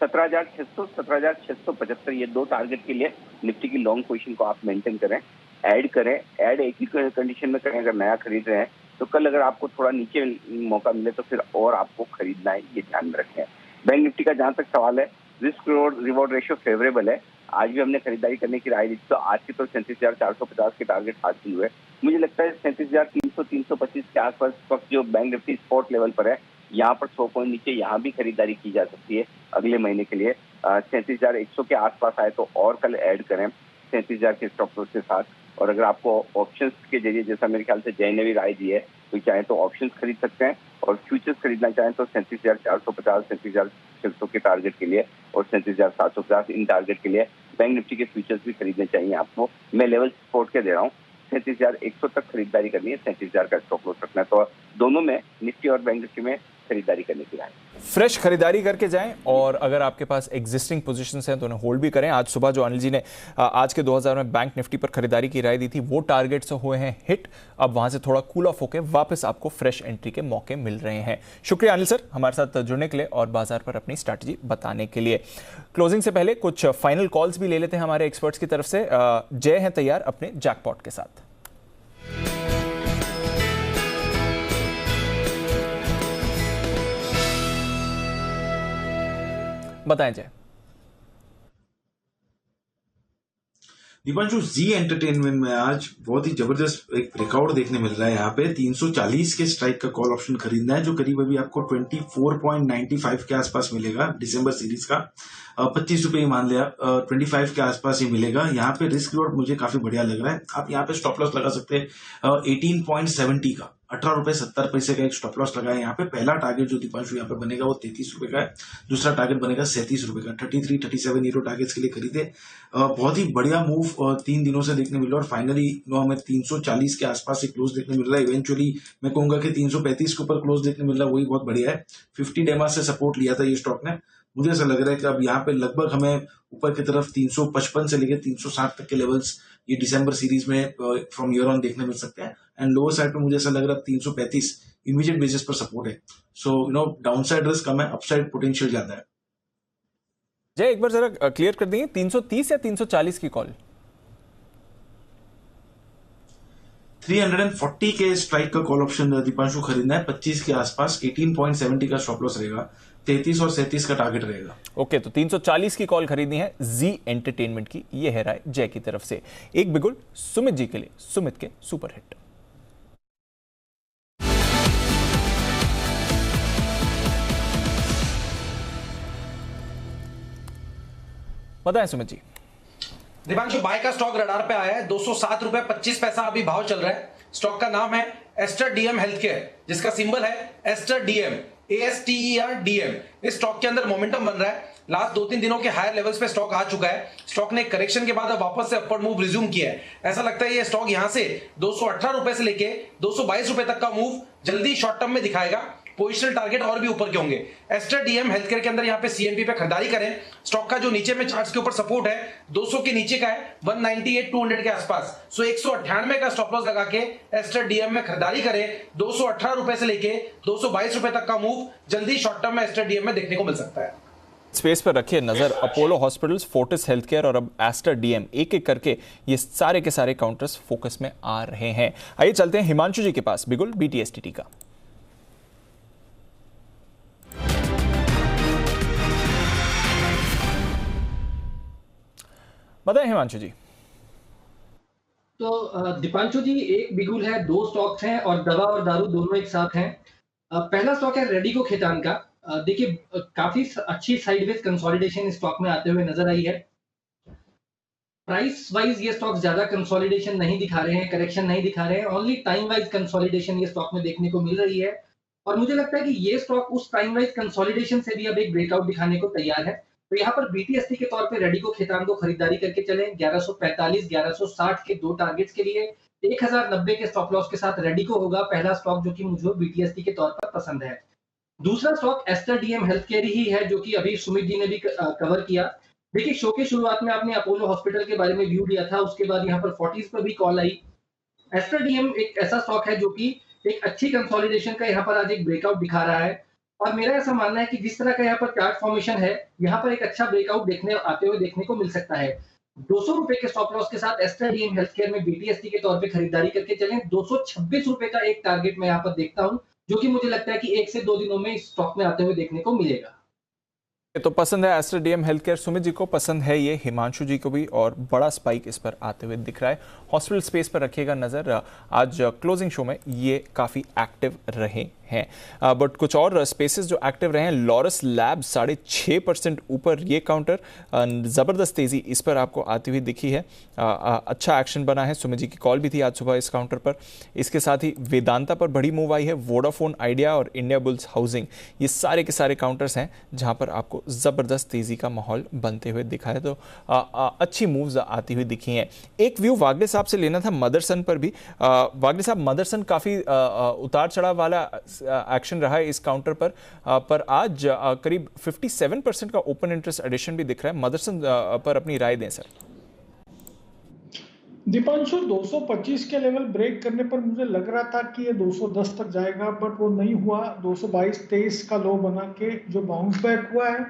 17,600 17,675 ये 2 टारगेट के लिए निफ्टी की लॉन्ग पोजीशन को आप मेंटेन करें, ऐड करें। ऐड एक ही कंडीशन में करें, अगर नया खरीद रहे हैं तो कल अगर आपको थोड़ा नीचे मौका मिले तो फिर और आपको खरीदना है, ये ध्यान में रखें। बैंक निफ्टी का जहां तक सवाल है, रिस्क रिवॉर्ड रेशियो फेवरेबल है। आज भी हमने खरीदारी करने की राय दी, तो आज की तो 37,450 के टारगेट हासिल हुए। मुझे लगता है 37,300-325 के आसपास वक्त जो बैंक निफ्टी स्पॉट लेवल पर है, यहाँ पर 100 पॉइंट नीचे यहाँ भी खरीदारी की जा सकती है अगले महीने के लिए। 37,100 के आसपास आए तो और कल ऐड करें 37,000 के स्टॉप लॉस के साथ। और अगर आपको ऑप्शंस के जरिए, जैसा मेरे ख्याल से जय ने भी राय दी है, तो चाहे तो ऑप्शंस खरीद सकते हैं और फ्यूचर्स खरीदना चाहें तो 37,450 37,600 के टारगेट के लिए और 37,750 इन टारगेट के लिए बैंक निफ्टी के फ्यूचर्स भी खरीदने चाहिए आपको। मैं लेवल सपोर्ट के दे रहा हूँ, 37,100 तक खरीदारी करनी है, 37,000 का स्टॉप लॉस रखना है। तो दोनों में, निफ्टी और बैंक निफ्टी में खरीदारी करने की राय। फ्रेश खरीदारी करके जाएं और अगर आपके पास एग्जिस्टिंग पोजीशंस हैं तो उन्हें होल्ड भी करें। आज सुबह जो अनिल जी ने आज के 2000 में बैंक निफ्टी पर खरीदारी की राय दी थी, वो टारगेट्स हुए हैं हिट। अब वहां से थोड़ा कूल ऑफ होकर वापस आपको फ्रेश एंट्री के मौके मिल रहे हैं। शुक्रिया अनिल सर हमारे साथ जुड़ने के लिए और बाजार पर अपनी स्ट्रैटेजी बताने के लिए। क्लोजिंग से पहले कुछ फाइनल कॉल्स भी ले लेते हैं हमारे एक्सपर्ट्स की तरफ से। जय हैं तैयार अपने जैकपॉट के साथ। बताएं जय। दीपांशु, जी एंटरटेनमेंट में आज बहुत ही जबरदस्त एक ब्रेकआउट देखने मिल रहा है। यहाँ पे 340 के स्ट्राइक का कॉल ऑप्शन खरीदना है, जो करीब अभी आपको 24.95 के आसपास मिलेगा। दिसंबर सीरीज का 25 रुपए ही मान लिया, 25 के आसपास ही मिलेगा। यहाँ पे रिस्क रिवॉर्ड मुझे काफी बढ़िया लग रहा है। आप यहाँ पे स्टॉप लॉस लगा सकते हैं 18.70 का, 18.70 का एक स्टॉप लॉस लगाए। यहाँ पे पहला टारगेट जो दीपांशु यहाँ पे बनेगा वो 33 रुपए का है, दूसरा टारगेट बनेगा 37 रुपए का। 33-37 हीरो टारगेट्स के लिए खरीदे। बहुत ही बढ़िया मूव 3 दिनों से देखने मिल रहा है और फाइनली हमें 340 के आसपास से क्लोज देखने मिल रहा है। इवेंचुअली मैं कहूंगा कि 335 के ऊपर क्लोज देखने मिल रहा है, वही बहुत बढ़िया है। 50 डेमा से सपोर्ट लिया था ये स्टॉक ने। मुझे ऐसा लग रहा है कि अब यहाँ पे लगभग हमें ऊपर की तरफ 355 से लेकर 360 तक के लेवल्स ये दिसंबर सीरीज में फ्रॉम ईयर ऑन देखने मिल सकते हैं। एंड लोअर साइड पे मुझे ऐसा लग रहा है 335 इमीडिएट बेसिस पर सपोर्ट है। सो डाउनसाइड रिस्क कम है, अपसाइड पोटेंशियल ज्यादा है। जय एक बार जरा क्लियर कर देंगे, 330 या 340 की कॉल? 340 के स्ट्राइक का कॉल ऑप्शन दीपांशु खरीदना है 25 के आसपास। 18.70 का स्टॉप लॉस रहेगा, 33 और 37 का टारगेट रहेगा। ओके, तो 340 की कॉल खरीदनी है जी एंटरटेनमेंट की। ये है राय जय की तरफ से। एक बिगुल सुमित जी के लिए, सुमित के सुपर हिट। बताएं सुमित जी। दीपांशु, बाय का स्टॉक रडार पे आया है। 207 रुपए 25 पैसा अभी भाव चल रहा है। स्टॉक का नाम है एस्टर डीएम हेल्थ केयर, जिसका सिंबल है एस्टर डीएम, ASTER-DM। इस स्टॉक के अंदर मोमेंटम बन रहा है। लास्ट 2-3 दिनों के हायर लेवल्स पे स्टॉक आ चुका है। स्टॉक ने करेक्शन के बाद अब वापस से अपवर्ड मूव रिज्यूम किया है। ऐसा लगता है ये स्टॉक यहां से 218 रुपए से लेके 222 रुपए तक का मूव जल्दी शॉर्ट टर्म में दिखाएगा। पोजिशनल टारगेट और भी ऊपर के होंगे। एस्टर डीएम हेल्थ केयर के अंदर यहाँ पे CMP पे खरीदारी करें। स्टॉक का जो नीचे में चार्ट्स के ऊपर सपोर्ट है 200 के नीचे का है, 198-200 के आसपास। सो 198 का स्टॉप लॉस लगा के एस्टर डीएम में खरीदारी करें। 218 रुपए से लेके 222 रुपए तक का मूव जल्दी शॉर्ट टर्म में एस्टर डीएम में देखने को मिल सकता है। स्पेस पर रखिए नजर। Apollo hospitals, Fortis health care और अब एस्टर डीएम, एक एक करके ये सारे के सारे काउंटर्स फोकस में आ रहे हैं। आइए चलते हैं हिमांशु जी के पास, बिगुल BTSTT का। बताएं हिमांशु जी। तो दीपांशु जी, एक बिगुल है, 2 स्टॉक्स हैं और दवा और दारू दोनों एक साथ हैं। पहला स्टॉक है रेडिको खेतान का। देखिए काफी अच्छी साइडवेज कंसोलिडेशन इस स्टॉक में आते हुए नजर आई है। प्राइस वाइज ये स्टॉक ज्यादा कंसोलिडेशन नहीं दिखा रहे हैं, करेक्शन नहीं दिखा रहे हैं। ओनली टाइम वाइज कंसोलिडेशन ये स्टॉक में देखने को मिल रही है और मुझे लगता है कि ये स्टॉक उस टाइम वाइज कंसोलिडेशन से भी अब एक ब्रेकआउट दिखाने को तैयार है। तो यहाँ पर BTST के तौर पे रेडिको खेतान को खरीदारी करके चलें। 1145-1160 के 2 टारगेट्स के लिए 1090 के स्टॉप लॉस के साथ रेडिको होगा पहला स्टॉक जो कि मुझे BTST के तौर पर पसंद है। दूसरा stock Aster DM Healthcare ही है, जो कि अभी सुमित जी ने भी कवर किया। देखिए शो के शुरुआत में आपने अपोलो हॉस्पिटल के बारे में व्यू दिया था, उसके बाद यहाँ पर 40s पर भी कॉल आई। एस्टर डीएम एक ऐसा स्टॉक है जो कि एक अच्छी कंसोलिडेशन का यहाँ पर आज एक ब्रेकआउट दिखा रहा है और मेरा ऐसा मानना है कि जिस तरह का यहाँ पर चार्ट फॉर्मेशन है, यहाँ पर एक अच्छा ब्रेकआउट देखने आते हुए देखने को मिल सकता है। 200 रुपए के स्टॉप लॉस के साथ एस्टर डीएम हेल्थ केयर में BTST के तौर पे खरीदारी करके चलें। 226 रुपए का एक टारगेट मैं यहाँ पर देखता हूँ, जो कि मुझे लगता है कि 1 से 2 दिनों में इस स्टॉक में आते हुए देखने को मिलेगा। तो पसंद है Aster DM Healthcare, Sumit ji को पसंद है ये, हिमांशु जी को भी, और बड़ा स्पाइक इस पर आते हुए दिख रहा है। हॉस्पिटल स्पेस पर रखिएगा नजर। आज क्लोजिंग शो में ये काफी एक्टिव रहे हैं, बट कुछ और स्पेसेस जो एक्टिव रहे हैं, लॉरस लैब 6.5% ऊपर, ये काउंटर जबरदस्त तेजी इस पर आपको आती हुई दिखी है। अच्छा एक्शन बना है, सुमित जी की कॉल भी थी आज सुबह इस काउंटर पर। इसके साथ ही वेदांता पर बड़ी मूव आई है, वोडाफोन आइडिया और इंडिया बुल्स हाउसिंग, ये सारे के सारे काउंटर्स हैं जहां पर आपको जबरदस्त तेजी का माहौल बनते हुए दिखा है। तो अच्छी मूव्स आती हुई दिखी हैं। एक व्यू वागले साहब से लेना था मदरसन पर भी। वागले साहब, मदरसन काफी उतार चढ़ाव वाला एक्शन रहा है इस काउंटर पर आज करीब 57% का ओपन इंटरेस्ट एडिशन भी दिख रहा है। मदरसन पर अपनी राय दें सर। दीपांशु, 225 के लेवल ब्रेक करने पर मुझे लग रहा था कि ये 210 तक जाएगा, बट वो नहीं हुआ। 222.23 का लो बना के जो बाउंस बैक हुआ है,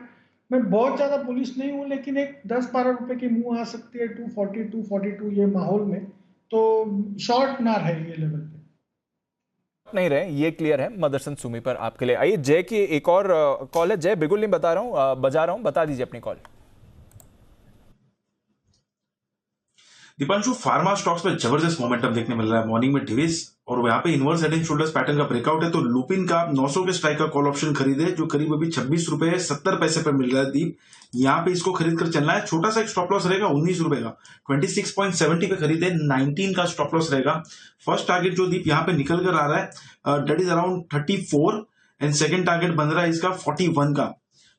मैं बहुत ज्यादा बुलिश नहीं हूं, लेकिन एक 10-12 रुपए की मुंह आ सकती है 240 242 ये माहौल में, तो शॉर्ट ना रहे ये लेवल पे। नहीं रहे, ये क्लियर है मदरसन सुमी पर आपके लिए। आइए जय की एक और कॉल है। जय, बिल्कुल नहीं बजा रहा हूं, बता दीजिए अपनी कॉल। दीपांशु, फार्मा स्टॉक्स में जबरदस्त मोमेंटम देखने मिल रहा है। मॉर्निंग में डिविस और यहाँ पे inverse head and shoulders pattern का ब्रेकआउट है, तो लुपिन का 900 के स्ट्राइक का कॉल ऑप्शन खरीदे, जो करीब अभी 26 रुपए 70 पैसे पर मिल रहा है। दीप, यहाँ पे इसको खरीद कर चलना है। छोटा सा एक स्टॉप लॉस रहेगा 19 रुपए का, 26.70 पे खरीदे, 19 का स्टॉप लॉस रहेगा। फर्स्ट टारगेट जो दीप यहाँ पे निकल कर आ रहा है that is around 34 and second target बन रहा है इसका 41 का,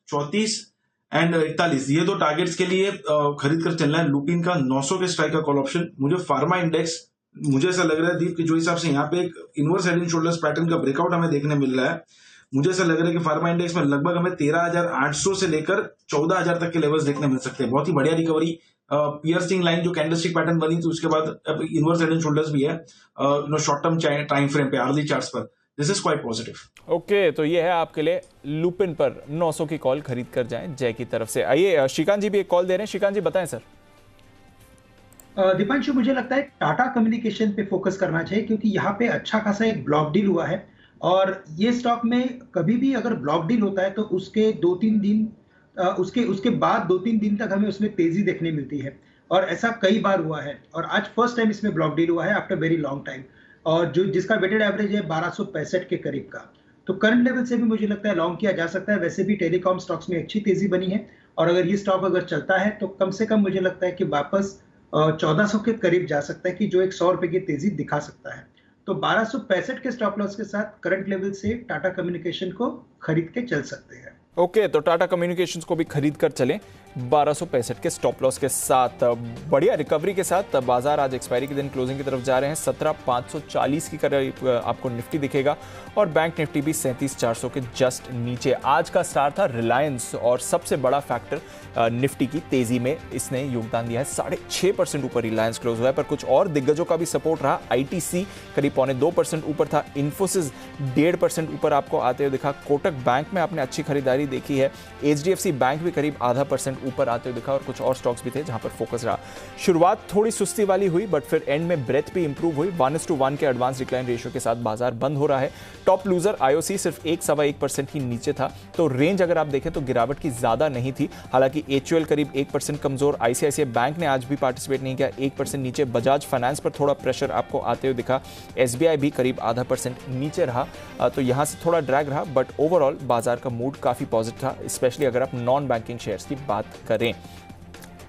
34 एंड 41, ये दो टारगेट्स के लिए खरीद कर चलना है। लुपिन का 900 के स्ट्राइक का कॉल ऑप्शन। मुझे फार्मा इंडेक्स, मुझे ऐसा लग रहा है दीप कि जो हिसाब से यहाँ पे एक inverse head and shoulders pattern का ब्रेकआउट हमें देखने मिल रहा है, मुझे ऐसा लग रहा है कि फार्मा इंडेक्स में लगभग हमें 13,800 से लेकर 14,000 तक के लेवल्स देखने मिल सकते हैं। बहुत ही बढ़िया रिकवरी, पियर्सिंग लाइन जो कैंडलस्टिक पैटर्न बनी थी, उसके बाद इनवर्स हेड एंड शोल्डर्स भी है शॉर्ट टर्म टाइम फ्रेम पे, आर्ली चार्ट्स पर। This is quite positive. Okay, तो ये है आपके लिए लुपिन पर 900 की कॉल खरीद कर जाएं जय की तरफ से। आइए श्रीकांत जी भी एक कॉल दे रहे हैं। श्रीकांत जी बताएं सर। दीपांशु, मुझे लगता है टाटा कम्युनिकेशन पे फोकस करना चाहिए, क्योंकि यहाँ पे अच्छा खासा एक ब्लॉक डील हुआ है, और ये स्टॉक में कभी भी अगर ब्लॉक डील होता है तो उसके 2-3 दिन उसके बाद 2-3 दिन तक हमें उसमें तेजी देखने मिलती है, और ऐसा कई बार हुआ है। और आज फर्स्ट टाइम इसमें ब्लॉक डील हुआ है आफ्टर वेरी लॉन्ग टाइम, और जो जिसका वेटेड एवरेज है 1265 के करीब का। तो करंट लेवल से भी मुझे लगता है लॉन्ग किया जा सकता है। वैसे भी टेलीकॉम स्टॉक्स में अच्छी तेजी बनी है, और अगर ये स्टॉक अगर चलता है तो कम से कम मुझे लगता है कि वापस 1400 के करीब जा सकता है, कि जो एक 100 रुपए की तेजी दिखा सकता है। तो 1265 के स्टॉप लॉस के साथ करंट लेवल से टाटा कम्युनिकेशन को खरीद के चल सकते हैं। ओके, तो टाटा कम्युनिकेशंस को भी खरीद कर चलें 1265 के स्टॉप लॉस के साथ। बढ़िया रिकवरी के साथ बाजार आज एक्सपायरी के दिन क्लोजिंग की तरफ जा रहे हैं। 17,540 की करीब आपको निफ्टी दिखेगा, और बैंक निफ्टी भी 37,400 के जस्ट नीचे। आज का स्टार था रिलायंस, और सबसे बड़ा फैक्टर निफ्टी की तेजी में इसने योगदान दिया है। 6.5% ऊपर रिलायंस क्लोज हुआ है, पर कुछ और दिग्गजों का भी सपोर्ट रहा। आईटीसी करीब 2.25% ऊपर था। इन्फोसिस 1.5% ऊपर आपको आते हुए दिखा। कोटक बैंक में आपने अच्छी खरीदारी देखी है। एचडीएफसी बैंक भी करीब 0.5% ऊपर आते हुए दिखा, और कुछ और स्टॉक्स भी थे जहां पर फोकस रहा। शुरुआत थोड़ी सुस्ती वाली हुई, बट फिर एंड में ब्रेथ भी इंप्रूव हुई। 1:1 के एडवांस डिक्लाइन रेशियो के साथ बाजार बंद हो रहा है। टॉप लूजर आईओसी सिर्फ 1-1.25% ही नीचे था, तो रेंज अगर आप देखें तो गिरावट की ज्यादा नहीं थी। हालांकि एचयूएल करीब 1% कमजोर। आईसीआईसीआई बैंक ने आज भी पार्टिसिपेट नहीं किया, 1% नीचे। बजाज फाइनेंस पर थोड़ा प्रेशर आपको आते हुए दिखा। एसबीआई भी करीब 0.5% नीचे रहा, तो यहां से थोड़ा ड्रैग रहा, बट ओवरऑल बाजार का मूड काफी पॉजिटिव था, स्पेशली अगर आप नॉन बैंकिंग शेयर्स की बात करें।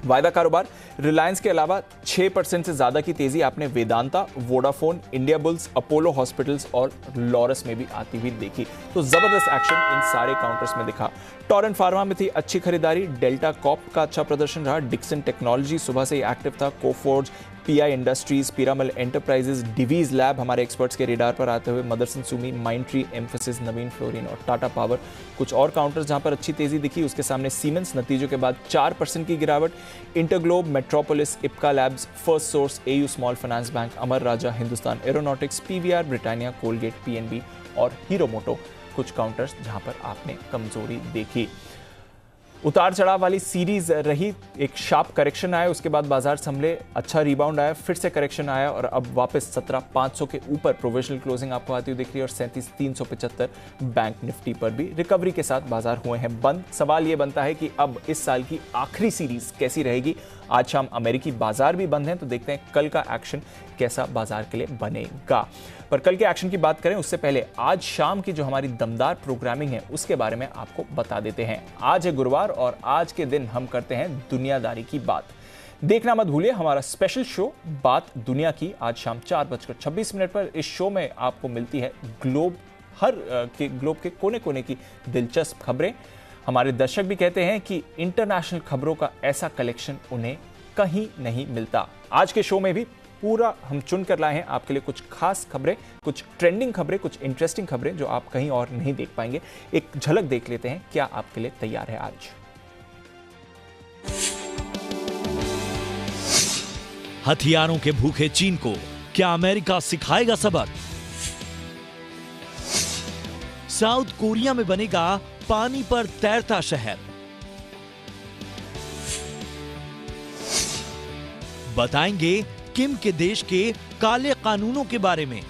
वायदा कारोबार रिलायंस के अलावा 6% से ज्यादा की तेजी आपने Vedanta, Vodafone, India bulls, Apollo hospitals और लॉरस में भी आती हुई देखी। तो जबरदस्त एक्शन इन सारे काउंटर्स में दिखा। टोरेंट फार्मा में थी अच्छी खरीदारी। डेल्टा कॉप का अच्छा प्रदर्शन रहा। डिक्सन टेक्नोलॉजी सुबह से ही एक्टिव था। Coforge, PI industries, Piramal enterprises, Divi's lab हमारे एक्सपर्ट्स के रेडार पर आते हुए। Motherson Sumi, Mindtree, Mphasis, Navin fluorine और टाटा पावर। कुछ और काउंटर्स जहां पर अच्छी तेजी दिखी, उसके सामने सीमेंस नतीजों के बाद 4% की गिरावट। Interglobe, Metropolis, Ipca Labs, First Source, AU Small Finance Bank, Amara Raja, Hindustan Aeronautics, PVR, Britannia, Colgate, PNB और हीरो मोटो कुछ काउंटर्स जहां पर आपने कमजोरी देखी। उतार चढ़ाव वाली सीरीज रही। एक शार्प करेक्शन आया, उसके बाद बाजार संभले, अच्छा रिबाउंड आया, फिर से करेक्शन आया, और अब वापस 17,500 के ऊपर प्रोविजनल क्लोजिंग आपको आती हुई दिख रही है, और 37,375 बैंक निफ्टी पर भी रिकवरी के साथ बाजार हुए हैं बंद। सवाल यह बनता है कि अब इस साल की आखिरी सीरीज कैसी रहेगी। आज शाम अमेरिकी बाजार भी बंद हैं, तो देखते हैं कल का एक्शन कैसा बाजार के लिए बनेगा। पर कल के एक्शन की बात करें उससे पहले आज शाम की जो हमारी दमदार प्रोग्रामिंग है उसके बारे में आपको बता देते हैं। आज है गुरुवार, और आज के दिन हम करते हैं दुनियादारी की बात। देखना मत भूलिए हमारा स्पेशल शो बात दुनिया की, आज शाम 4:26 पर। इस शो में आपको मिलती है ग्लोब के कोने कोने की दिलचस्प खबरें। हमारे दर्शक भी कहते हैं कि इंटरनेशनल खबरों का ऐसा कलेक्शन उन्हें कहीं नहीं मिलता। आज के शो में भी पूरा हम चुन कर लाए हैं आपके लिए कुछ खास खबरें, कुछ ट्रेंडिंग खबरें, कुछ इंटरेस्टिंग खबरें जो आप कहीं और नहीं देख पाएंगे। एक झलक देख लेते हैं क्या आपके लिए तैयार है आज। हथियारों के भूखे चीन को क्या अमेरिका सिखाएगा सबक? साउथ कोरिया में बनेगा पानी पर तैरता शहर। बताएंगे किम के देश के काले कानूनों के बारे में।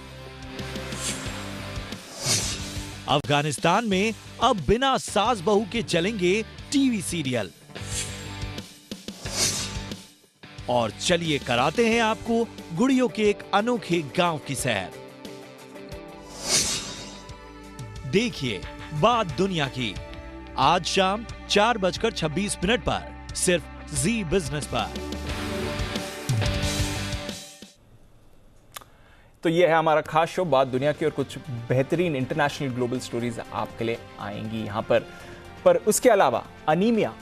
अफगानिस्तान में अब बिना सास बहू के चलेंगे टीवी सीरियल। और चलिए कराते हैं आपको गुड़ियों के एक अनोखे गांव की सैर। देखिए बात दुनिया की, आज शाम 4:26 पर सिर्फ जी बिजनेस पर। तो ये है हमारा खास शो बात दुनिया की, और कुछ बेहतरीन इंटरनेशनल ग्लोबल स्टोरीज आपके लिए आएंगी यहाँ पर उसके अलावा अनीमिया,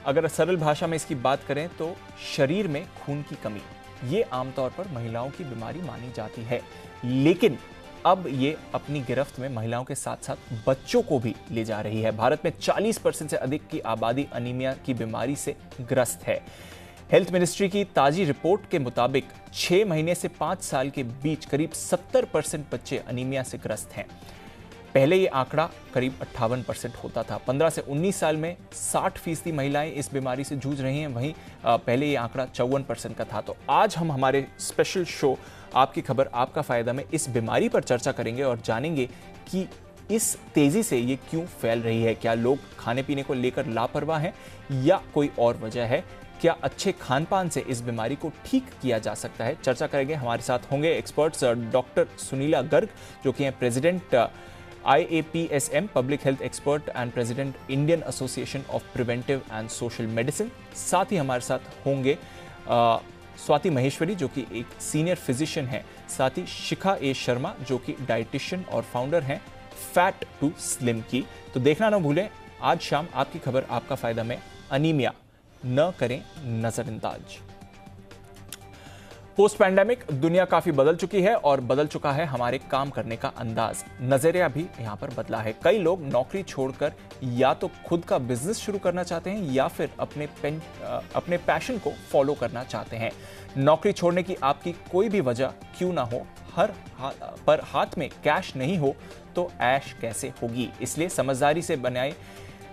अगर सरल भाषा में इसकी बात करें तो शरीर में खून की कमी, ये आमतौर पर महिलाओं की बीमारी मानी जाती है, लेकिन अब ये अपनी गिरफ्त में महिलाओं के साथ साथ बच्चों को भी ले जा रही है। भारत में 40% से अधिक की आबादी अनीमिया की बीमारी से ग्रस्त है। हेल्थ मिनिस्ट्री की ताजी रिपोर्ट के मुताबिक 6 महीने से 5 साल के बीच करीब 70% बच्चे अनीमिया से ग्रस्त हैं। पहले ये आंकड़ा करीब 58% होता था। 15 से 19 साल में 60% महिलाएं इस बीमारी से जूझ रही हैं, वहीं पहले ये आंकड़ा 54% का था। तो आज हम हमारे स्पेशल शो आपकी खबर आपका फायदा में इस बीमारी पर चर्चा करेंगे और जानेंगे कि इस तेजी से ये क्यों फैल रही है। क्या लोग खाने पीने को लेकर लापरवाह हैं या कोई और वजह है? क्या अच्छे खान पान से इस बीमारी को ठीक किया जा सकता है? चर्चा करेंगे। हमारे साथ होंगे एक्सपर्ट्स डॉक्टर सुनीला गर्ग जो कि हैं president IAPSM public health expert and president Indian association of preventive and social medicine. साथ ही हमारे साथ होंगे स्वाति महेश्वरी जो कि एक सीनियर फिजिशियन है, साथ ही शिखा ए शर्मा जो कि डाइटिशियन और फाउंडर हैं फैट टू स्लिम की। तो देखना ना भूलें आज शाम आपकी खबर आपका फायदा में अनीमिया, न करें नजरअंदाज। पोस्ट पैंडेमिक दुनिया काफी बदल चुकी है और बदल चुका है हमारे काम करने का अंदाज। नजरिया भी यहां पर बदला है। कई लोग नौकरी छोड़कर या तो खुद का बिजनेस शुरू करना चाहते हैं या फिर अपने पैशन को फॉलो करना चाहते हैं। नौकरी छोड़ने की आपकी कोई भी वजह क्यों ना हो, पर हाथ में कैश नहीं हो तो ऐश कैसे होगी। इसलिए समझदारी से बनाए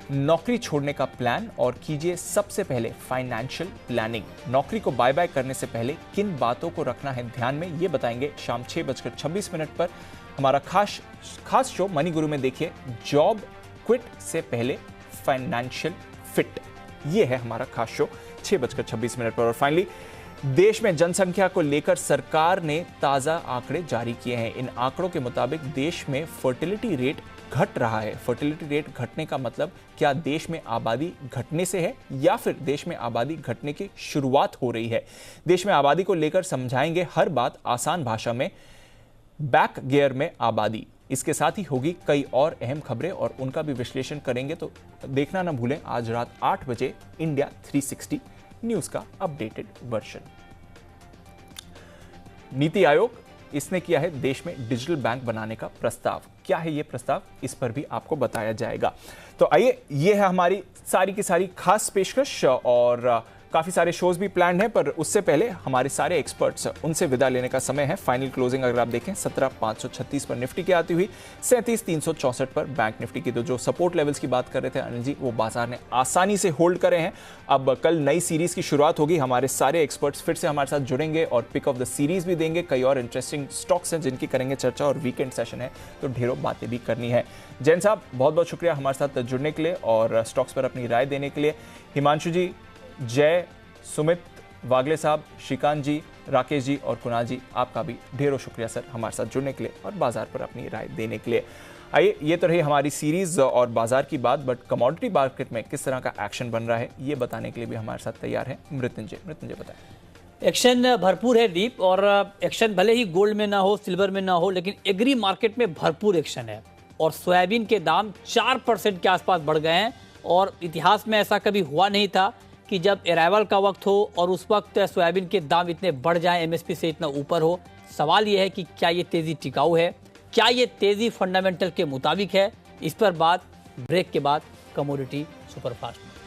नौकरी छोड़ने का प्लान और कीजिए सबसे पहले फाइनेंशियल प्लानिंग। नौकरी को बाय बाय करने से पहले किन बातों को रखना है ध्यान में, ये बताएंगे शाम 6:26 पर हमारा खास शो मनी गुरु में। देखिए जॉब क्विट से पहले फाइनेंशियल फिट, ये है हमारा खास शो 6:26 पर। और फाइनली देश में जनसंख्या को लेकर सरकार ने ताजा आंकड़े जारी किए हैं। इन आंकड़ों के मुताबिक देश में फर्टिलिटी रेट घट रहा है। फर्टिलिटी रेट घटने का मतलब क्या देश में आबादी घटने से है या फिर देश में आबादी घटने की शुरुआत हो रही है? देश में आबादी को लेकर समझाएंगे हर बात आसान भाषा में। बैक गियर में आबादी, इसके साथ ही होगी कई और अहम खबरें और उनका भी विश्लेषण करेंगे। तो देखना ना भूलें आज रात 8 बजे इंडिया 360 न्यूज का अपडेटेड वर्जन। नीति आयोग इसने किया है देश में डिजिटल बैंक बनाने का प्रस्ताव। क्या है ये प्रस्ताव, इस पर भी आपको बताया जाएगा। तो आइए, ये है हमारी सारी की सारी खास पेशकश और काफी सारे शोज भी प्लान हैं, पर उससे पहले हमारे सारे एक्सपर्ट्स उनसे विदा लेने का समय है। फाइनल क्लोजिंग अगर आप देखें 17,536 पर निफ्टी की आती हुई 37,364 पर बैंक निफ्टी की। तो जो सपोर्ट लेवल्स की बात कर रहे थे अनिल जी, वो बाजार ने आसानी से होल्ड करे हैं। अब कल नई सीरीज की शुरुआत होगी। हमारे सारे एक्सपर्ट्स फिर से हमारे साथ जुड़ेंगे और पिक ऑफ द सीरीज भी देंगे। कई और इंटरेस्टिंग स्टॉक्स हैं जिनकी करेंगे चर्चा और वीकेंड सेशन है तो ढेरों बातें भी करनी है। जैन साहब बहुत बहुत शुक्रिया हमारे साथ जुड़ने के लिए और स्टॉक्स पर अपनी राय देने के लिए। हिमांशु जी, जय, सुमित, वागले साहब, श्रीकांत जी, राकेश जी और कुणाल जी, आपका भी ढेरों शुक्रिया सर हमारे साथ जुड़ने के लिए और बाजार पर अपनी राय देने के लिए। आइए, ये तो रही हमारी सीरीज और बाजार की बात, बट कमोडिटी मार्केट में किस तरह का एक्शन बन रहा है ये बताने के लिए भी हमारे साथ तैयार है मृत्युंजय बताएं। एक्शन भरपूर है दीप, और एक्शन भले ही गोल्ड में ना हो, सिल्वर में ना हो, लेकिन एग्री मार्केट में भरपूर एक्शन है। और सोयाबीन के दाम 4% के आसपास बढ़ गए हैं और इतिहास में ऐसा कभी हुआ नहीं था कि जब अराइवल का वक्त हो और उस वक्त सोयाबीन के दाम इतने बढ़ जाएं, एमएसपी से इतना ऊपर हो। सवाल यह है कि क्या ये तेजी टिकाऊ है, क्या ये तेजी फंडामेंटल के मुताबिक है। इस पर बात ब्रेक के बाद कमोडिटी सुपरफास्ट में।